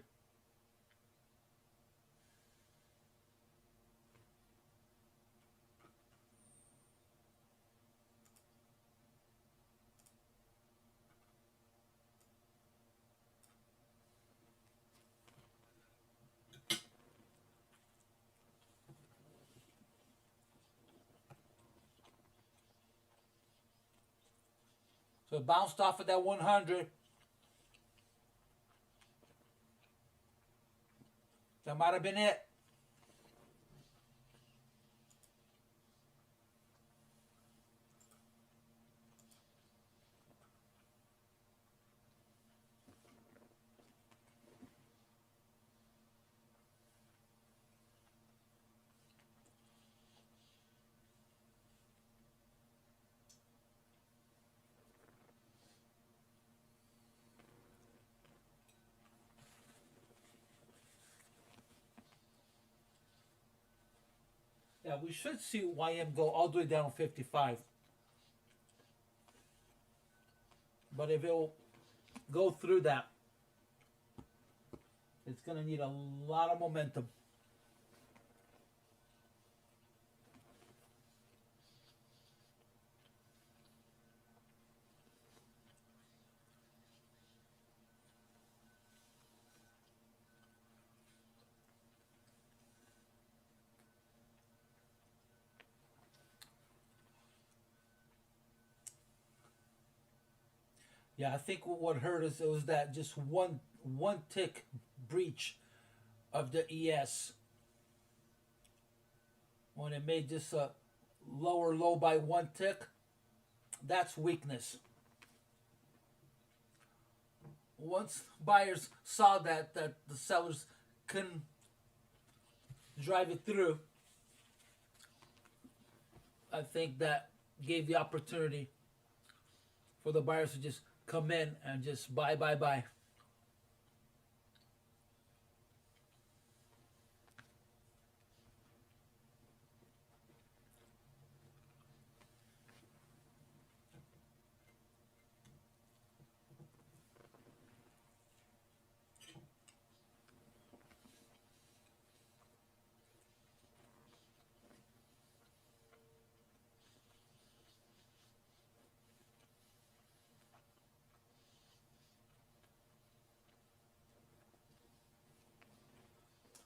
So it bounced off of that 100. That might have been it. Yeah, we should see YM go all the way down 55. But if it will go through that, it's going to need a lot of momentum. Yeah, I think what hurt us it was that just one tick breach of the ES when it made just a lower low by one tick. That's weakness. Once buyers saw that the sellers couldn't drive it through, I think that gave the opportunity for the buyers to just come in and just buy.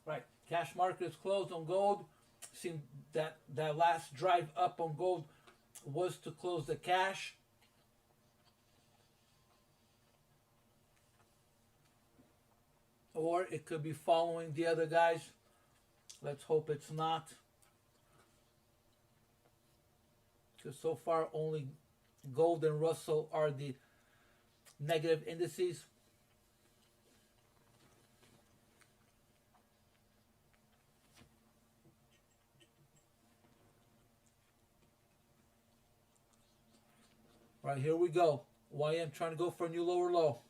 Right, cash market is closed on gold. Seemed that last drive up on gold was to close the cash. Or it could be following the other guys. Let's hope it's not. Because so far only gold and Russell are the negative indices. Right, here we go. YM trying to go for a new lower low.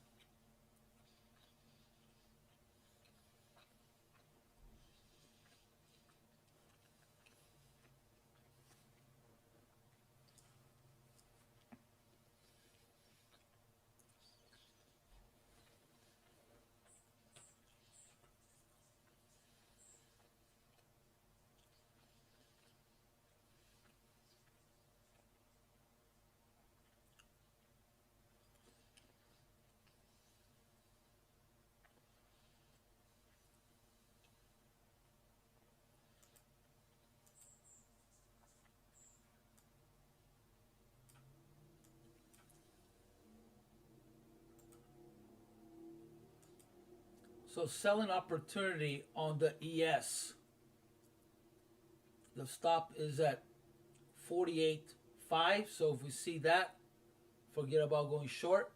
So selling opportunity on the ES. The stop is at 48.5. So if we see that, forget about going short.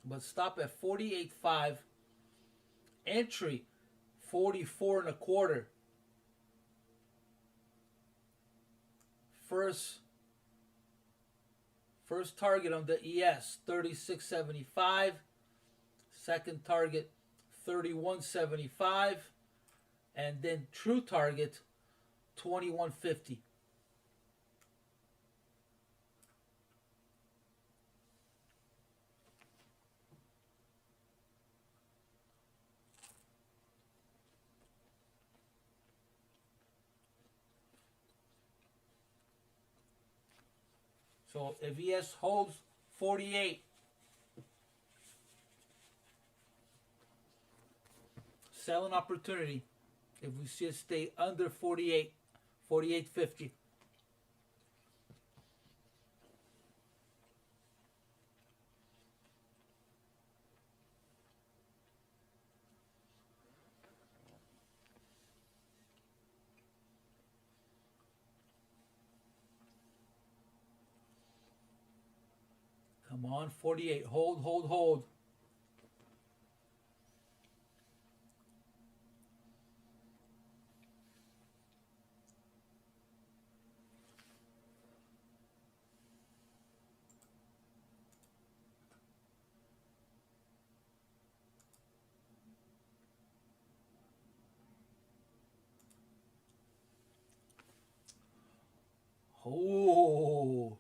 But stop at 48.5. Entry 44 and a quarter. First target on the ES 36.75. Second target 31.75. And then true target 21.50. So if ES holds 48, selling opportunity. If we see it stay under 48, 48.50. Come on, 48. Hold, hold, hold. Oh.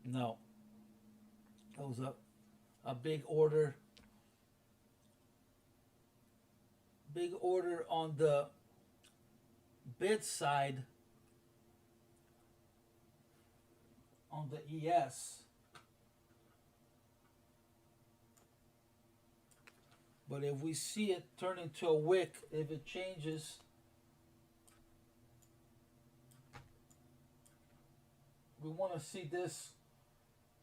No. That was a big order. Big order on the bid side on the ES. But if we see it turn into a wick, if it changes, we want to see this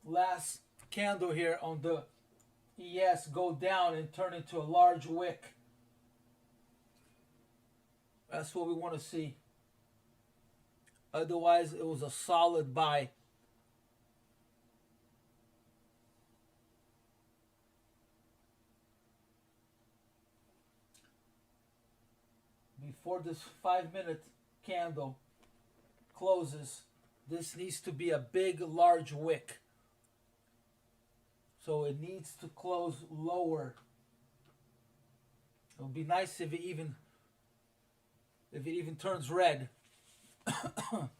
last candle here on the ES go down and turn into a large wick. That's what we want to see. Otherwise, it was a solid buy. Before this 5-minute candle closes, this needs to be a big, large wick. So it needs to close lower. It would be nice if it even turns red. All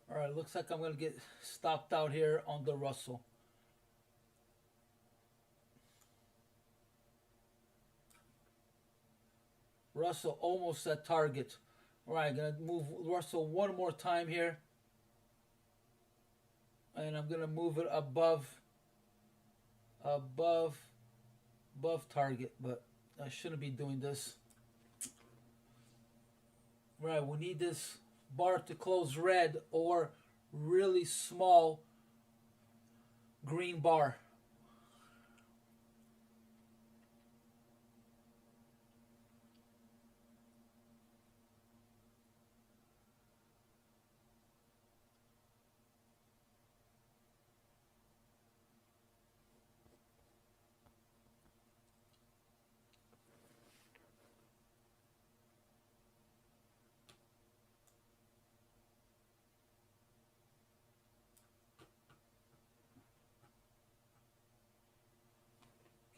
right, looks like I'm going to get stopped out here on the Russell. Russell almost at target. All right, going to move Russell one more time here. And I'm going to move it above target, but I shouldn't be doing this. Right, we need this bar to close red or really small green bar.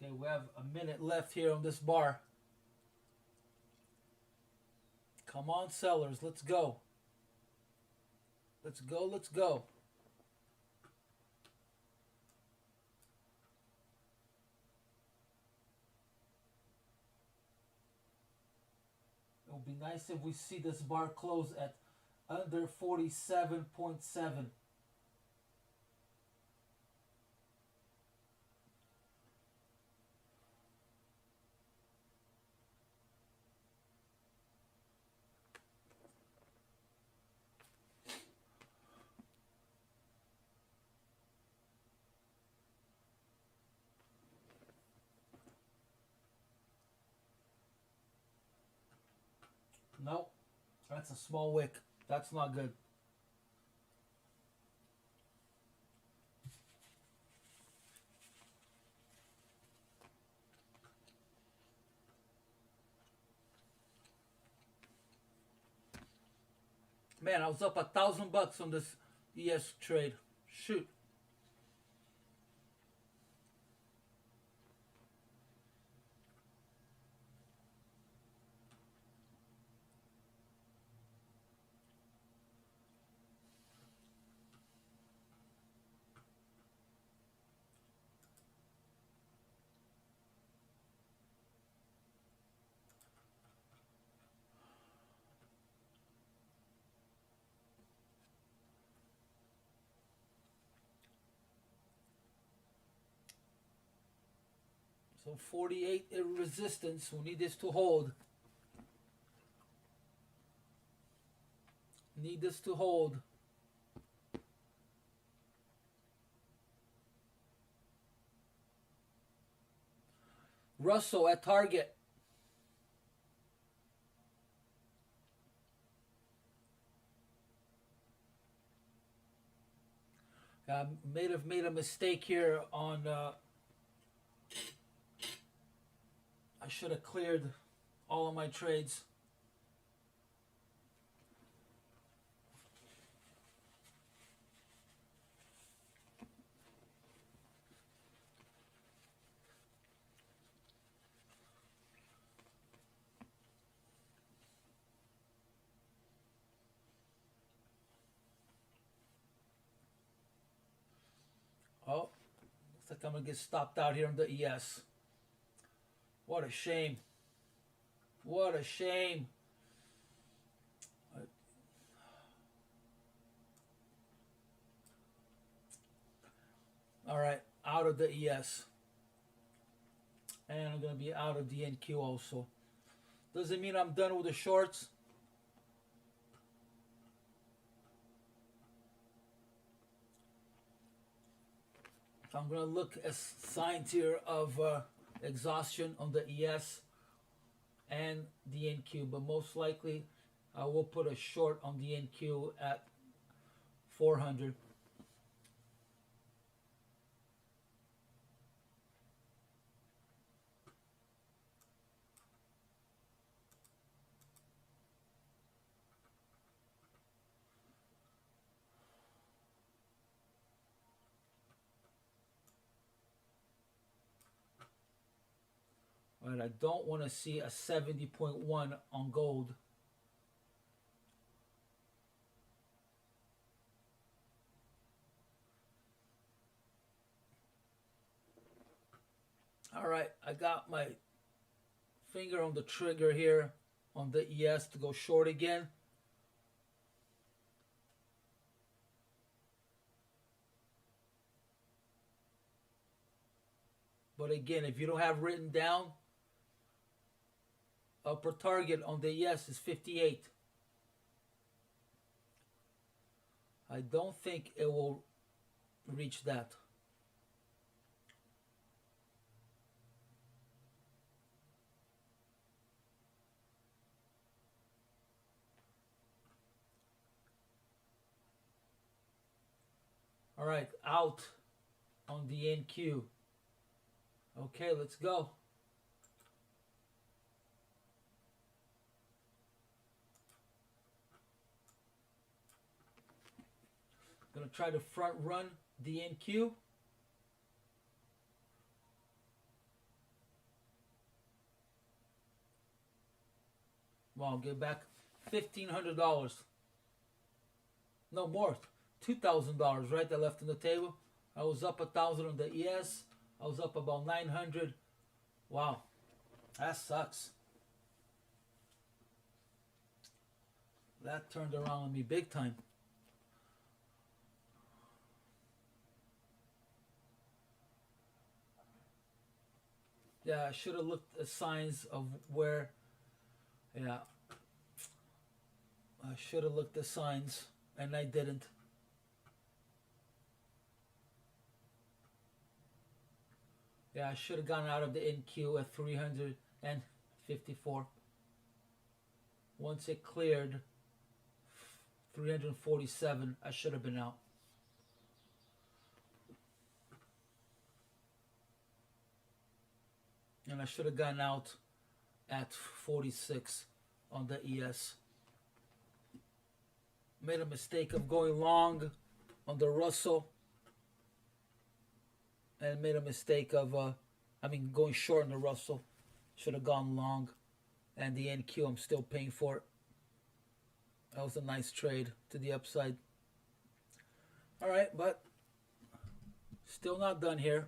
Okay, we have a minute left here on this bar. Come on, sellers, let's go. Let's go, let's go. It would be nice if we see this bar close at under 47.7. Nope. That's a small wick. That's not good. Man, I was up $1,000 on this ES trade. Shoot. So 48 resistance. We need this to hold. Need this to hold. Russell at target. May have made a mistake here on. I should have cleared all of my trades. Oh, looks like I'm gonna get stopped out here on the ES. What a shame. What a shame. All right, out of the ES. And I'm going to be out of the NQ also. Doesn't mean I'm done with the shorts. So I'm going to look at signs here of exhaustion on the ES and the NQ. But most likely, I will put a short on the NQ at 400. Right, I don't want to see a 70.1 on gold. All right, I got my finger on the trigger here on the ES to go short again. But again, if you don't have written down, upper target on the ES is 58. I don't think it will reach that. All right, out on the NQ. Okay, let's go. Gonna try to front run the NQ. Well, get back $1,500. No more, $2,000, right? That left on the table. I was up 1,000 on the ES. I was up about 900. Wow, that sucks. That turned around on me big time. Yeah, I should have looked at signs of where. Yeah, I should have looked at signs, and I didn't. Yeah, I should have gone out of the NQ at 354. Once it cleared 347, I should have been out. And I should have gotten out at 46 on the ES. Made a mistake of going long on the Russell, and made a mistake of going short on the Russell. Should have gone long, and the NQ I'm still paying for it. That was a nice trade to the upside. All right, but still not done here.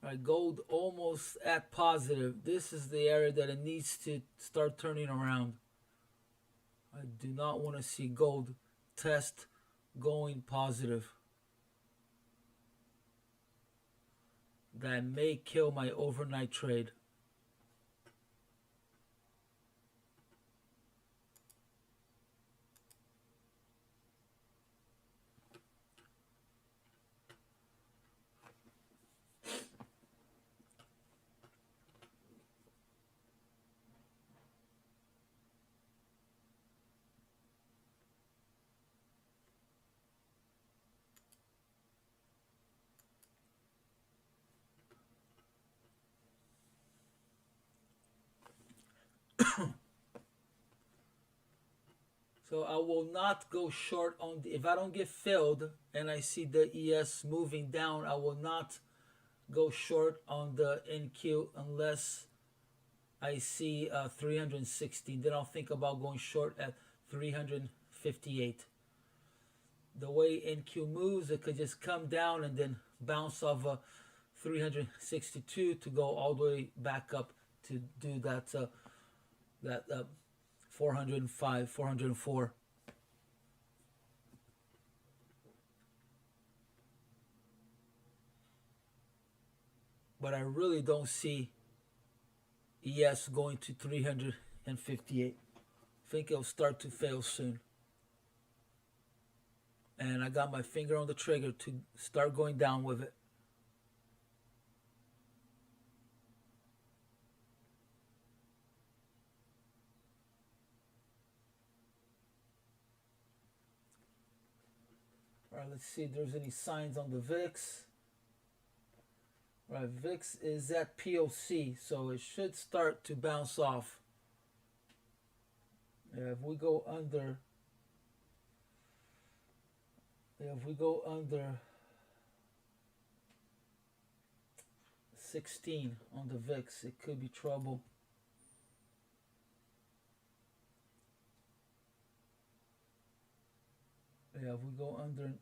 All right, gold almost at positive. This is the area that it needs to start turning around. I do not want to see gold test going positive. That may kill my overnight trade. So I will not go short on the, if I don't get filled and I see the ES moving down, I will not go short on the NQ unless I see 316. Then I'll think about going short at 358. The way NQ moves, it could just come down and then bounce off 362 to go all the way back up to do that 405, 404. But I really don't see ES going to 358. I think it'll start to fail soon. And I got my finger on the trigger to start going down with it. All right, let's see if there's any signs on the VIX. All right, VIX is at POC, so it should start to bounce off. If we go under 16 on the VIX, it could be trouble. Yeah, if we go under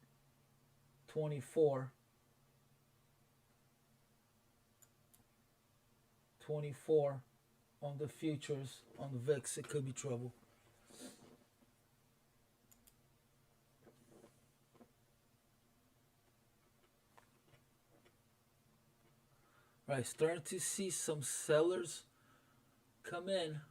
24 on the futures on the VIX, it could be trouble. Right, starting to see some sellers come in.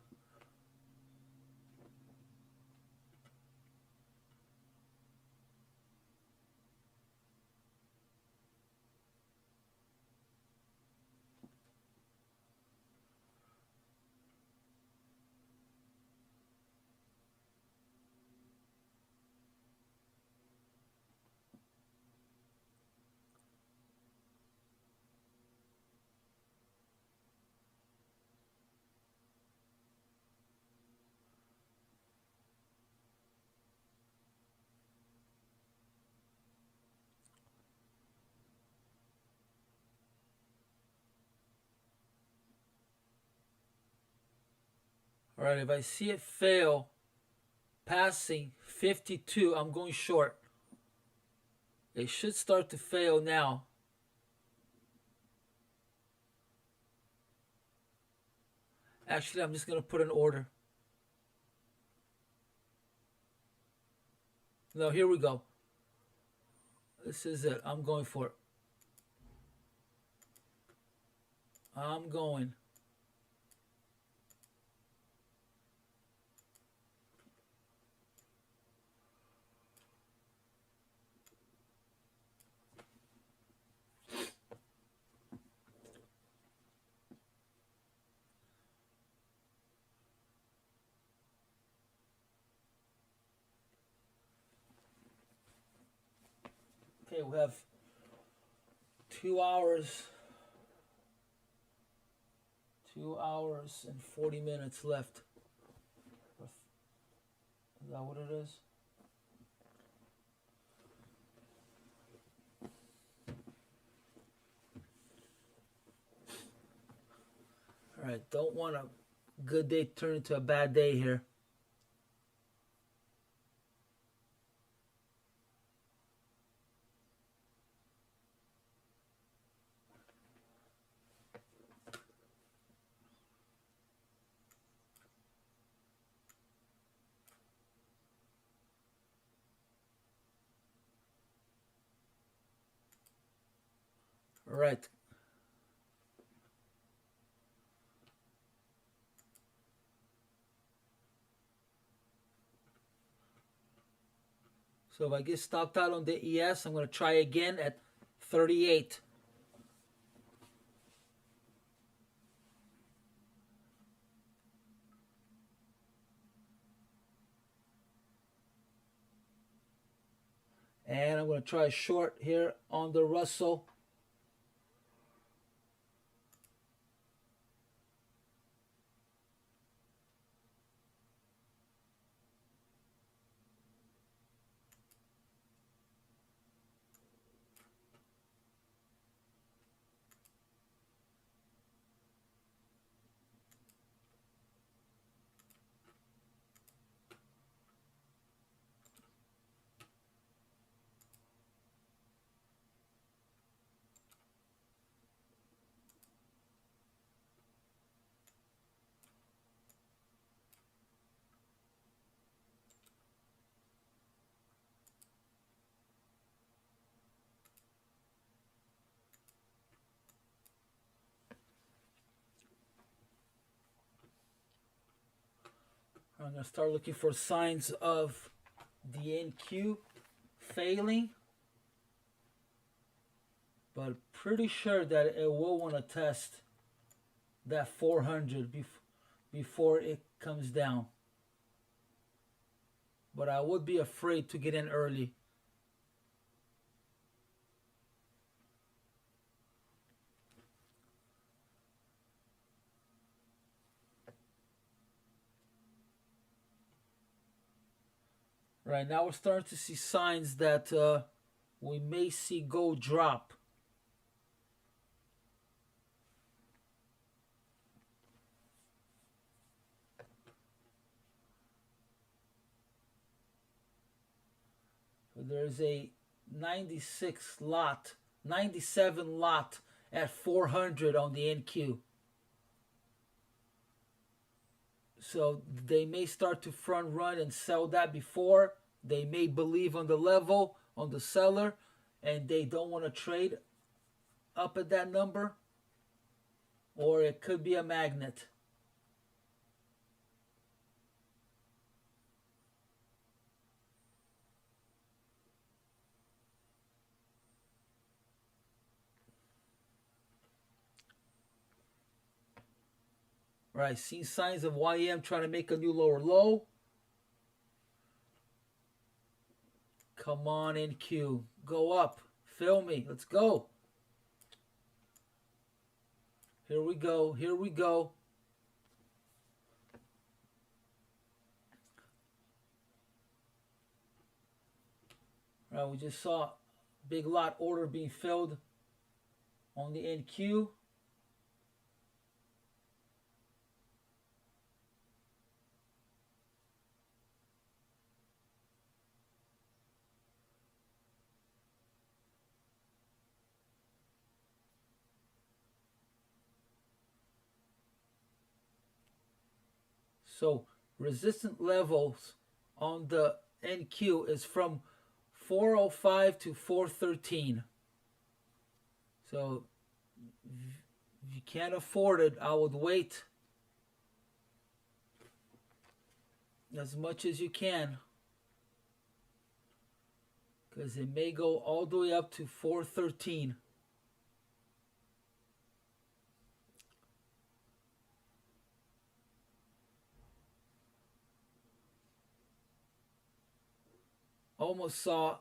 All right, if I see it fail passing 52, I'm going short. It should start to fail now. Actually, I'm just going to put an order. No, here we go. This is it. I'm going for it. I'm going. Okay, we have 2 hours. 2 hours and 40 minutes left. Is that what it is? All right, don't want a good day turn into a bad day here. All right. So if I get stopped out on the ES, I'm going to try again at 38. And I'm going to try a short here on the Russell. I'm going to start looking for signs of the NQ failing. But pretty sure that it will want to test that 400 before it comes down. But I would be afraid to get in early. Right now we're starting to see signs that we may see gold drop. So there's a 96 lot, 97 lot at 400 on the NQ. So they may start to front run and sell that before. They may believe on the level, on the seller, and they don't want to trade up at that number. Or it could be a magnet. Right, seen signs of YM trying to make a new lower low. Come on, NQ. Go up. Fill me. Let's go. Here we go. Here we go. Right, we just saw big lot order being filled on the NQ. So resistant levels on the NQ is from 405 to 413. So if you can't afford it, I would wait as much as you can, because it may go all the way up to 413. Almost saw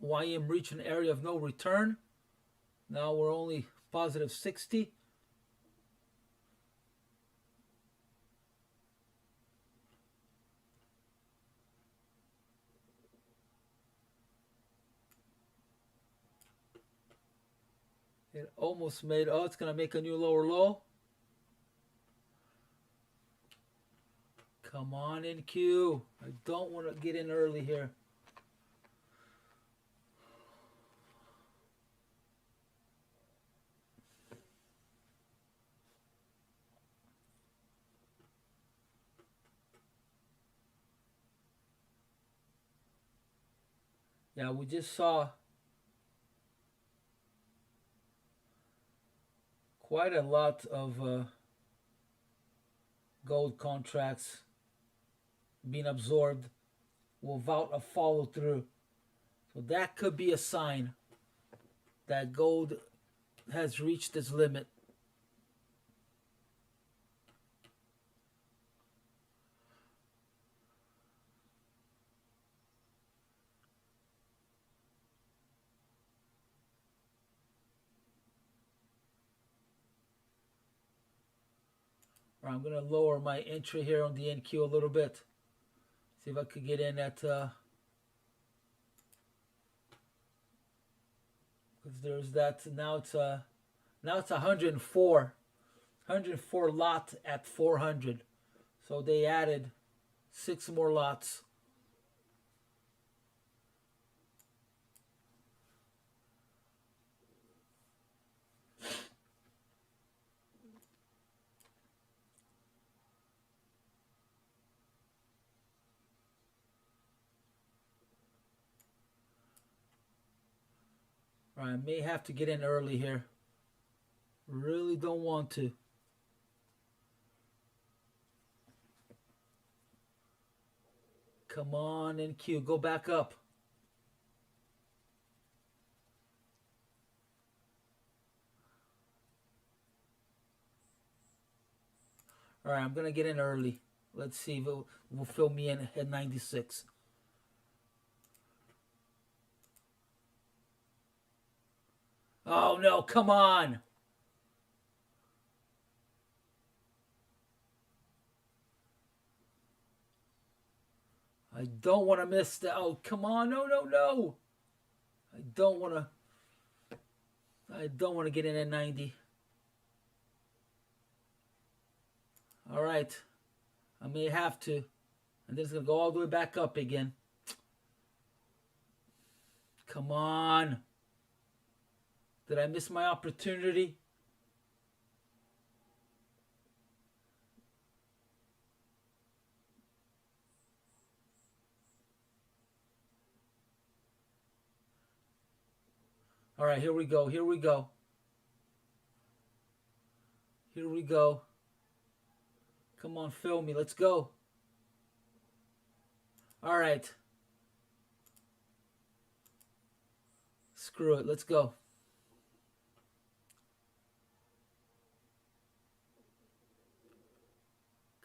YM reach an area of no return. Now we're only positive 60. It almost made, oh, it's going to make a new lower low. Come on, NQ. I don't want to get in early here. Yeah, we just saw quite a lot of gold contracts being absorbed without a follow through. So that could be a sign that gold has reached its limit. All right, I'm going to lower my entry here on the NQ a little bit. See if I could get in at because there's that. Now it's 104 lot at 400. So they added 6 more lots. All right, I may have to get in early here. Really don't want to. Come on, NQ, go back up. All right, I'm going to get in early. Let's see if it will fill me in at 96. Oh, no, come on. I don't want to miss that. Oh, come on. No, no, no. I don't want to get in at 90. All right. I may have to. And then it's going to go all the way back up again. Come on. Did I miss my opportunity? All right, here we go. Here we go. Here we go. Come on, fill me. Let's go. All right. Screw it. Let's go.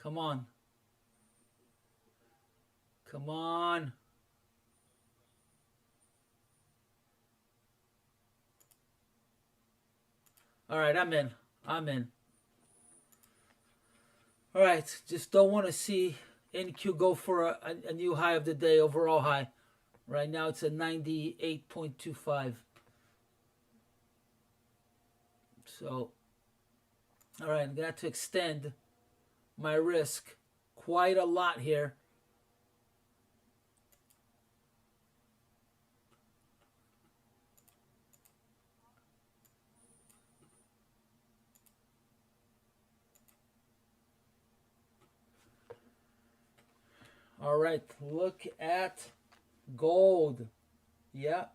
Come on. Come on. All right, I'm in. I'm in. All right, just don't want to see NQ go for a new high of the day, overall high. Right now it's at 98.25. So, all right, I'm going to have to extend my risk quite a lot here. All right, look at Gold. Yeah.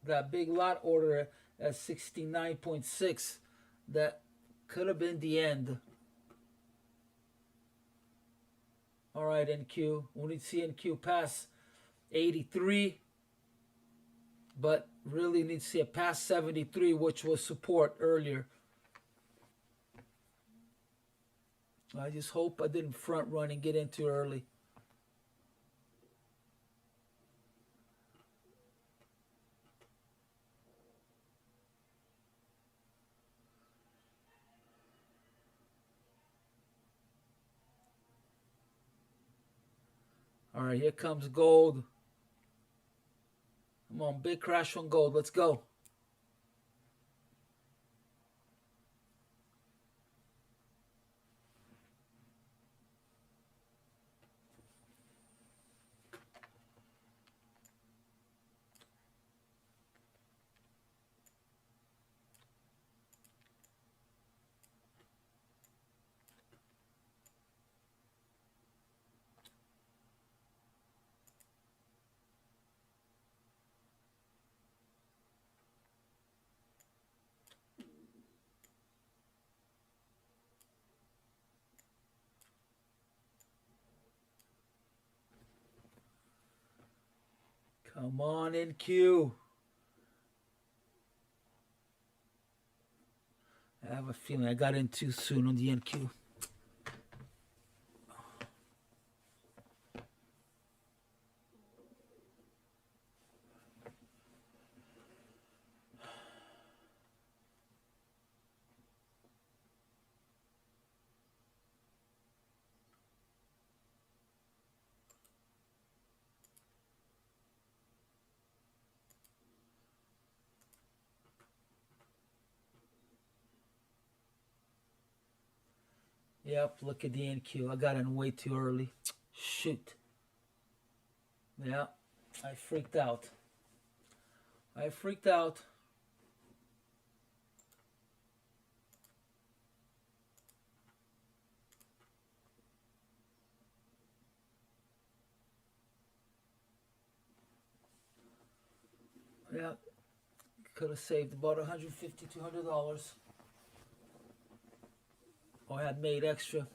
That big lot order at 69.6. That could have been the end. All right, NQ. We need to see NQ pass 83. But really need to see it past 73, which was support earlier. I just hope I didn't front run and get in too early. All right, here comes gold. Come on, big crash on gold. Let's go. Come on, NQ. I have a feeling I got in too soon on the NQ. Yep, look at the NQ. I got in way too early. Shoot. Yeah, I freaked out. I freaked out. Yeah, could have saved about $150, $200. Or had made extra.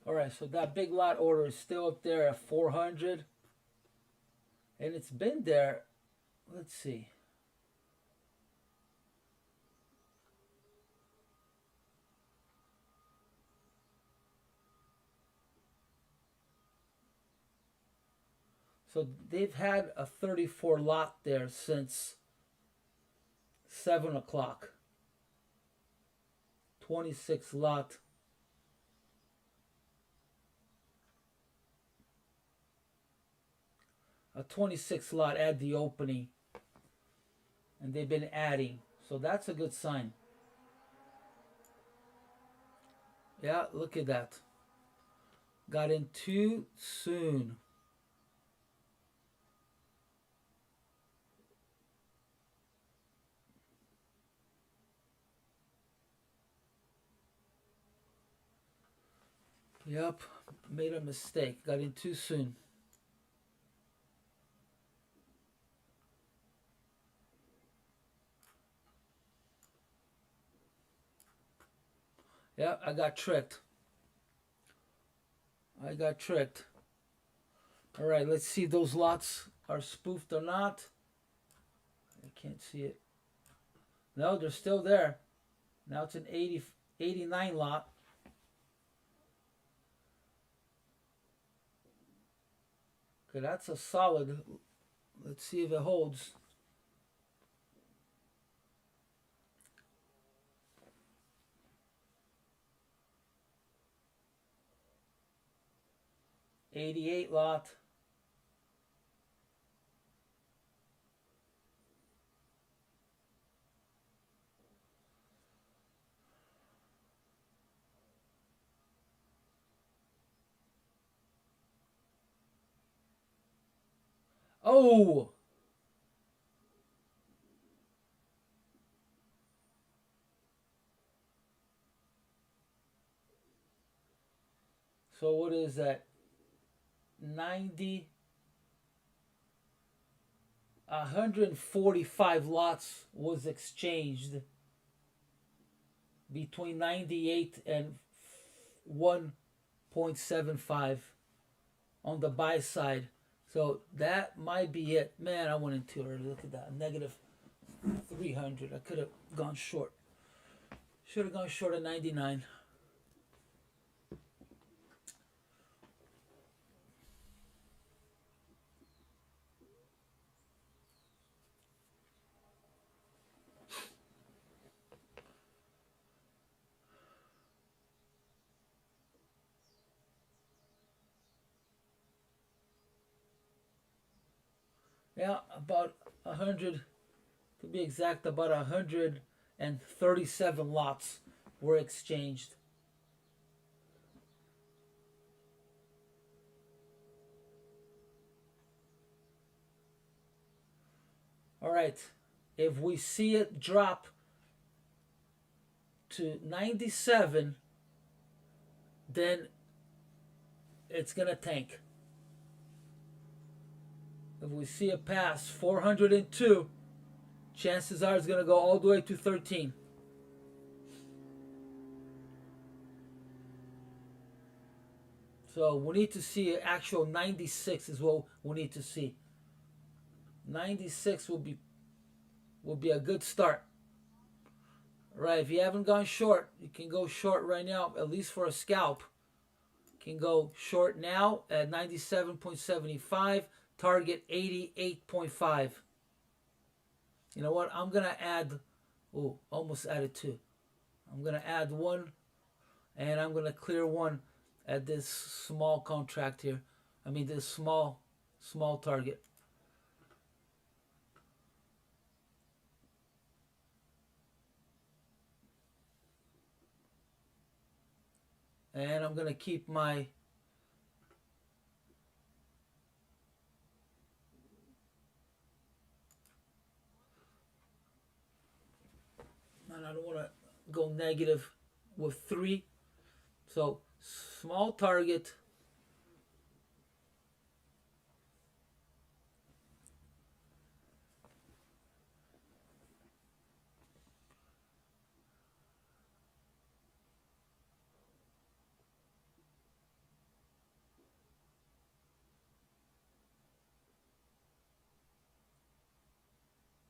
All right, so that big lot order is still up there at 400. And it's been there, let's see. So they've had a 34 lot there since 7 o'clock. 26 lot. A 26 lot at the opening. And they've been adding. So that's a good sign. Yeah, look at that. Got in too soon. Yep, made a mistake. Got in too soon. Yeah, I got tricked. I got tricked. All right, let's see if those lots are spoofed or not. I can't see it. No, they're still there. Now it's an 89 lot. Okay, that's a solid. Let's see if it holds. $88 lot. Oh! So what is that? 90, 145 lots was exchanged between 98 and 1.75 on the buy side. So that might be it. Man, I went in too early. Look at that. Negative 300. I could have gone short. Should have gone short at 99. Yeah, about 100, to be exact, about 137 lots were exchanged. All right, if we see it drop to 97, then it's going to tank. If we see it pass 402, chances are it's going to go all the way to 13. So we need to see an actual 96 is what we need to see. 96 will be a good start. Right, if you haven't gone short, you can go short right now, at least for a scalp. You can go short now at 97.75, target 88.5. You know what? I'm going to add, oh, almost added two. I'm going to add one, and I'm going to clear one at this small contract here. I mean, this small target. And I'm going to keep my and I don't want to go negative with 3. So small target.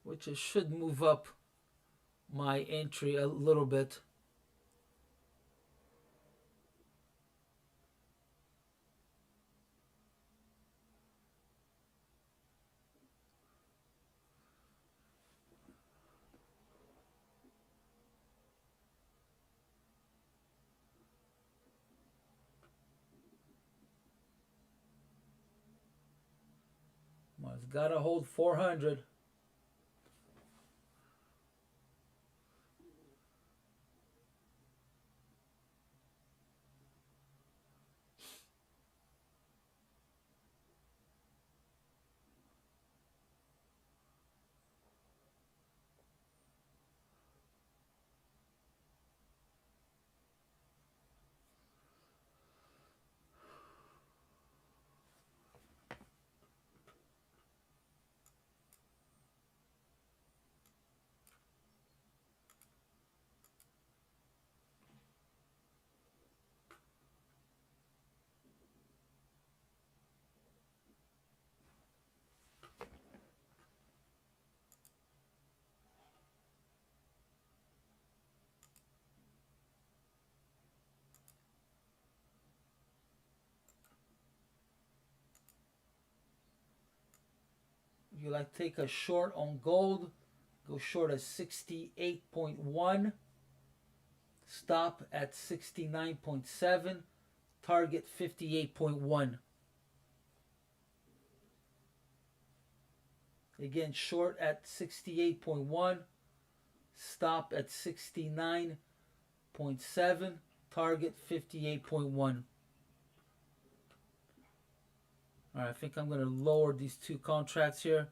Which it should move up my entry a little bit. Well, it's got to hold 400. You like take a short on gold, go short at 68.1, stop at 69.7, target 58.1. Again, short at 68.1, stop at 69.7, target 58.1. All right, I think I'm gonna lower these two contracts here.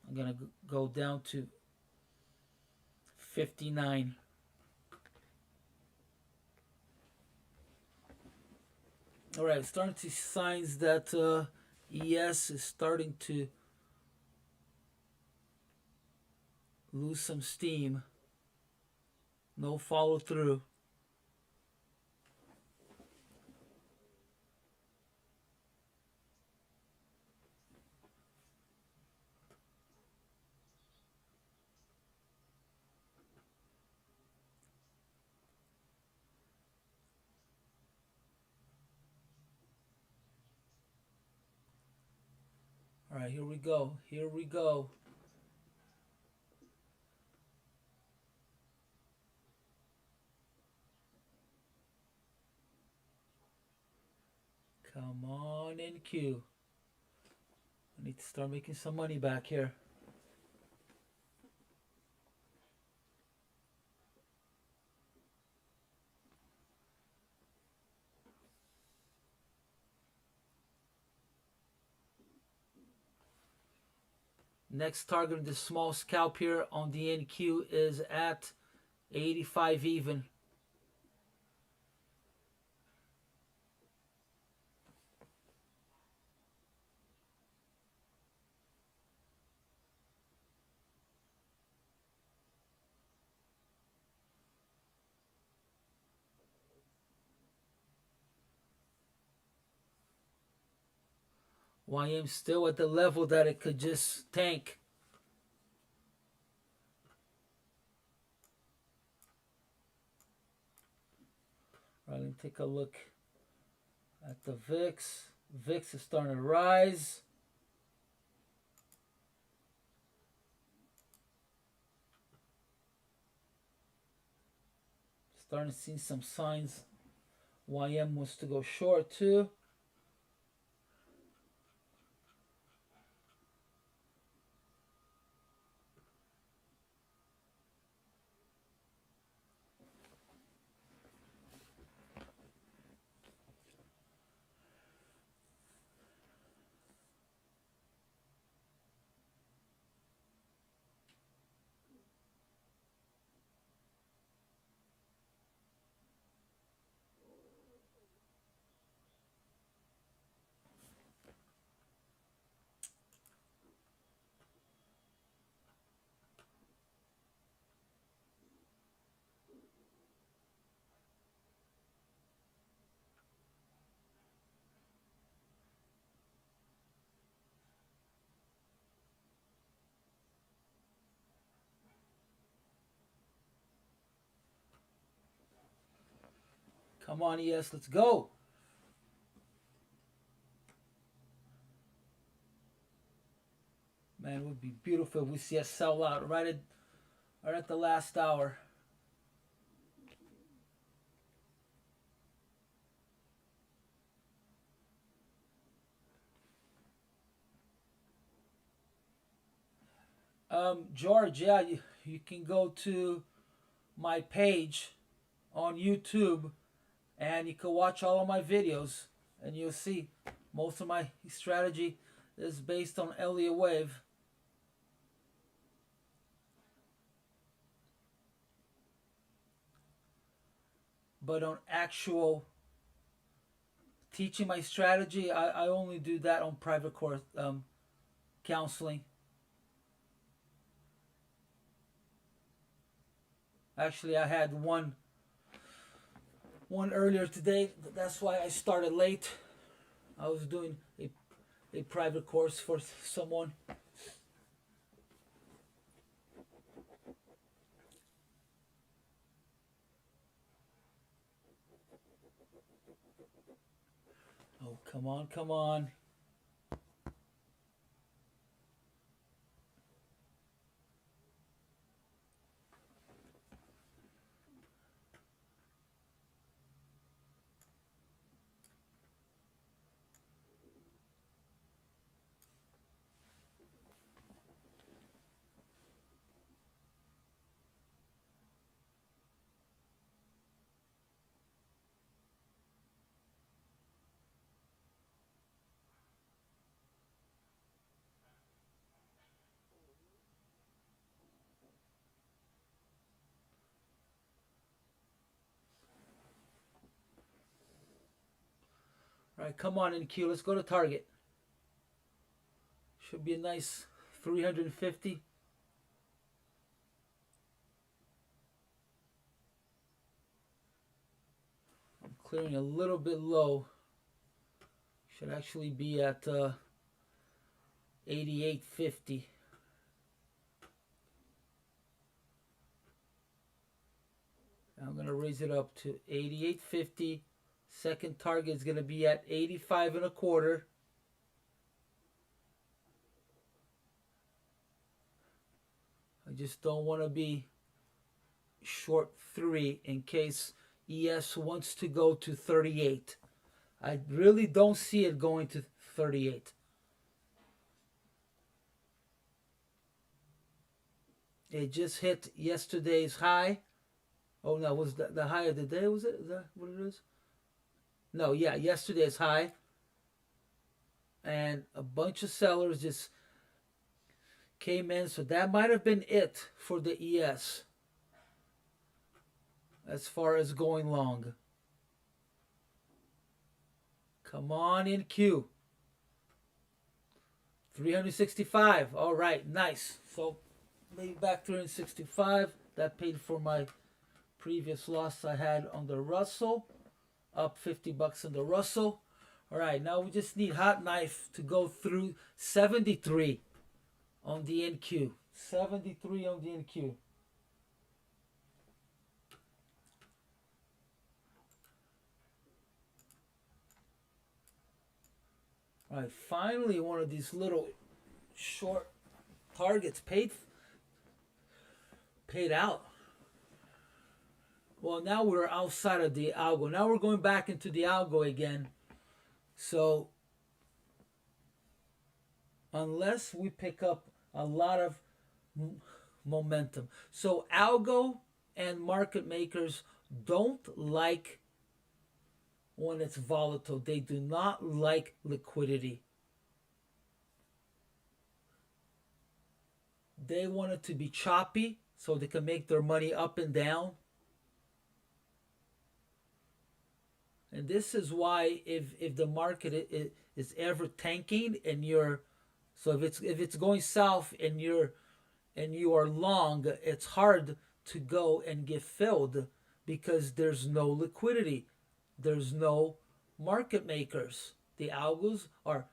I'm gonna go down to 59. All right, starting to see signs that ES is starting to lose some steam. No follow through. All right, here we go. Here we go. Come on in, Q. I need to start making some money back here. Next target of the small scalp here on the NQ is at 85 even. YM still at the level that it could just tank. All right, let me take a look at the VIX. VIX is starting to rise. Starting to see some signs. YM wants to go short too. Come on, ES, let's go. Man, it would be beautiful if we see a sell out right at the last hour. George, yeah, you can go to my page on YouTube and you can watch all of my videos and you'll see most of my strategy is based on Elliot wave. But on actual teaching my strategy, I only do that on private course counseling. Actually, I had one earlier today. That's why I started late. I was doing a private course for someone. Oh, come on, come on. All right, come on NQ. Let's go to target. Should be a nice 350. I'm clearing a little bit low. Should actually be at 88.50. I'm going to raise it up to 88.50. Second target is going to be at 85 and a quarter. I just don't want to be short 3 in case ES wants to go to 38. I really don't see it going to 38. It just hit yesterday's high. Oh no, was the high of the day? Was it? Is that what it is? No, yeah, yesterday's high. And a bunch of sellers just came in. So that might have been it for the ES as far as going long. Come on in Q. 365. All right, nice. So laid back 365. That paid for my previous loss I had on the Russell. Up 50 bucks on the Russell. All right, now we just need hot knife to go through 73 on the NQ. 73 on the NQ. All right, finally one of these little short targets paid out. Well, now we're outside of the algo. Now we're going back into the algo again. So unless we pick up a lot of momentum. So algo and market makers don't like when it's volatile. They do not like liquidity. They want it to be choppy so they can make their money up and down. And this is why if the market is ever tanking and if it's going south and you are long, it's hard to go and get filled because there's no liquidity. There's no market makers. The algos are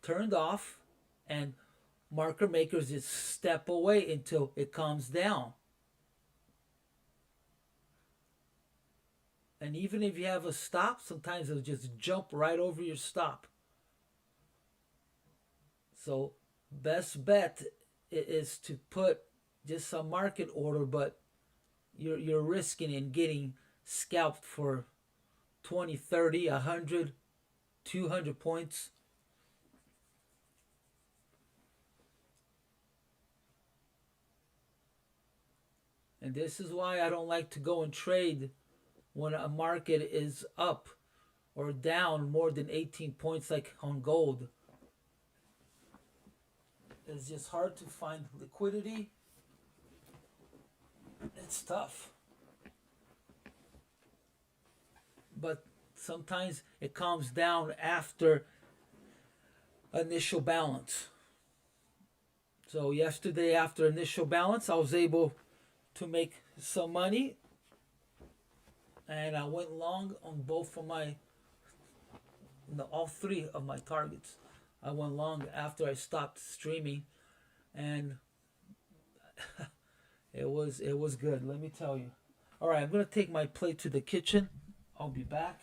turned off and market makers just step away until it calms down. And even if you have a stop, sometimes it'll just jump right over your stop. So best bet is to put just some market order, but you're risking and getting scalped for 20, 30, 100, 200 points. And this is why I don't like to go and trade when a market is up or down more than 18 points like on gold. It's just hard to find liquidity. It's tough. But sometimes it calms down after initial balance. So yesterday after initial balance, I was able to make some money. And I went long on both of all 3 of my targets. I went long after I stopped streaming, and it was good. Let me tell you. All right, I'm gonna take my plate to the kitchen. I'll be back.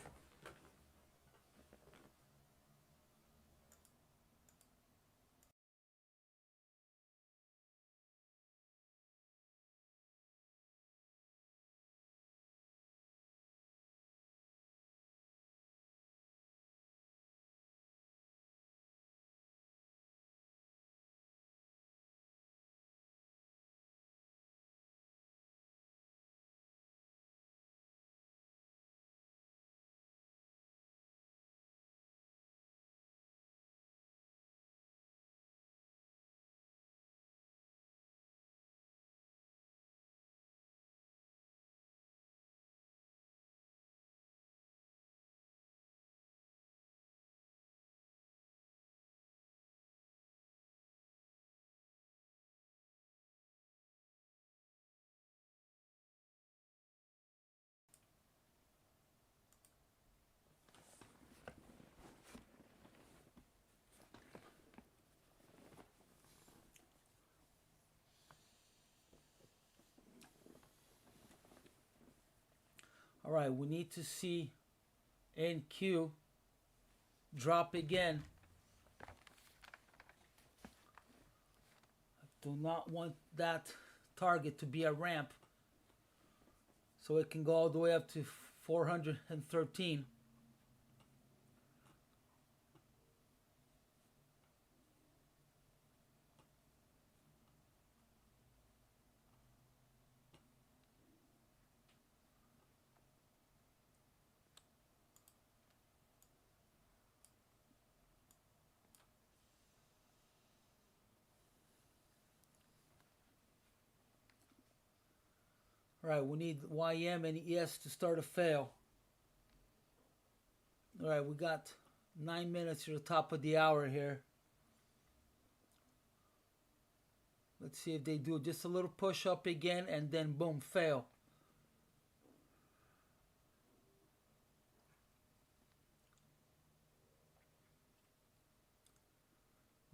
All right, we need to see NQ drop again. I do not want that target to be a ramp, so it can go all the way up to 413. All right, we need YM and ES to start a fail. All right, we got 9 minutes to the top of the hour here. Let's see if they do just a little push up again and then boom, fail.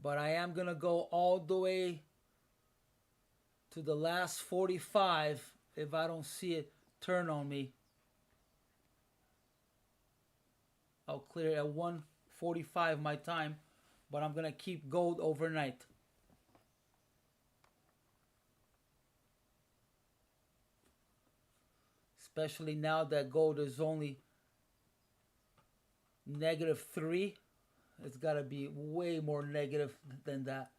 But I am going to go all the way to the last 45 if I don't see it turn on me. I'll clear at 1:45 my time, but I'm going to keep gold overnight. Especially now that gold is only -3. It's got to be way more negative than that.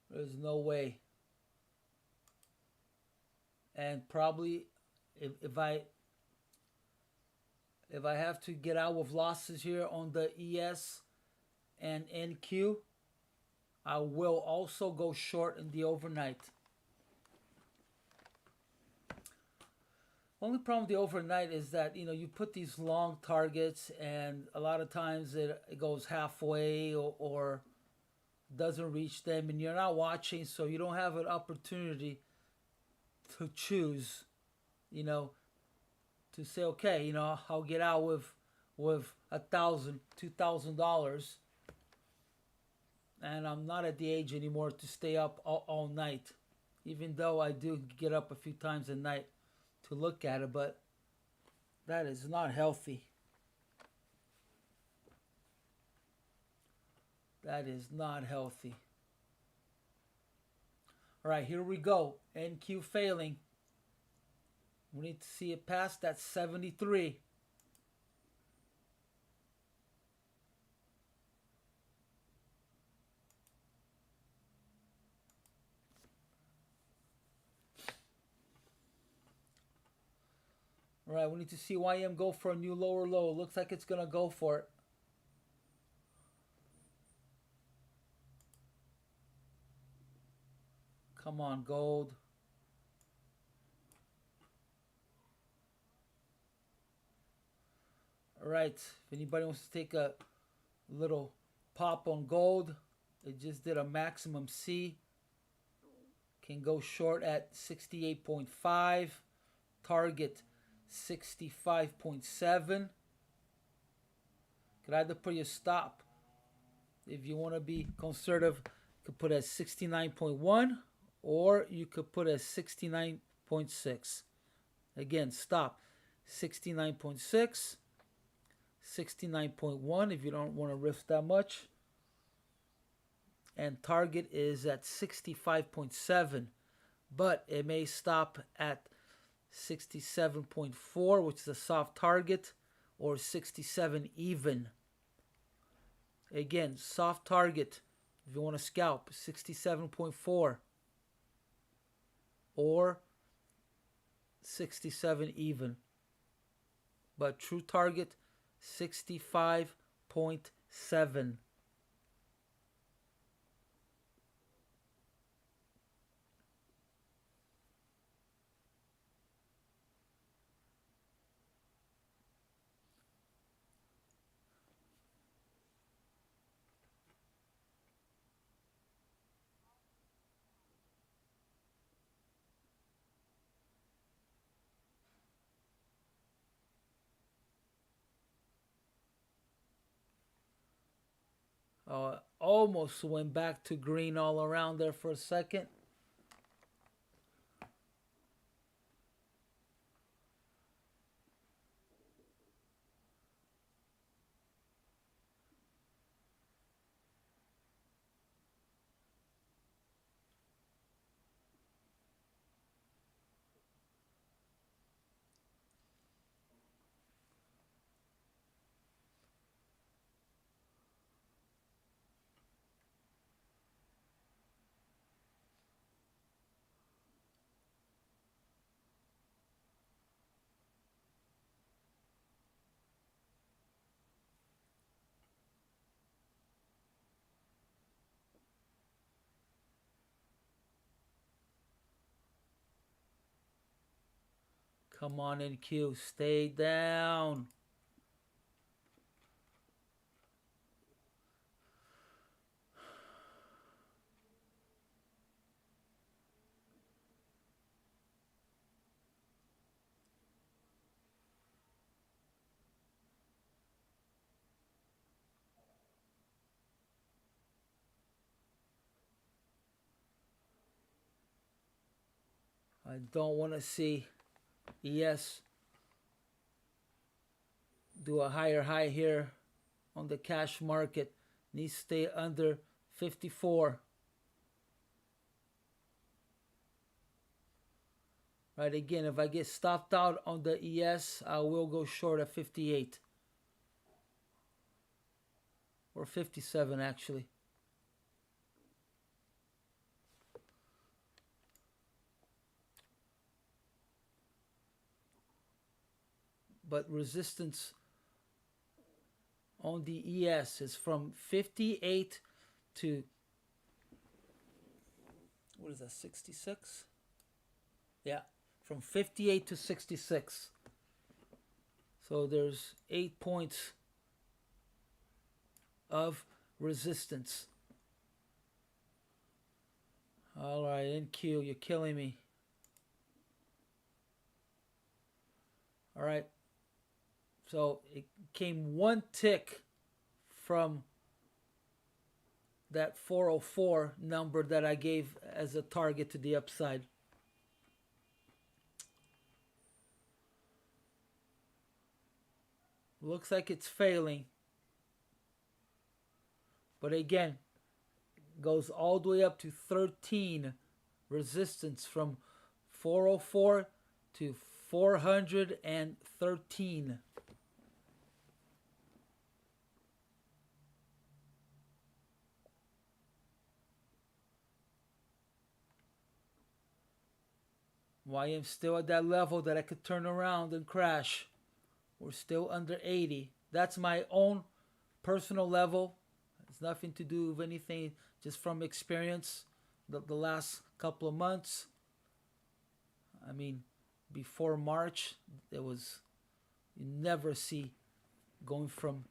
There's no way. And probably if I have to get out with losses here on the ES and NQ, I will also go short in the overnight. Only problem with the overnight is that, you know, you put these long targets and a lot of times it goes halfway or doesn't reach them, and you're not watching, so you don't have an opportunity to choose, you know, to say, okay, you know, I'll get out with $1,000, $2,000, and I'm not at the age anymore to stay up all night, even though I do get up a few times a night to look at it, but that is not healthy. That is not healthy. All right, here we go. NQ failing. We need to see it past that 73. All right, we need to see YM go for a new lower low. Looks like it's going to go for it. Come on, gold. All right, if anybody wants to take a little pop on gold, it just did a maximum C. Can go short at 68.5. Target 65.7. Could either put your stop. If you want to be conservative, you could put at 69.1 or you could put at 69.6. Again, stop 69.6, 69.1 if you don't want to risk that much. And target is at 65.7, but it may stop at 67.4, which is a soft target, or 67 even. Again, soft target if you want to scalp, 67.4 or 67 even. But true target 65.7. Almost went back to green all around there for a second. Come on, NQ, stay down. I don't want to see ES do a higher high here on the cash market. Needs to stay under 54. Right, again, if I get stopped out on the ES, I will go short at 58. Or 57, actually. But resistance on the ES is from 58 to, what is that, 66? Yeah, from 58 to 66. So there's 8 points of resistance. All right, NQ, you're killing me. All right. So it came one tick from that 404 number that I gave as a target to the upside. Looks like it's failing. But again, goes all the way up to 13 resistance from 404 to 413. Why I'm still at that level that I could turn around and crash. We're still under 80. That's my own personal level. It's nothing to do with anything, just from experience. The last couple of months. I mean, before March, it was, you never see going from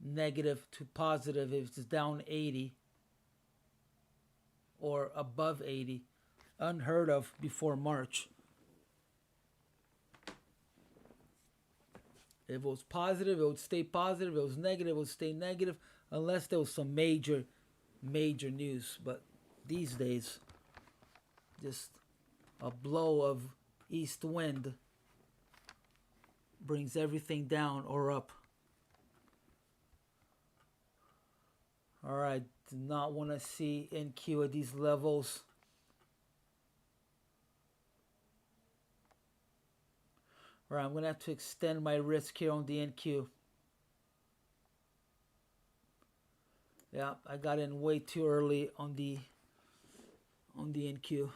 negative to positive if it's down 80 or above 80. Unheard of before March. If it was positive, it would stay positive. If it was negative, it would stay negative, unless there was some major news. But these days, just a blow of east wind brings everything down or up. All right, do not want to see NQ at these levels. All right, I'm going to have to extend my risk here on the NQ. Yeah, I got in way too early on the NQ.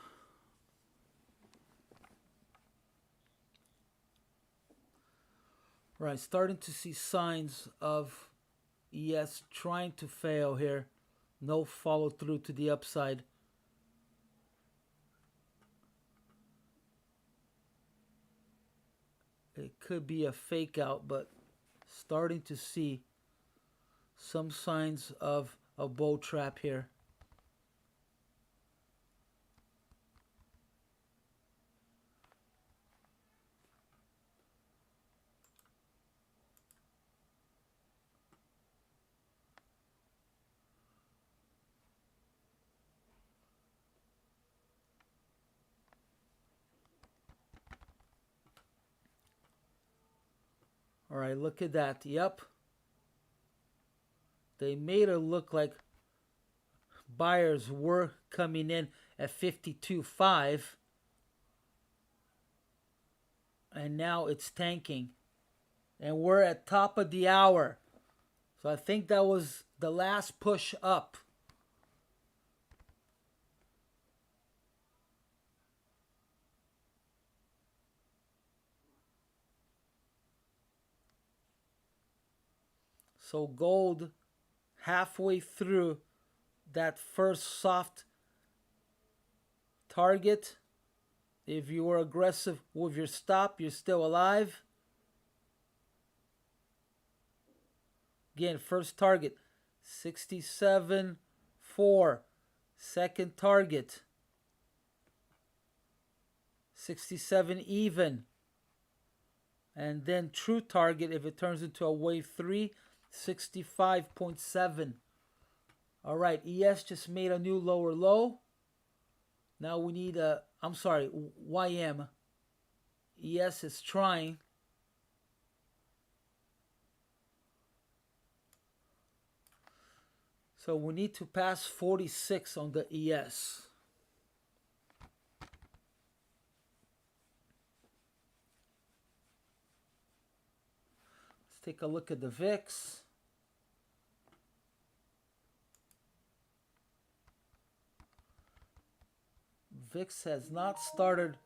Right, starting to see signs of ES trying to fail here. No follow through to the upside. It could be a fake out, but starting to see some signs of a bull trap here. All right, look at that. Yep. They made it look like buyers were coming in at 52.5. And now it's tanking. And we're at top of the hour. So I think that was the last push up. So gold halfway through that first soft target If you were aggressive with your stop, you're still alive. Again, first target, 67.4. Second target, 67 even. And then true target, if it turns into a wave 3, 65.7. All right, ES just made a new lower low. Now we need a, I'm sorry, YM. ES is trying. So we need to pass 46 on the ES. Let's take a look at the VIX. VIX has not started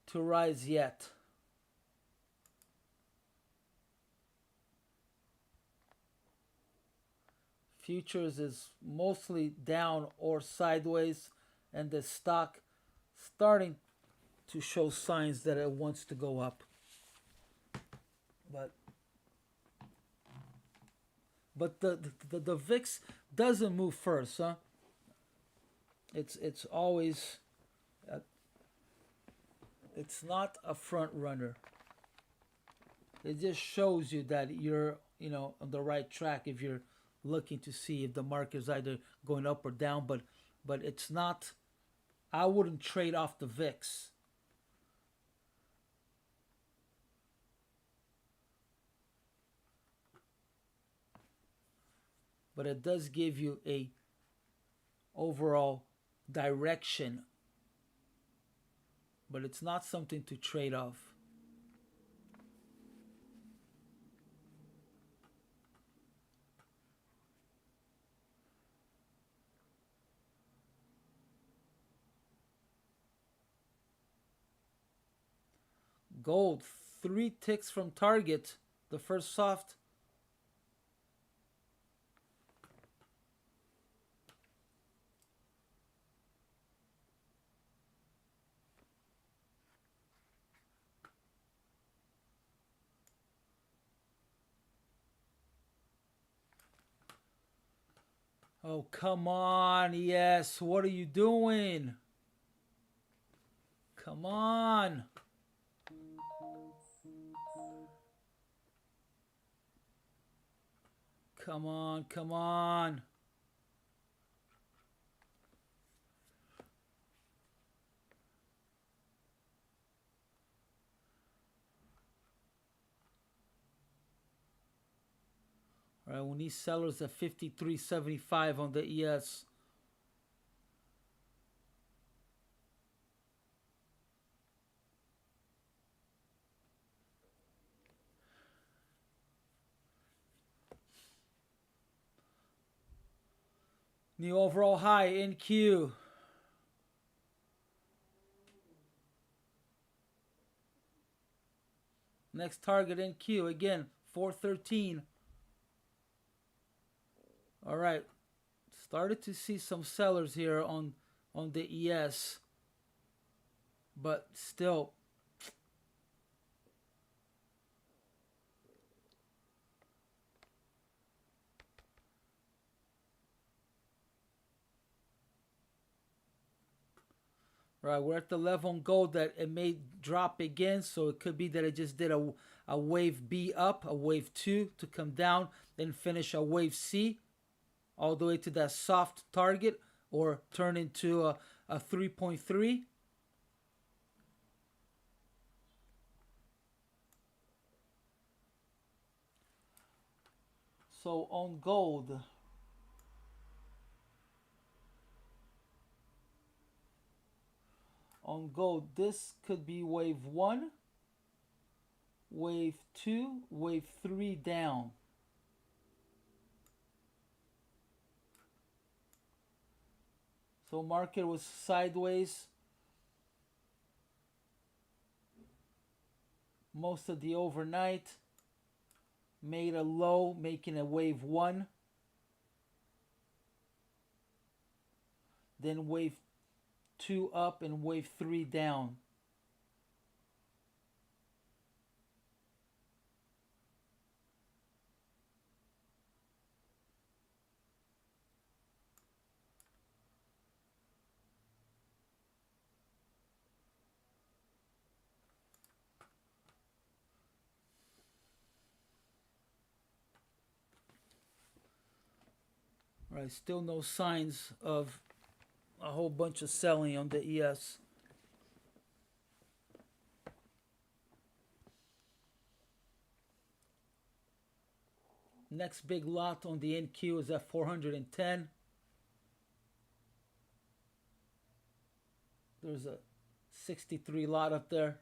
to rise yet. Futures is mostly down or sideways, and the stock starting to show signs that it wants to go up. But the VIX doesn't move first, huh? It's always it's not a front runner. It just shows you that you're, on the right track if you're looking to see if the market is either going up or down, but it's not. I wouldn't trade off the VIX. But it does give you a overall direction, but it's not something to trade off. Gold, 3 ticks from target. The first soft. Oh, come on. Yes. What are you doing? Come on. Come on, come on. All right, we need sellers at 53.75 on the ES. New overall high in Q. Next target in Q again, 413. All right, started to see some sellers here on the ES, but still. Right, we're at the level on gold that it may drop again, so it could be that it just did a wave B up, a wave 2 to come down, then finish a wave C all the way to that soft target, or turn into a 3.3. So on gold, this could be wave 1, wave 2, wave 3 down. So market was sideways most of the overnight, made a low, making a wave 1, then wave 2 up and wave 3 down. Right, still no signs of a whole bunch of selling on the ES. Next big lot on the NQ is at 410. There's a 63 lot up there.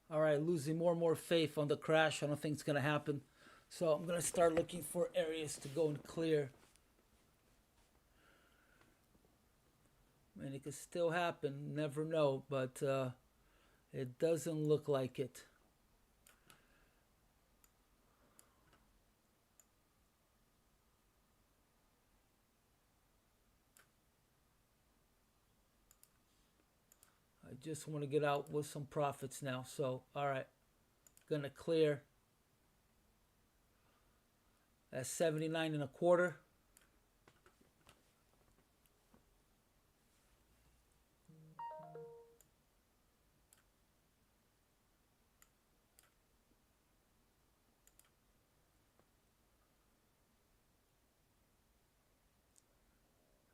All right, losing more and more faith on the crash. I don't think it's going to happen. So I'm going to start looking for areas to go and clear. I mean, it could still happen. Never know. But it doesn't look like it. I just want to get out with some profits now. So, all right. Going to clear at 79 and a quarter.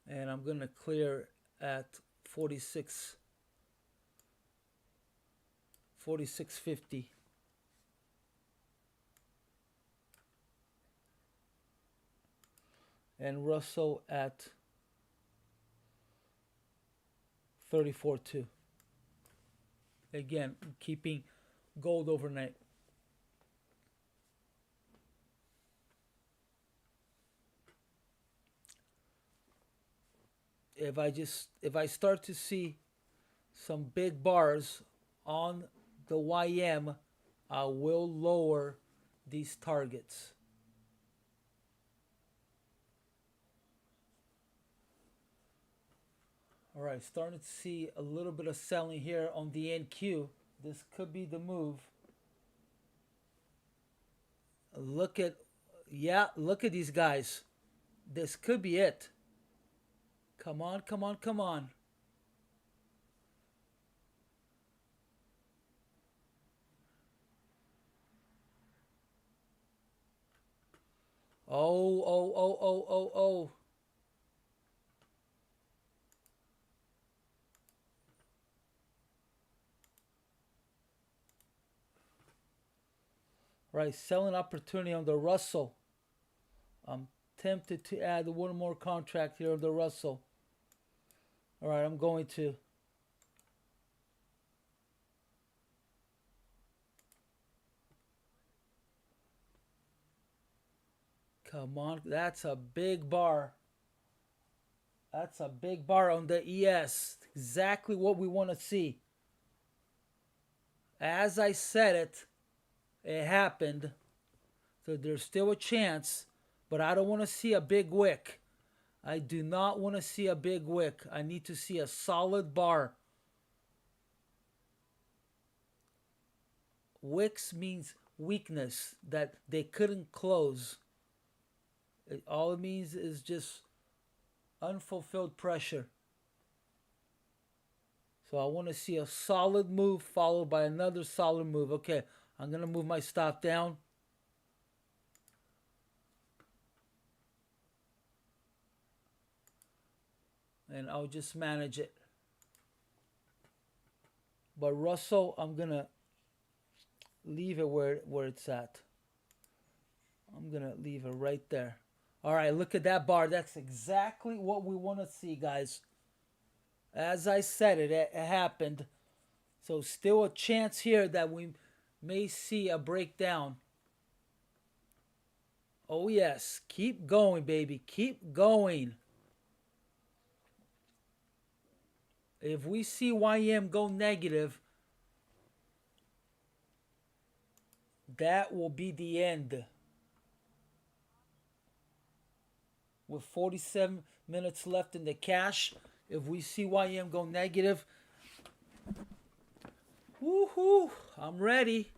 And I'm going to clear at 46.50. And Russell at 34.2. Again, keeping gold overnight. If I start to see some big bars on the YM, I will lower these targets. All right, starting to see a little bit of selling here on the NQ. This could be the move. Look at these guys. This could be it. Come on, come on, come on. Oh. Right, selling opportunity on the Russell. I'm tempted to add one more contract here on the Russell. All right, I'm going to. Come on, that's a big bar. That's a big bar on the ES. Exactly what we want to see. As I said it, it happened. So there's still a chance, but I don't want to see a big wick. I do not want to see a big wick. I need to see a solid bar. Wicks means weakness, that they couldn't close. All it means is just unfulfilled pressure. So I want to see a solid move followed by another solid move. Okay, I'm going to move my stop down. And I'll just manage it. But Russell, I'm going to leave it where it's at. I'm going to leave it right there. All right, look at that bar. That's exactly what we want to see, guys. As I said, it happened. So still a chance here that we may see a breakdown. Oh, yes. Keep going, baby. Keep going. If we see YM go negative, that will be the end. With 47 minutes left in the cash, if we see YM go negative, woohoo, I'm ready.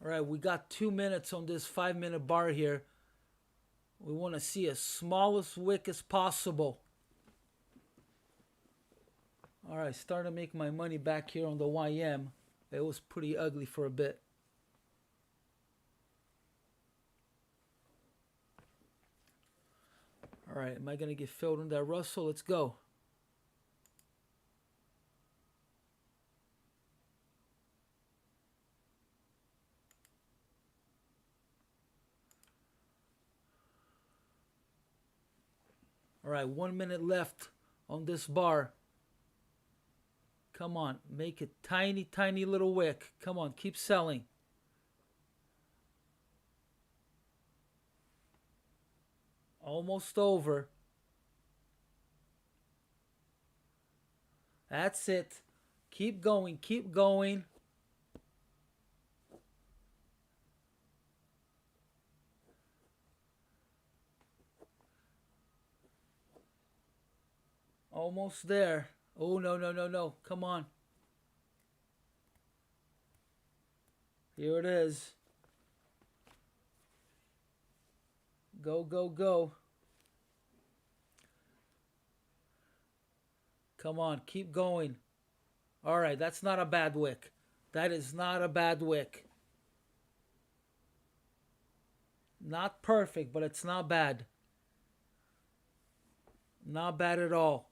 All right, we got 2 minutes on this 5-minute bar here. We want to see as smallest wick as possible. All right, starting to make my money back here on the YM. It was pretty ugly for a bit. All right, am I going to get filled on that Russell? Let's go. All right, 1 minute left on this bar. Come on, make it tiny, tiny little wick. Come on, keep selling. Almost over. That's it. Keep going, keep going. Almost there. Oh, no, no, no, no. Come on. Here it is. Go, go, go. Come on, keep going. All right, that's not a bad wick. That is not a bad wick. Not perfect, but it's not bad. Not bad at all.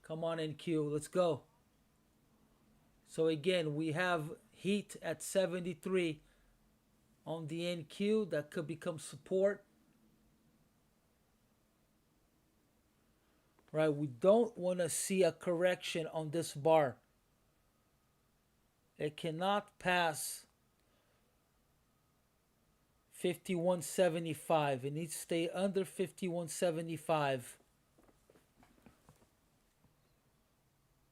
Come on, NQ, let's go. So again, we have heat at 73 on the NQ. That could become support. Right, we don't want to see a correction on this bar. It cannot pass 51.75. It needs to stay under 51.75.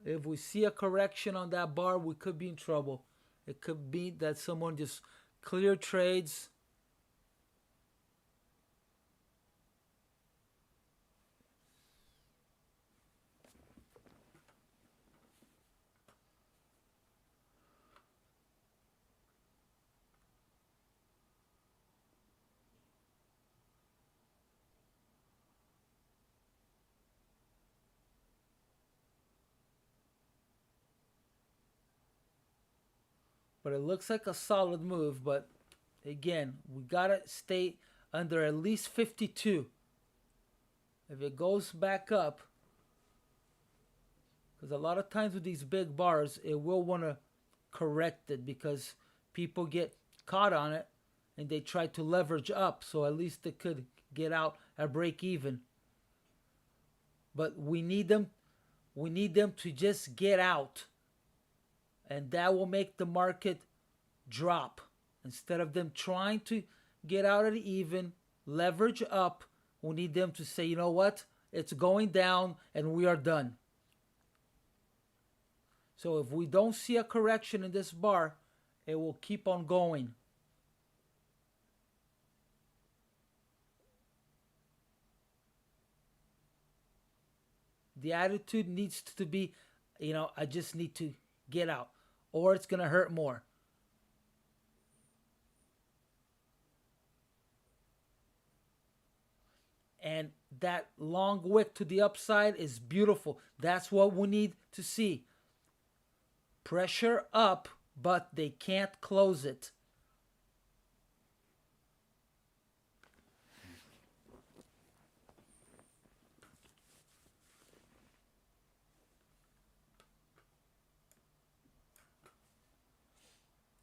If we see a correction on that bar, we could be in trouble. It could be that someone just cleared trades. But it looks like a solid move. But again, we got to stay under at least 52. If it goes back up, because a lot of times with these big bars, it will want to correct it because people get caught on it and they try to leverage up. So at least they could get out at break even. But we need them to just get out. And that will make the market drop. Instead of them trying to get out at even, leverage up, we need them to say, you know what? It's going down and we are done. So if we don't see a correction in this bar, it will keep on going. The attitude needs to be, I just need to get out, or it's going to hurt more. And that long wick to the upside is beautiful. That's what we need to see. Pressure up, but they can't close it.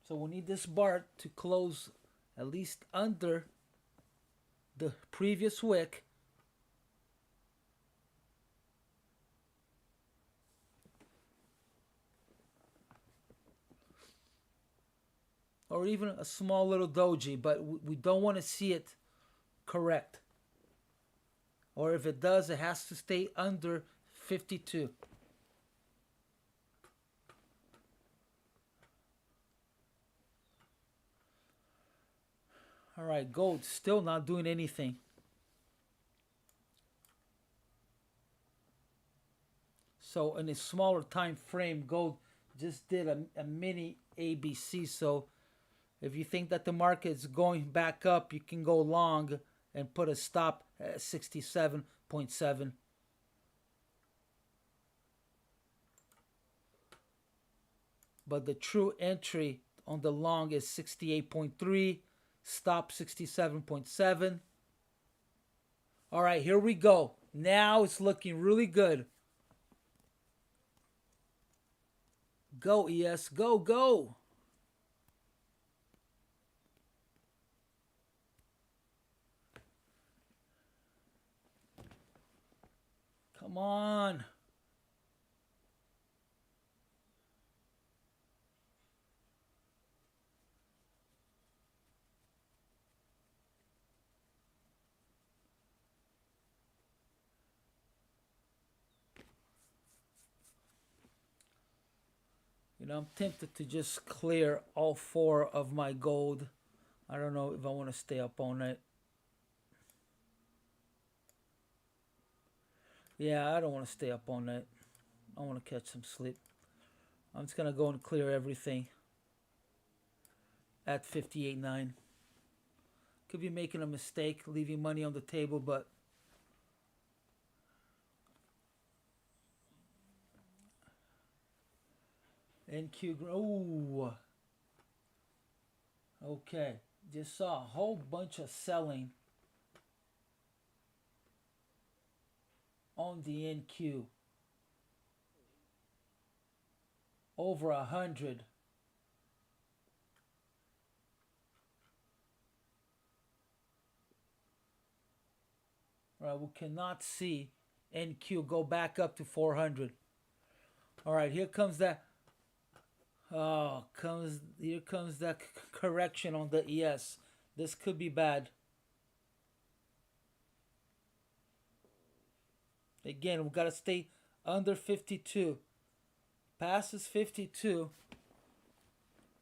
So we need this bar to close at least under the previous wick. Or even a small little doji, but we don't want to see it correct. Or if it does, it has to stay under 52. All right, gold still not doing anything. So in a smaller time frame, gold just did a mini ABC. So if you think that the market is going back up, you can go long and put a stop at 67.7. But the true entry on the long is 68.3, stop 67.7. All right, here we go. Now it's looking really good. Go, ES, go, go. Come on. I'm tempted to just clear all 4 of my gold. I don't know if I want to stay up on it. Yeah, I don't want to stay up on that. I want to catch some sleep. I'm just going to go and clear everything at 58.9. Could be making a mistake, leaving money on the table, but NQ, ooh. Okay, just saw a whole bunch of selling on the NQ. Over 100. All right, we cannot see NQ go back up to 400. All right, here comes that. Oh, here comes that correction on the ES. This could be bad. Again, we got to stay under 52. Passes 52,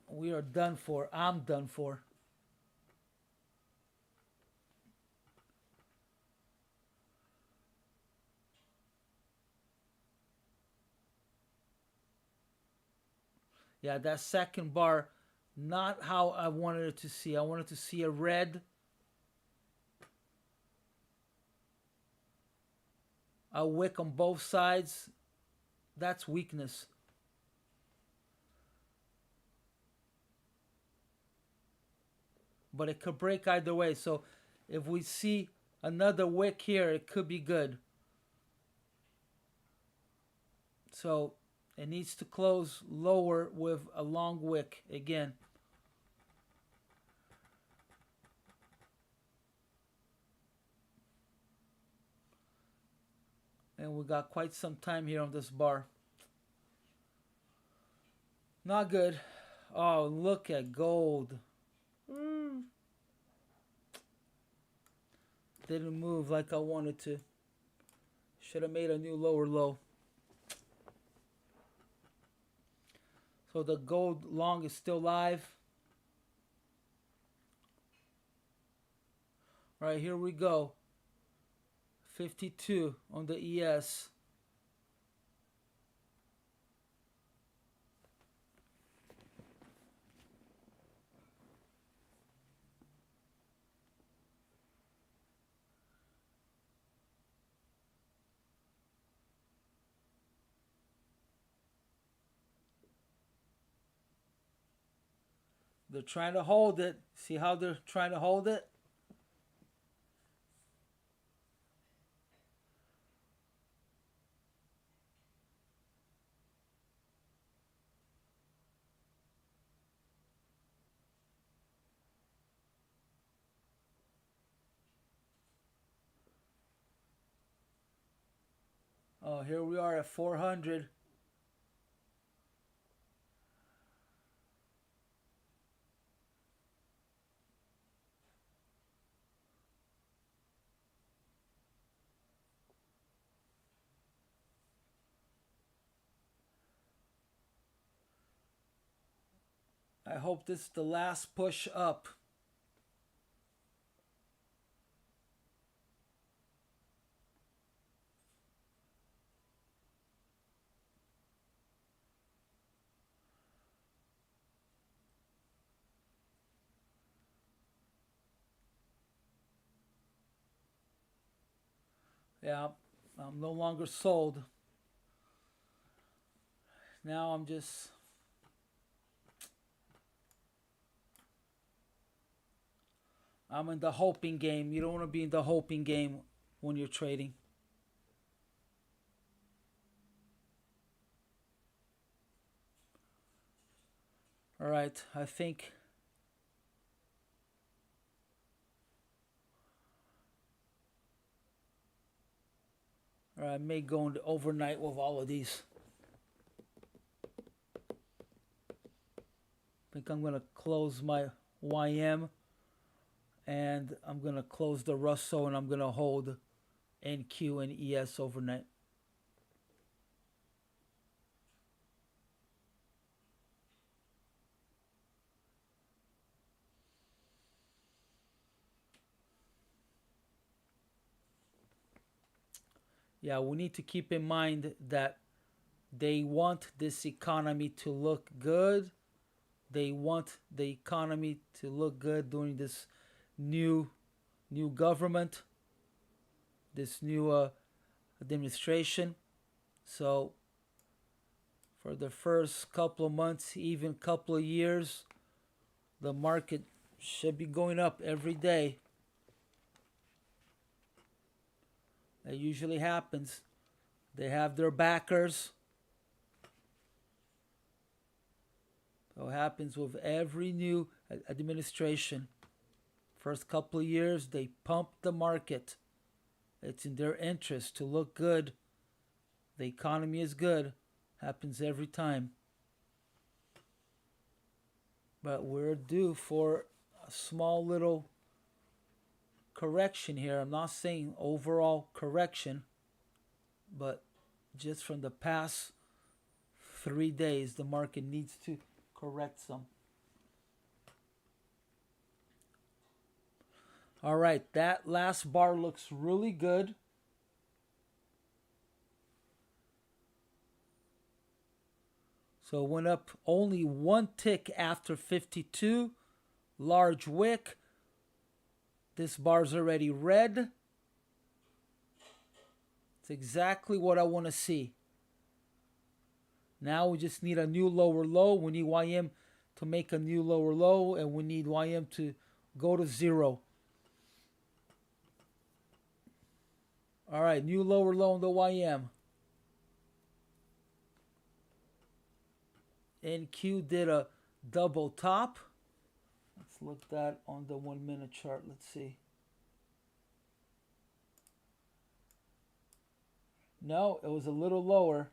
we are done for. I'm done for. Yeah, that second bar, not how I wanted it to see. I wanted to see a red, a wick on both sides. That's weakness. But it could break either way. So if we see another wick here, it could be good. So it needs to close lower with a long wick again. And we got quite some time here on this bar. Not good. Oh, look at gold. Didn't move like I wanted to. Should have made a new lower low. So the gold long is still live. All right, here we go. 52 on the ES. They're trying to hold it. See how they're trying to hold it? Oh, here we are at 400. I hope this is the last push up. Yeah, I'm no longer sold. Now I'm in the hoping game. You don't want to be in the hoping game when you're trading. All right, I think I may go into overnight with all of these. I think I'm going to close my YM and I'm going to close the Russell and I'm going to hold NQ and ES overnight. Yeah, we need to keep in mind that they want this economy to look good. They want the economy to look good during this new government, this new administration. So for the first couple of months, even couple of years, the market should be going up every day. That usually happens. They have their backers. So it happens with every new administration. First couple of years, they pump the market. It's in their interest to look good. The economy is good. Happens every time. But we're due for a small little correction here. I'm not saying overall correction, but just from the past 3 days, the market needs to correct some. All right, that last bar looks really good. So it went up only one tick after 52. Large wick. This bar's already red. It's exactly what I want to see. Now we just need a new lower low. We need YM to make a new lower low, and we need YM to go to 0. All right, new lower low on the YM. NQ did a double top. Let's look that on the 1 minute chart. Let's see. No, it was a little lower.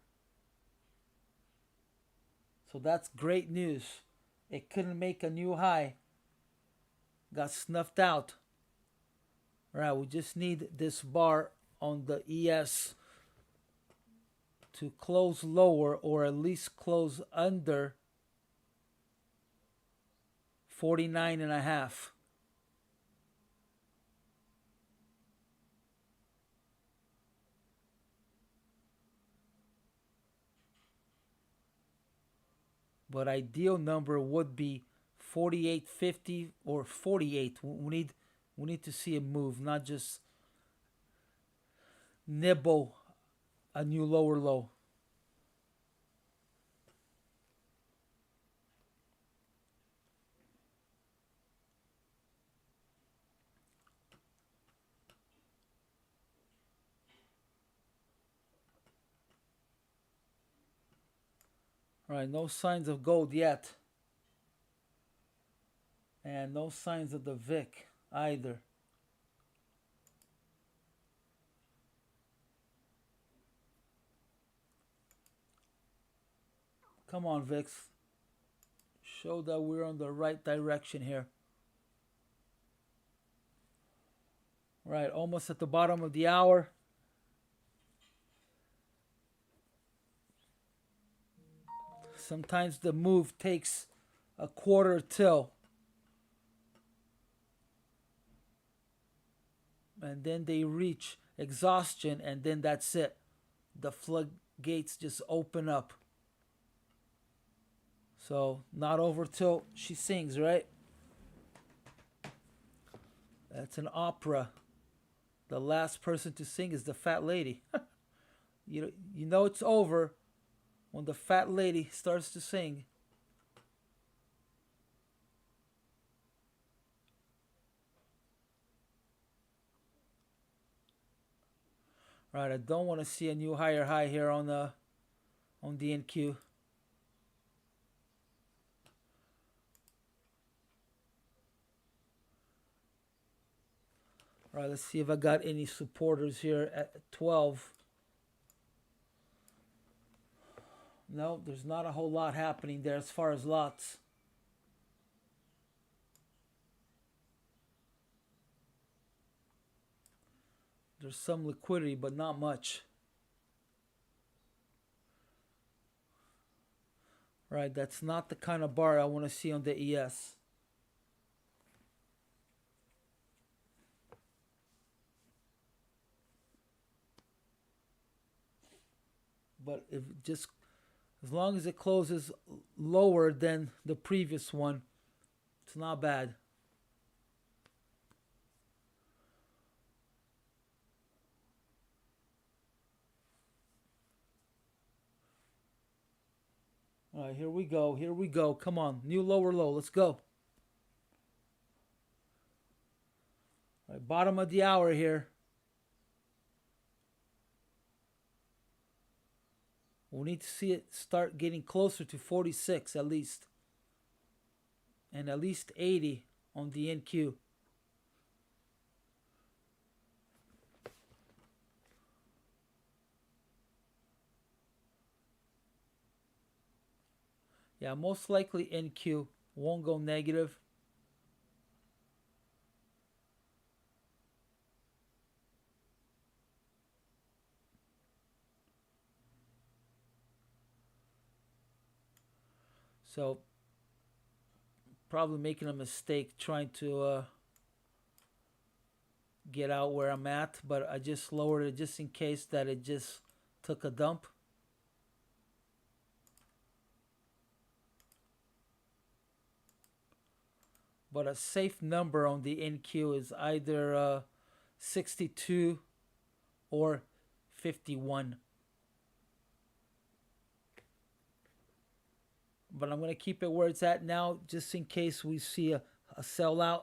So that's great news. It couldn't make a new high. Got snuffed out. All right, we just need this bar on the ES to close lower or at least close under 49.5. But ideal number would be 48.50 or 48. We need to see a move, not just nibble a new lower low. All right, no signs of gold yet. And no signs of the VIC either. Come on, VIX. Show that we're on the right direction here. Right, almost at the bottom of the hour. Sometimes the move takes a quarter till. And then they reach exhaustion, and then that's it. The floodgates just open up. So, not over till she sings, right? That's an opera. The last person to sing is the fat lady. You know it's over when the fat lady starts to sing. Right, I don't want to see a new higher high here on the NQ. All right, let's see if I got any supporters here at 12. No, there's not a whole lot happening there as far as lots. There's some liquidity, but not much. Right, that's not the kind of bar I want to see on the ES. But if just as long as it closes lower than the previous one, it's not bad. All right, here we go. Here we go. Come on. New lower low. Let's go. All right, bottom of the hour here. We need to see it start getting closer to 46 at least. And at least 80 on the NQ. Yeah, most likely NQ won't go negative. So, probably making a mistake trying to get out where I'm at, but I just lowered it just in case that it just took a dump. But a safe number on the NQ is either 62 or 51. But I'm going to keep it where it's at now just in case we see a sellout.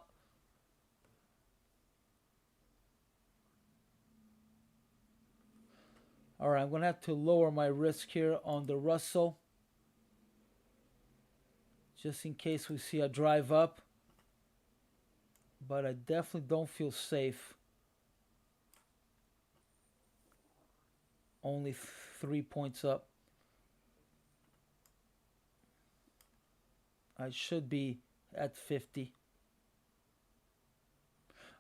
All right, I'm going to have to lower my risk here on the Russell just in case we see a drive up. But I definitely don't feel safe. Only 3 points up. I should be at 50.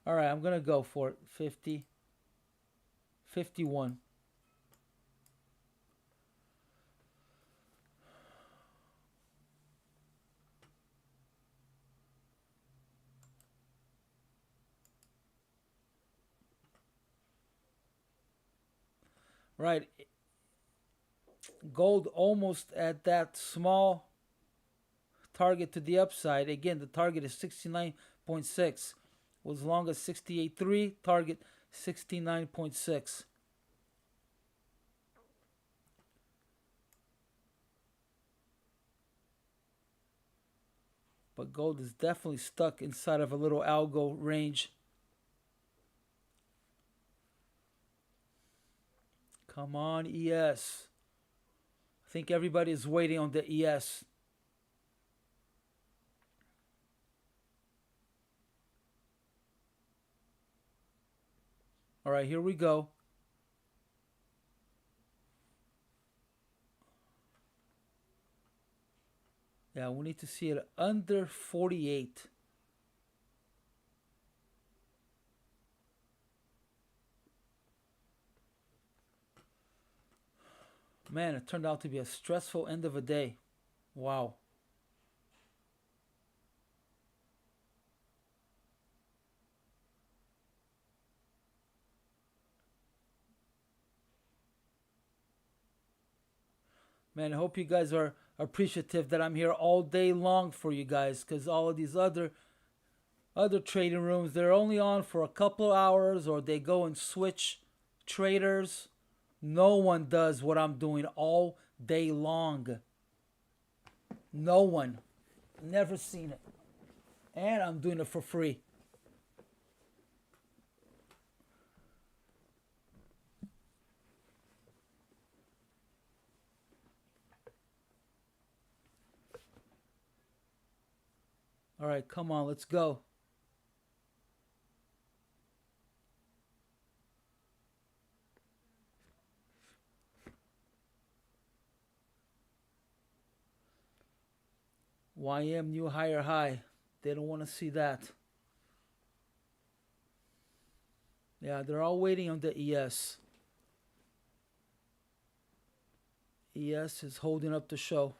All right, I'm going to go for it. 50, 51. Right. Gold almost at that small target to the upside. Again, the target is 69.6. Was long as 68.3. Target 69.6. But gold is definitely stuck inside of a little algo range. Come on, ES. I think everybody is waiting on the ES. All right, here we go. Yeah, we need to see it under 48. Man, it turned out to be a stressful end of a day. Wow. Man, I hope you guys are appreciative that I'm here all day long for you guys, because all of these other trading rooms, they're only on for a couple hours, or they go and switch traders. No one does what I'm doing all day long. No one. Never seen it. And I'm doing it for free. All right, come on, let's go. YM new higher high. They don't want to see that. Yeah, they're all waiting on the ES. ES is holding up the show.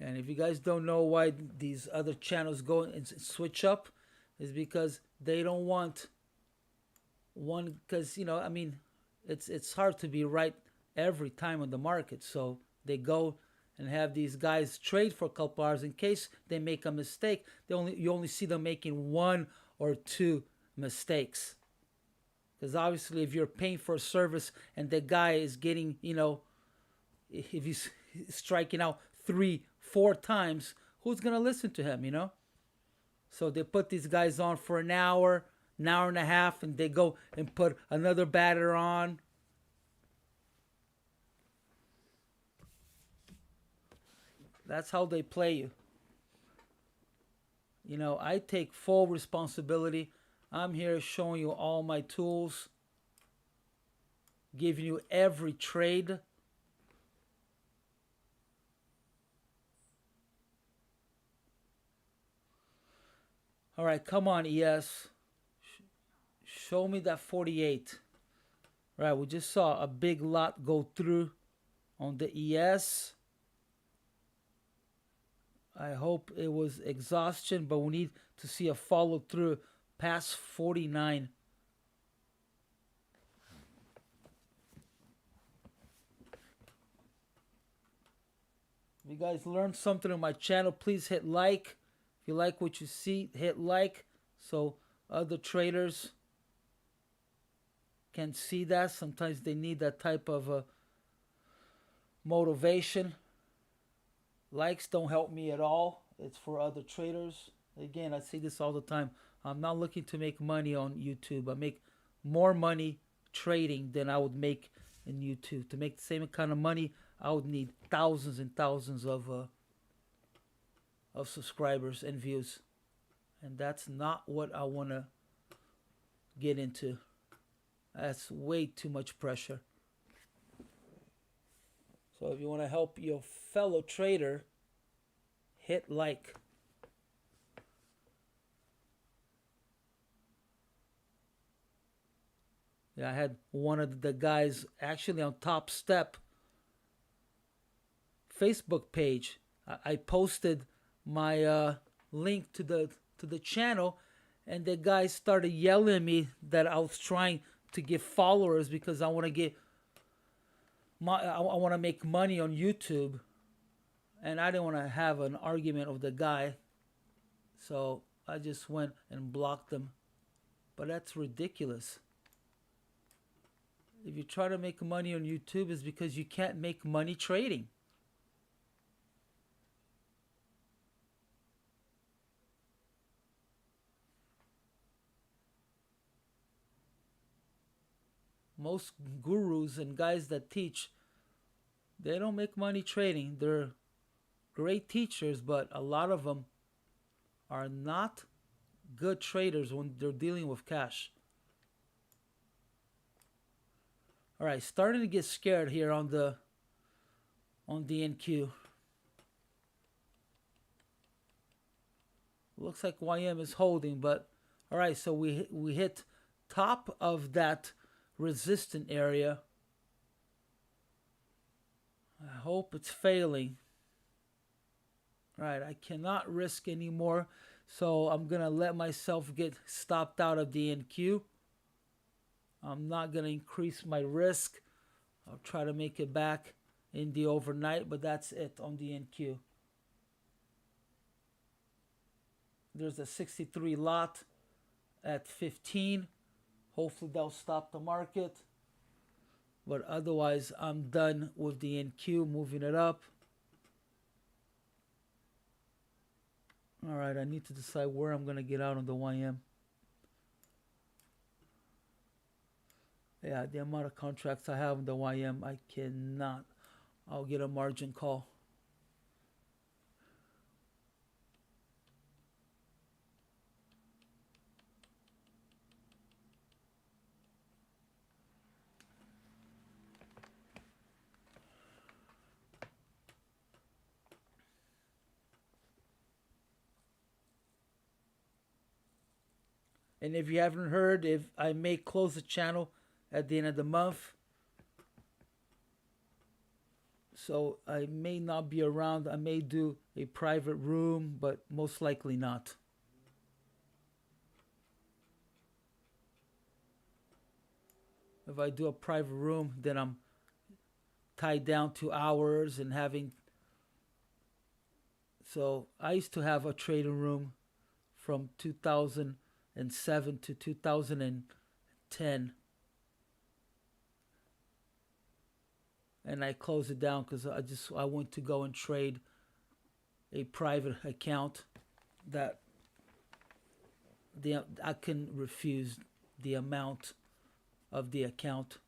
And if you guys don't know why these other channels go and switch up, is because they don't want one. Because I mean, it's hard to be right every time on the market. So they go and have these guys trade for a couple hours in case they make a mistake. You only see them making one or two mistakes. Because obviously, if you're paying for a service and the guy is getting, if he's striking out 3-4 times, who's gonna listen to him? So they put these guys on for an hour and a half, and they go and put another batter on. That's how they play you. I take full responsibility. I'm here showing you all my tools, giving you every trade. All right, come on, ES. Show me that 48. Right, we just saw a big lot go through on the ES. I hope it was exhaustion, but we need to see a follow through past 49. If you guys learned something on my channel, please hit like. If you like what you see, hit like so other traders can see that. Sometimes they need that type of motivation. Likes don't help me at all. It's for other traders. Again, I say this all the time. I'm not looking to make money on YouTube. I make more money trading than I would make in YouTube. To make the same kind of money, I would need thousands and thousands of subscribers and views, and that's not what I want to get into. That's way too much pressure. So if you want to help your fellow trader, hit like. Yeah, I had one of the guys actually on Topstep Facebook page. I posted my link to the channel, and the guy started yelling at me that I was trying to get followers because I want to get I want to make money on YouTube, and I didn't want to have an argument with the guy, so I just went and blocked him. But that's ridiculous. If you try to make money on YouTube, it's because you can't make money trading. Most gurus and guys that teach, they don't make money trading. They're great teachers, but a lot of them are not good traders when they're dealing with cash. All right, starting to get scared here on DNQ. Looks like YM is holding, but all right, so we hit top of that resistant area. I hope it's failing. All right, I cannot risk anymore, so I'm gonna let myself get stopped out of DNQ. I'm not gonna increase my risk. I'll try to make it back in the overnight, but that's it on DNQ. There's a 63 lot at 15. Hopefully that'll stop the market. But otherwise, I'm done with the NQ, moving it up. All right, I need to decide where I'm going to get out on the YM. Yeah, the amount of contracts I have on the YM, I cannot. I'll get a margin call. And if you haven't heard, if I may close the channel at the end of the month, so I may not be around. I may do a private room, but most likely not. If I do a private room, then I'm tied down to hours and having. So I used to have a trading room from 2007 to 2010. And I closed it down because I want to go and trade a private account that I can refuse the amount of the account.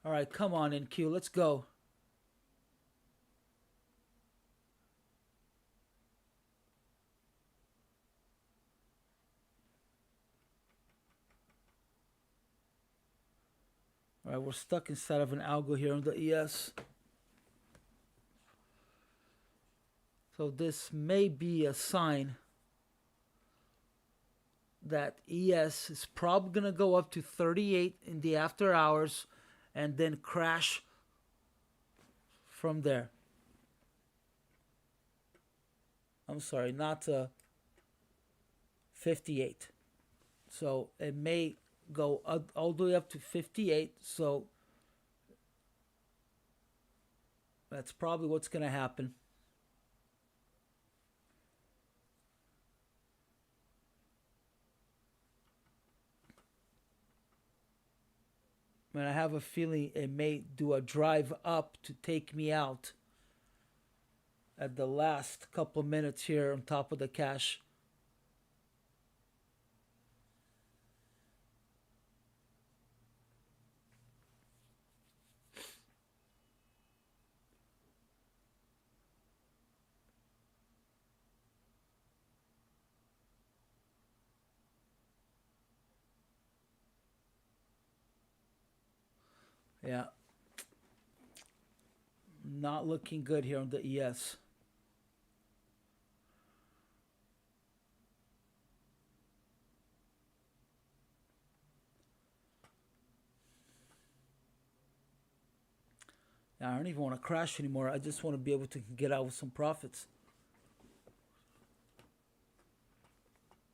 All right, come on NQ, let's go. All right, we're stuck inside of an algo here on the ES. So this may be a sign that ES is probably going to go up to 38 in the after hours and then crash from there. I'm sorry, not 58. So it may go all the way up to 58. So that's probably what's going to happen. And I have a feeling it may do a drive up to take me out at the last couple minutes here on top of the cash. Yeah, not looking good here on the ES. I don't even want to crash anymore. I just want to be able to get out with some profits.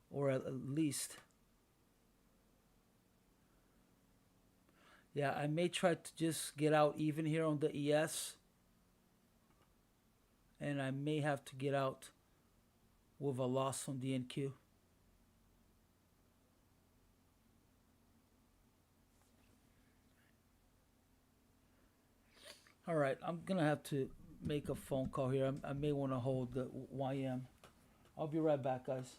Or at least. Yeah, I may try to just get out even here on the ES. And I may have to get out with a loss on the NQ. All right, I'm going to have to make a phone call here. I may want to hold the YM. I'll be right back, guys.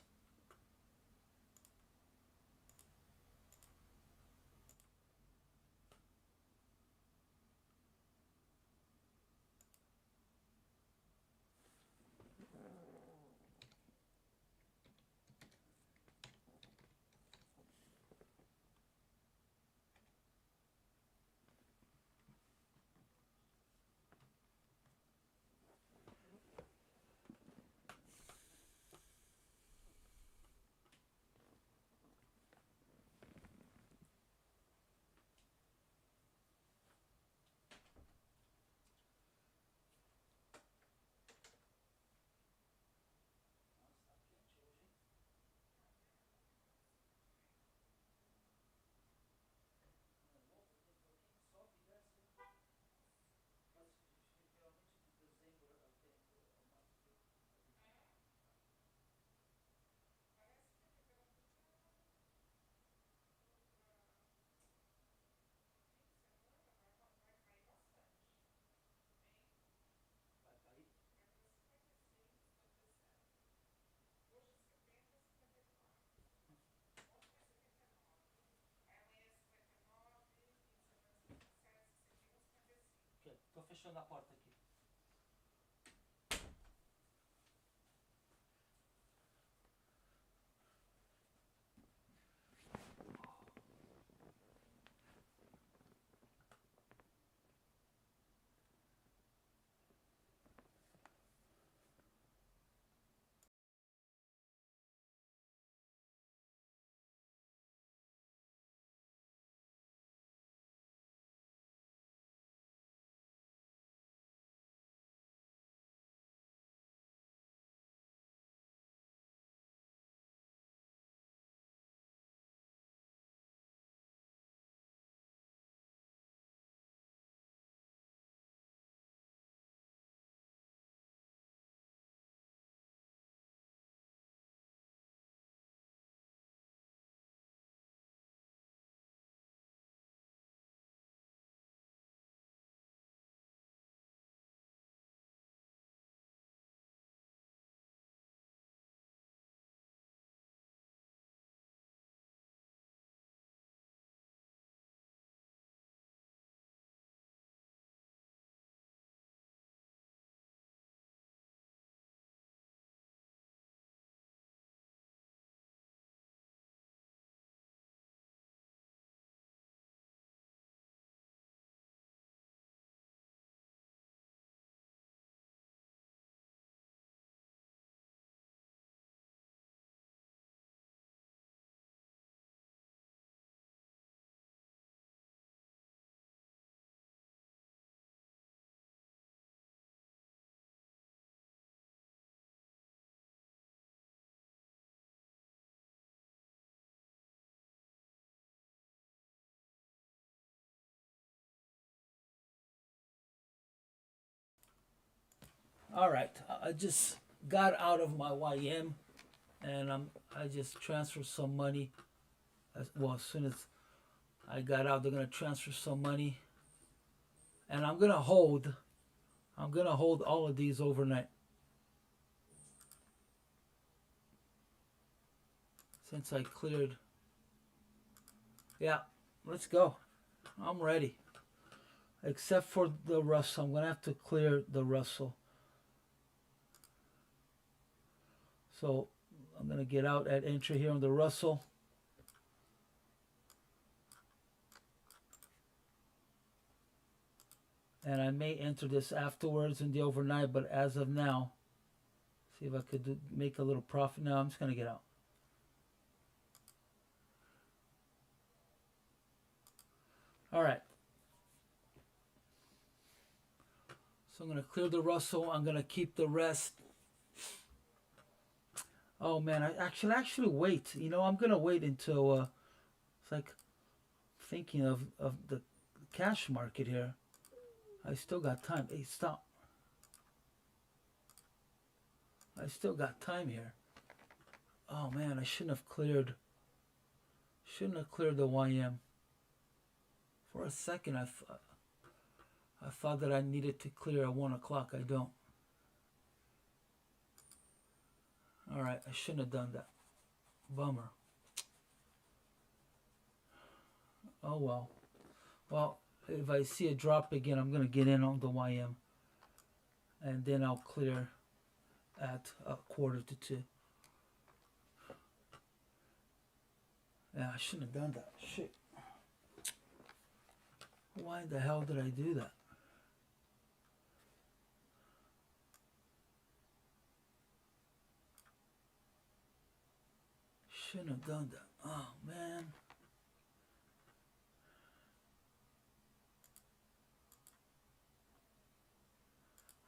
Ok, tô fechando a porta aqui. All right, I just got out of my YM, and I just transferred some money. As soon as I got out, they're gonna transfer some money, and I'm gonna hold. I'm gonna hold all of these overnight. Since I cleared. Yeah, let's go. I'm ready. Except for the Russell, I'm gonna have to clear the Russell. So I'm gonna get out at entry here on the Russell. And I may enter this afterwards in the overnight, but as of now, see if I could make a little profit. No, I'm just going to get out. All right. So I'm going to clear the Russell. I'm going to keep the rest. Oh, man. I actually wait. You know, I'm going to wait until, it's like thinking of the cash market here. I still got time. Hey, stop. I still got time here. Oh, man. I shouldn't have cleared the YM. For a second, I thought that I needed to clear at 1 o'clock. I don't. All right, I shouldn't have done that. Bummer. Oh, well. Well, if I see a drop again, I'm going to get in on the YM. And then I'll clear at 1:45. Yeah, I shouldn't have done that. Shit. Why the hell did I do that? Shouldn't have done that. Oh, man.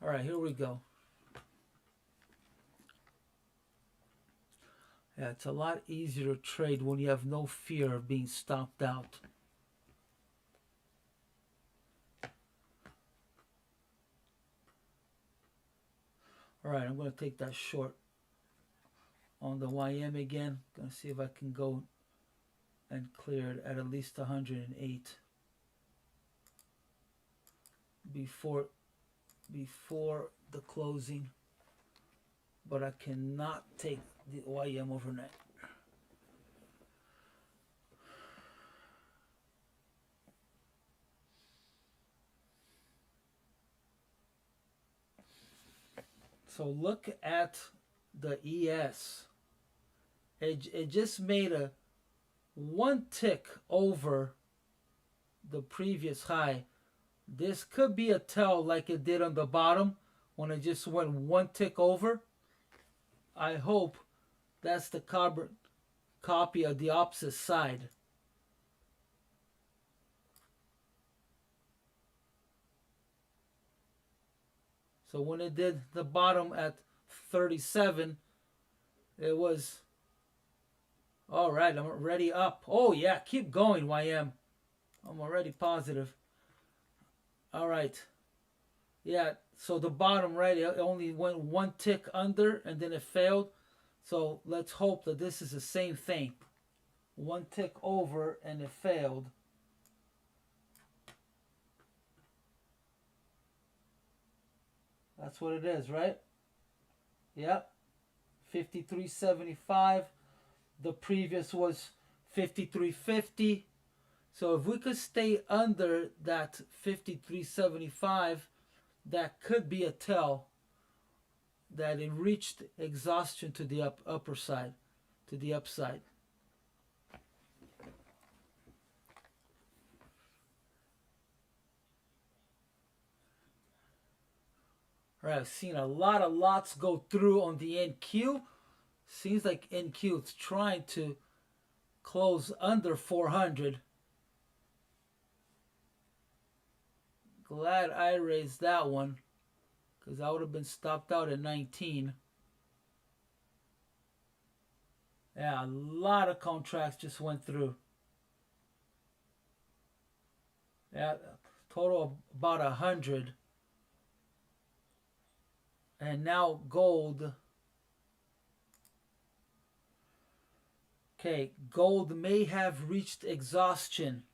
All right, here we go. Yeah, it's a lot easier to trade when you have no fear of being stopped out. All right, I'm going to take that short on the YM again. Going to see if I can go and clear it at least 108 before the closing. But I cannot take the YM overnight. So look at the ES. It just made a 1 tick over the previous high. This could be a tell like it did on the bottom when it just went 1 tick over. I hope that's the copy of the opposite side. So when it did the bottom at 37, it was, all right, I'm already up. Oh, yeah, keep going, YM. I'm already positive. All right. Yeah, so the bottom, right, it only went 1 tick under, and then it failed. So let's hope that this is the same thing. 1 tick over, and it failed. That's what it is, right? Yep. 53.75. The previous was 53.50. So if we could stay under that 53.75, that could be a tell that it reached exhaustion to the upper side, to the upside. All right, I've seen a lot of lots go through on the NQ. Seems like NQ is trying to close under 400. Glad I raised that one, because I would have been stopped out at 19. Yeah, a lot of contracts just went through. Yeah, total of about 100. And now gold. Okay, gold may have reached exhaustion.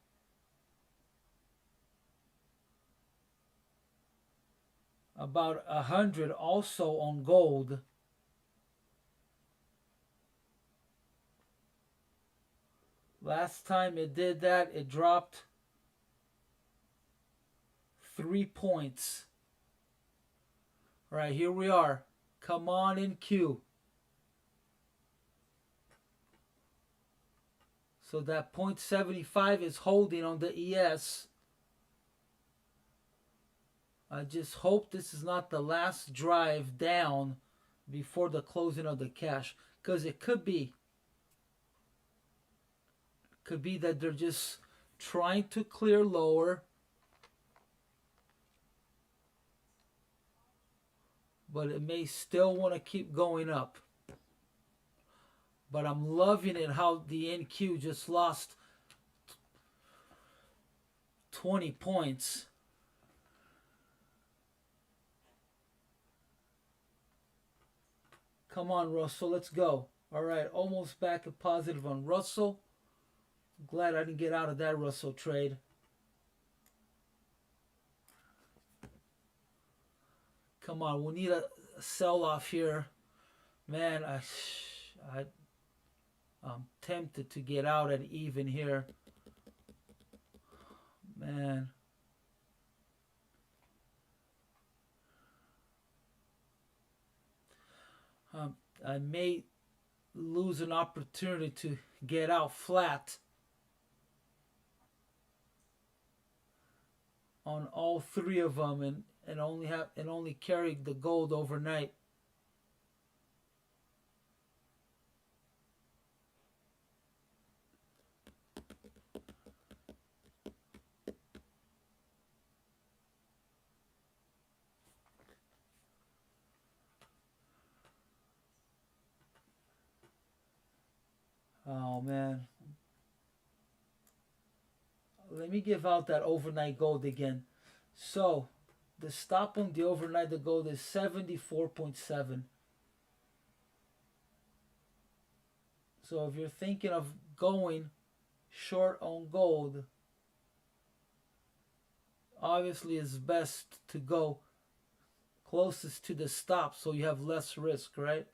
About 100 also on gold. Last time it did that, it dropped 3 points. All right, here we are. Come on in Q. So that 0.75 is holding on the ES. I just hope this is not the last drive down before the closing of the cash, because it could be. Could be that they're just trying to clear lower, but it may still want to keep going up. But I'm loving it how the NQ just lost 20 points. Come on, Russell, let's go. All right, almost back at positive on Russell. Glad I didn't get out of that Russell trade. Come on, we need a sell-off here. Man, I'm tempted to get out at even here. Man. I may lose an opportunity to get out flat on all three of them and only carry the gold overnight. Oh man. Let me give out that overnight gold again. So, the stop on the overnight the gold is 74.7. So if you're thinking of going short on gold, obviously it's best to go closest to the stop so you have less risk, right?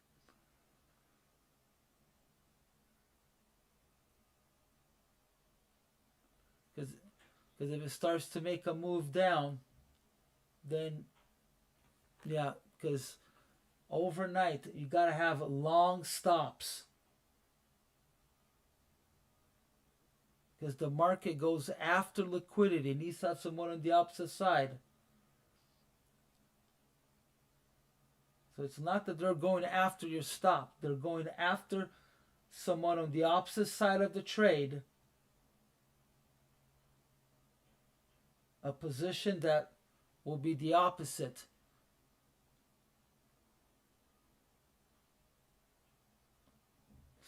Because if it starts to make a move down, then yeah, because overnight you got to have long stops. Because the market goes after liquidity. It needs to have someone on the opposite side. So it's not that they're going after your stop. They're going after someone on the opposite side of the trade. A position that will be the opposite.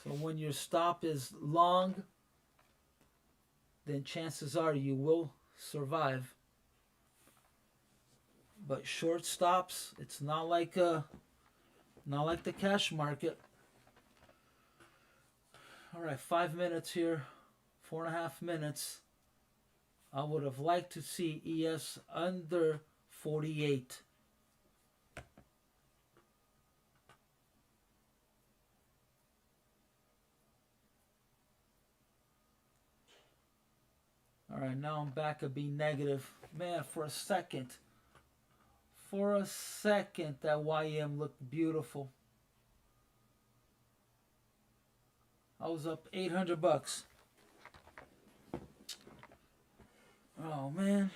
So when your stop is long, then chances are you will survive. But short stops, it's not like the cash market. All right, 5 minutes here, 4.5 minutes. I would have liked to see ES under 48. All right, now I'm back at being negative. Man, for a second, that YM looked beautiful. I was up $800. Oh, man.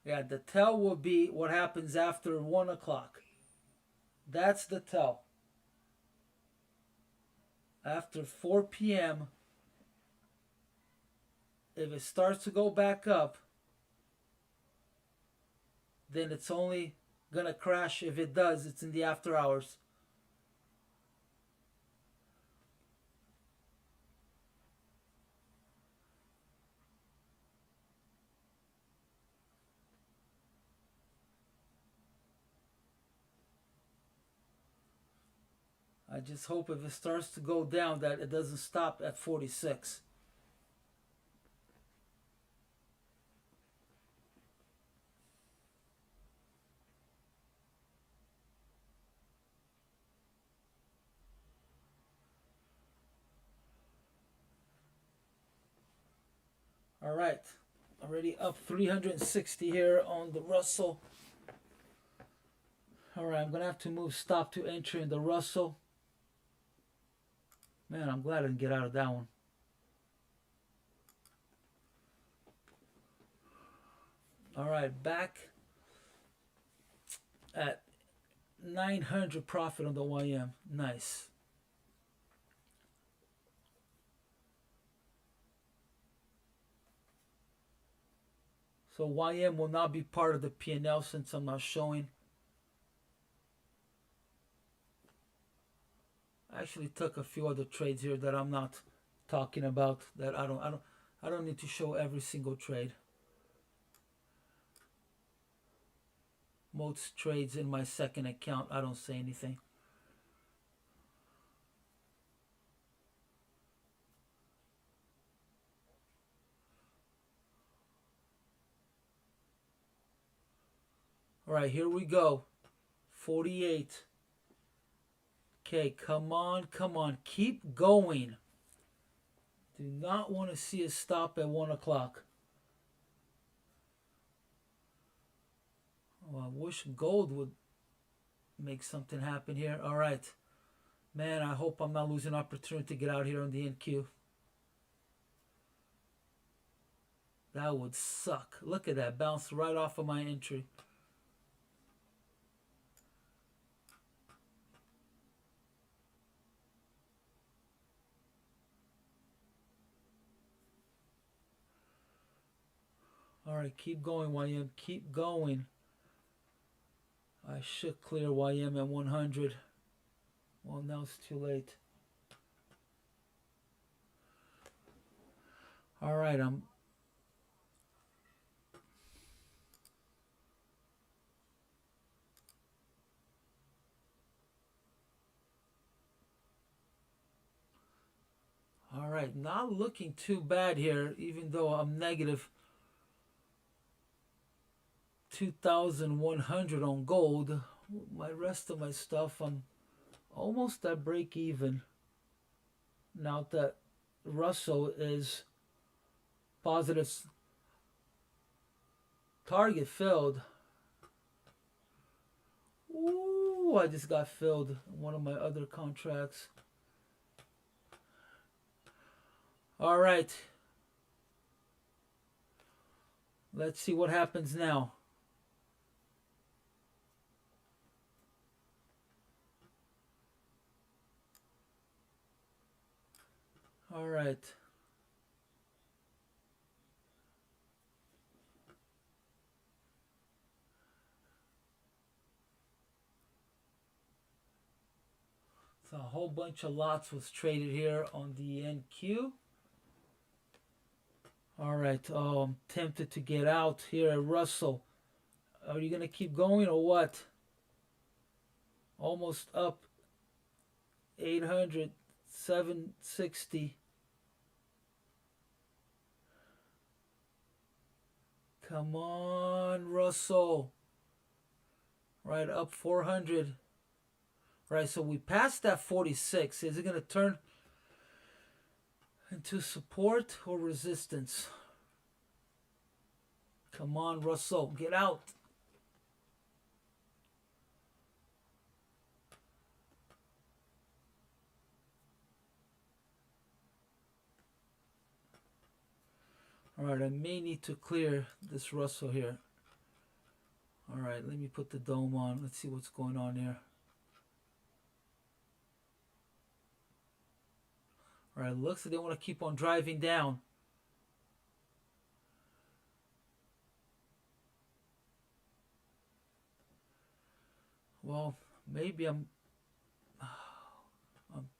Yeah, the tell will be what happens after 1 o'clock. That's the tell. After 4 p.m., if it starts to go back up, then it's only going to crash. If it does, it's in the after hours. I just hope if it starts to go down that it doesn't stop at 46. All right, already up 360 here on the Russell. All right, I'm gonna have to move stop to entry in the Russell. Man, I'm glad I didn't get out of that one. All right, back at 900 profit on the YM. Nice. So YM will not be part of the P&L since I'm not showing. I actually took a few other trades here that I'm not talking about, that I don't need to show every single trade. Most trades in my second account, I don't say anything. All right, here we go. 48. Okay, come on, come on. Keep going. Do not want to see a stop at 1 o'clock. Oh, I wish gold would make something happen here. All right. Man, I hope I'm not losing opportunity to get out here on the NQ. That would suck. Look at that. Bounced right off of my entry. All right, keep going, YM. Keep going. I should clear YM at 100. Well, now it's too late. All right, all right, not looking too bad here, even though I'm negative 2,100 on gold. My rest of my stuff, I'm almost at break even. Now that Russell is positive, target filled. Ooh, I just got filled in one of my other contracts. All right. Let's see what happens now. All right. So a whole bunch of lots was traded here on the NQ. All right. Oh, I'm tempted to get out here at Russell. Are you going to keep going or what? Almost up 800, 760. Come on, Russell. Right, up 400. Right, so we passed that 46. Is it going to turn into support or resistance? Come on, Russell, get out. All right, I may need to clear this Russell here. All right, let me put the dome on. Let's see what's going on here. All right, looks like they want to keep on driving down. Well, maybe I'm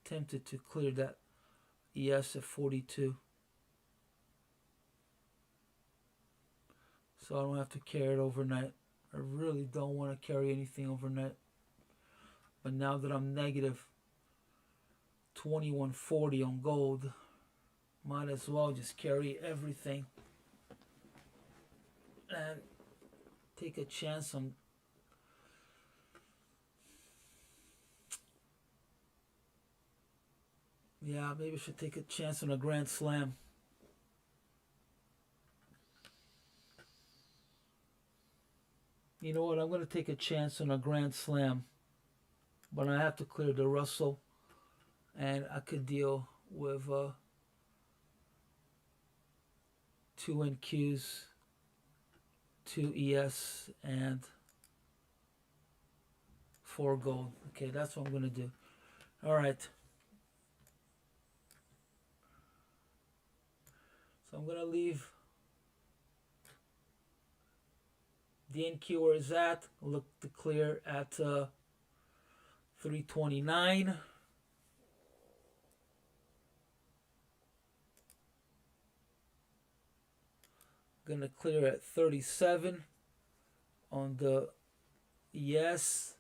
tempted to clear that ES at 42. So I don't have to carry it overnight. I really don't want to carry anything overnight. But now that I'm negative 2140 on gold, might as well just carry everything and take a chance on maybe I should take a chance on a Grand Slam. You know what? I'm going to take a chance on a Grand Slam. But I have to clear the Russell. And I could deal with 2 NQs, 2 ES, and 4 gold. Okay, that's what I'm going to do. All right. So I'm going to leave the NQ where it's at. Look to clear at 329. Going to clear at 37 on the ES.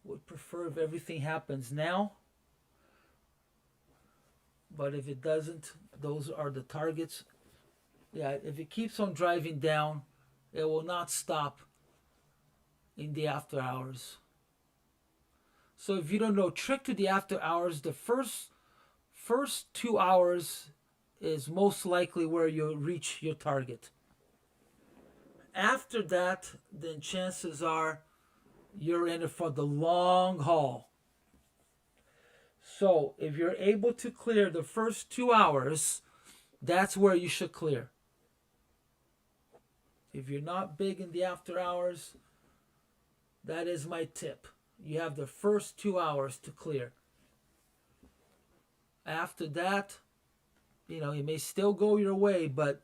Would prefer if everything happens now. But if it doesn't, those are the targets. Yeah, if it keeps on driving down, it will not stop in the after hours. So if you don't know, trick to the after hours, the first 2 hours is most likely where you'll reach your target. After that, then chances are you're in it for the long haul. So if you're able to clear the first 2 hours, that's where you should clear. If you're not big in the after hours, that is my tip. You have the first 2 hours to clear. After that, you know, it may still go your way, but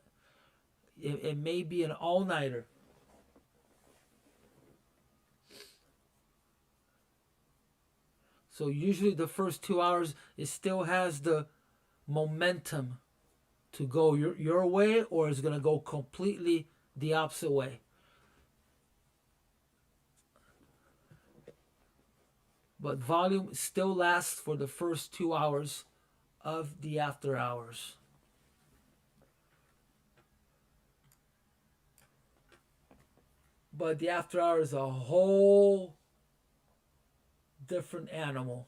it may be an all-nighter. So usually the first 2 hours, it still has the momentum to go your way, or it's going to go completely the opposite way. But volume still lasts for the first 2 hours of the after hours. But the after hours is a whole different animal.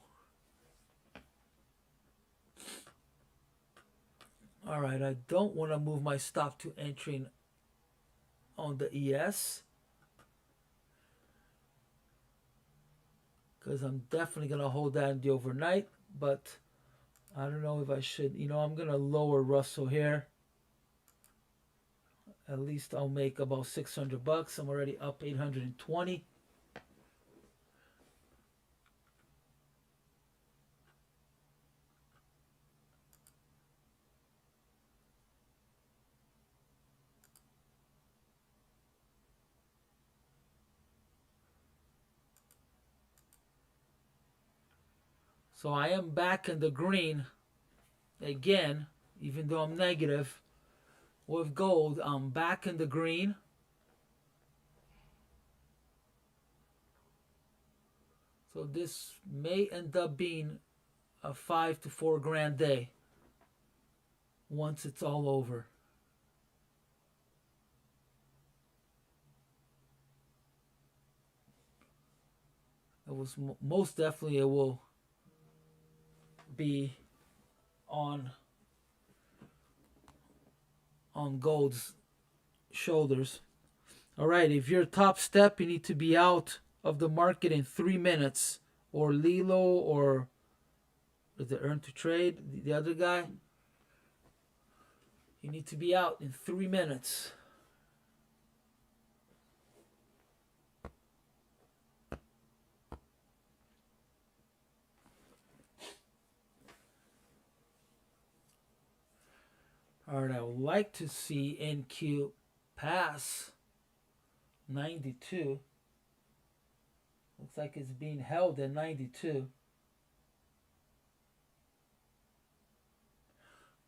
All right, I don't want to move my stop to entering on the ES, because I'm definitely going to hold that in the overnight, but I don't know if I should. You know, I'm going to lower Russell here. At least I'll make about 600 bucks. I'm already up 820. So I am back in the green again, even though I'm negative. With gold, I'm back in the green. So this may end up being a 5 to 4 grand day once it's all over. It was most definitely, it will be on gold's shoulders. All right, if you're Topstep, you need to be out of the market in 3 minutes, or Leeloo, or the earn to trade, the other guy. You need to be out in 3 minutes. All right, I would like to see NQ pass 92. Looks like it's being held at 92.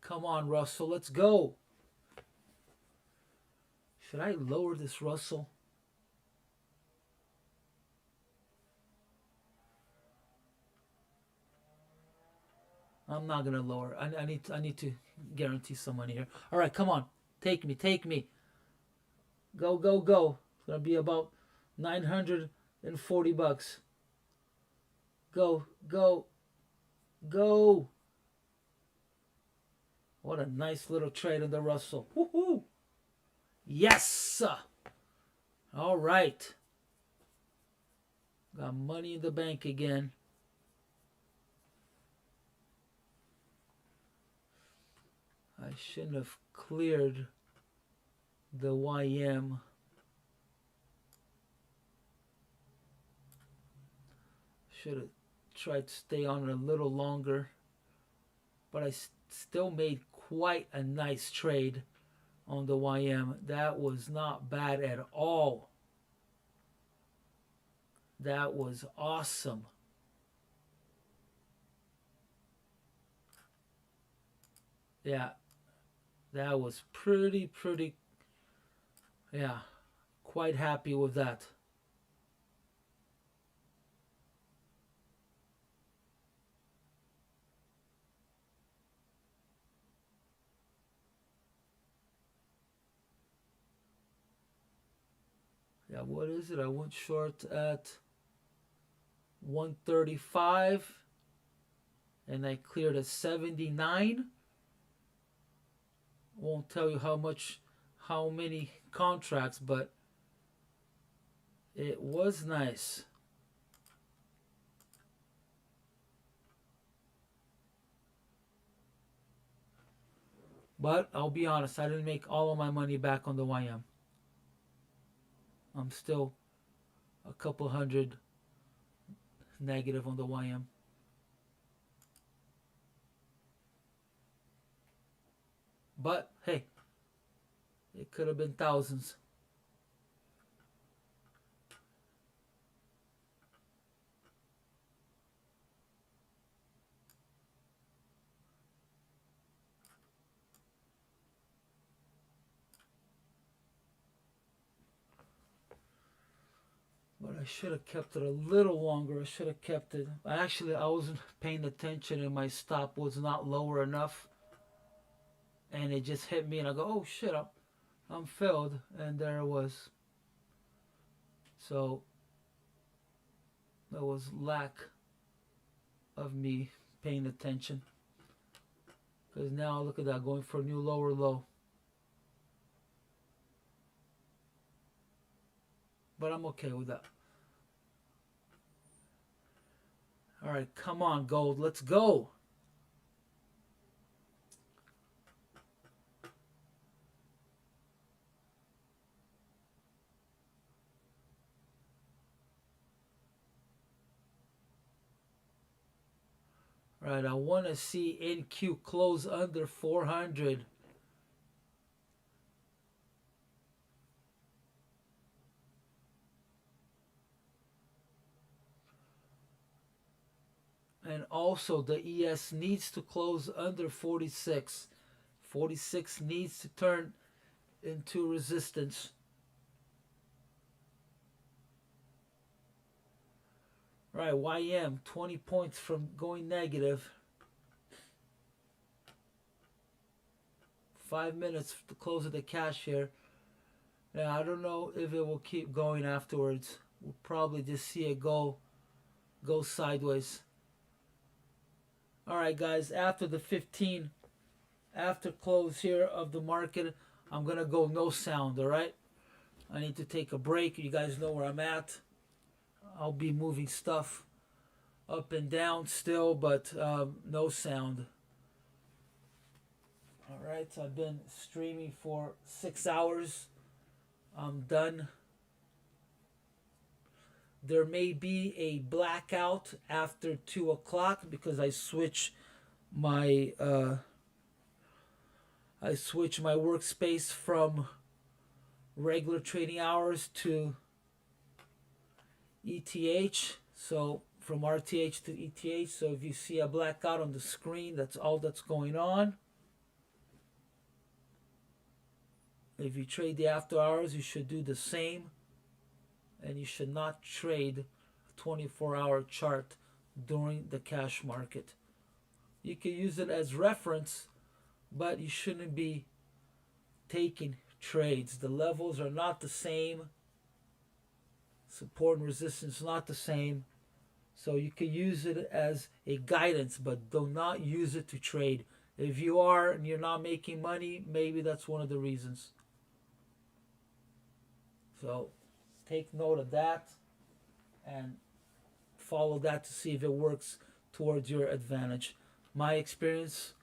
Come on, Russell, let's go. Should I lower this Russell? I'm not gonna lower. I need to guarantee some money here. All right, come on, take me. Go, go, go. It's gonna be about 940 bucks. Go, go, go. What a nice little trade on the Russell. Woohoo! Yes! All right. Got money in the bank again. I shouldn't have cleared the YM. Should have tried to stay on it a little longer. But I still made quite a nice trade on the YM. That was not bad at all. That was awesome. Yeah, that was pretty, yeah, quite happy with that. Yeah, what is it? I went short at 135 and I cleared at 79. Won't tell you how many contracts, but it was nice. But I'll be honest, I didn't make all of my money back on the YM. I'm still a couple hundred negative on the YM. But hey, it could have been thousands. But I should have kept it a little longer. I should have kept it. Actually, I wasn't paying attention and my stop was not lower enough. And it just hit me and I go, oh shit, I'm filled. And there it was. So there was lack of me paying attention. Because now look at that, going for a new lower low. But I'm okay with that. All right, come on, gold. Let's go. All right, I want to see NQ close under 400. And also the ES needs to close under 46. 46 needs to turn into resistance. Right, YM 20 points from going negative. 5 minutes to close of the cash here. Now I don't know if it will keep going afterwards. We'll probably just see it go sideways. All right, guys, after the 15, after close here of the market, I'm going to go no sound, all right? I need to take a break. You guys know where I'm at. I'll be moving stuff up and down still, but no sound. All right, so I've been streaming for 6 hours. I'm done. There may be a blackout after 2 o'clock because I switch my workspace from regular trading hours to ETH. So from RTH to ETH. So if you see a blackout on the screen, that's all that's going on. If you trade the after hours, you should do the same. And you should not trade a 24-hour chart during the cash market. You can use it as reference, but you shouldn't be taking trades. The levels are not the same. Support and resistance not the same. So you can use it as a guidance, but do not use it to trade. If you are and you're not making money, maybe that's one of the reasons. So take note of that and follow that to see if it works towards your advantage. My experience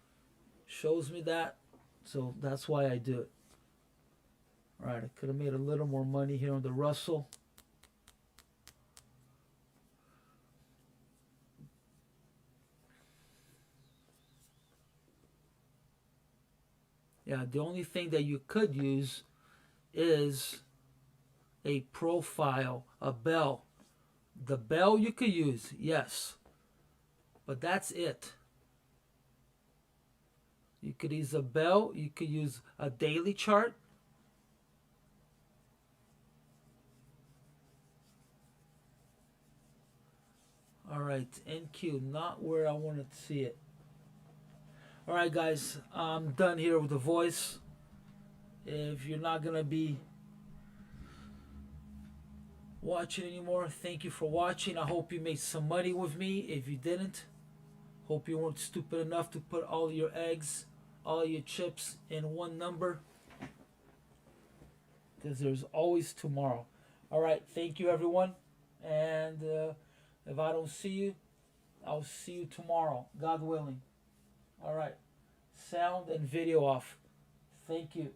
shows me that, so that's why I do it. All right, I could have made a little more money here on the Russell. Yeah, the only thing that you could use is a profile, a bell. The bell you could use, yes, but that's it. You could use a bell, you could use a daily chart. All right, NQ, not where I wanted to see it. All right, guys, I'm done here with the voice. If you're not going to be watching anymore, thank you for watching. I hope you made some money with me. If you didn't, hope you weren't stupid enough to put all your eggs, all your chips in one number, because there's always tomorrow. All right, thank you, everyone. And if I don't see you, I'll see you tomorrow, God willing. All right, sound and video off. Thank you.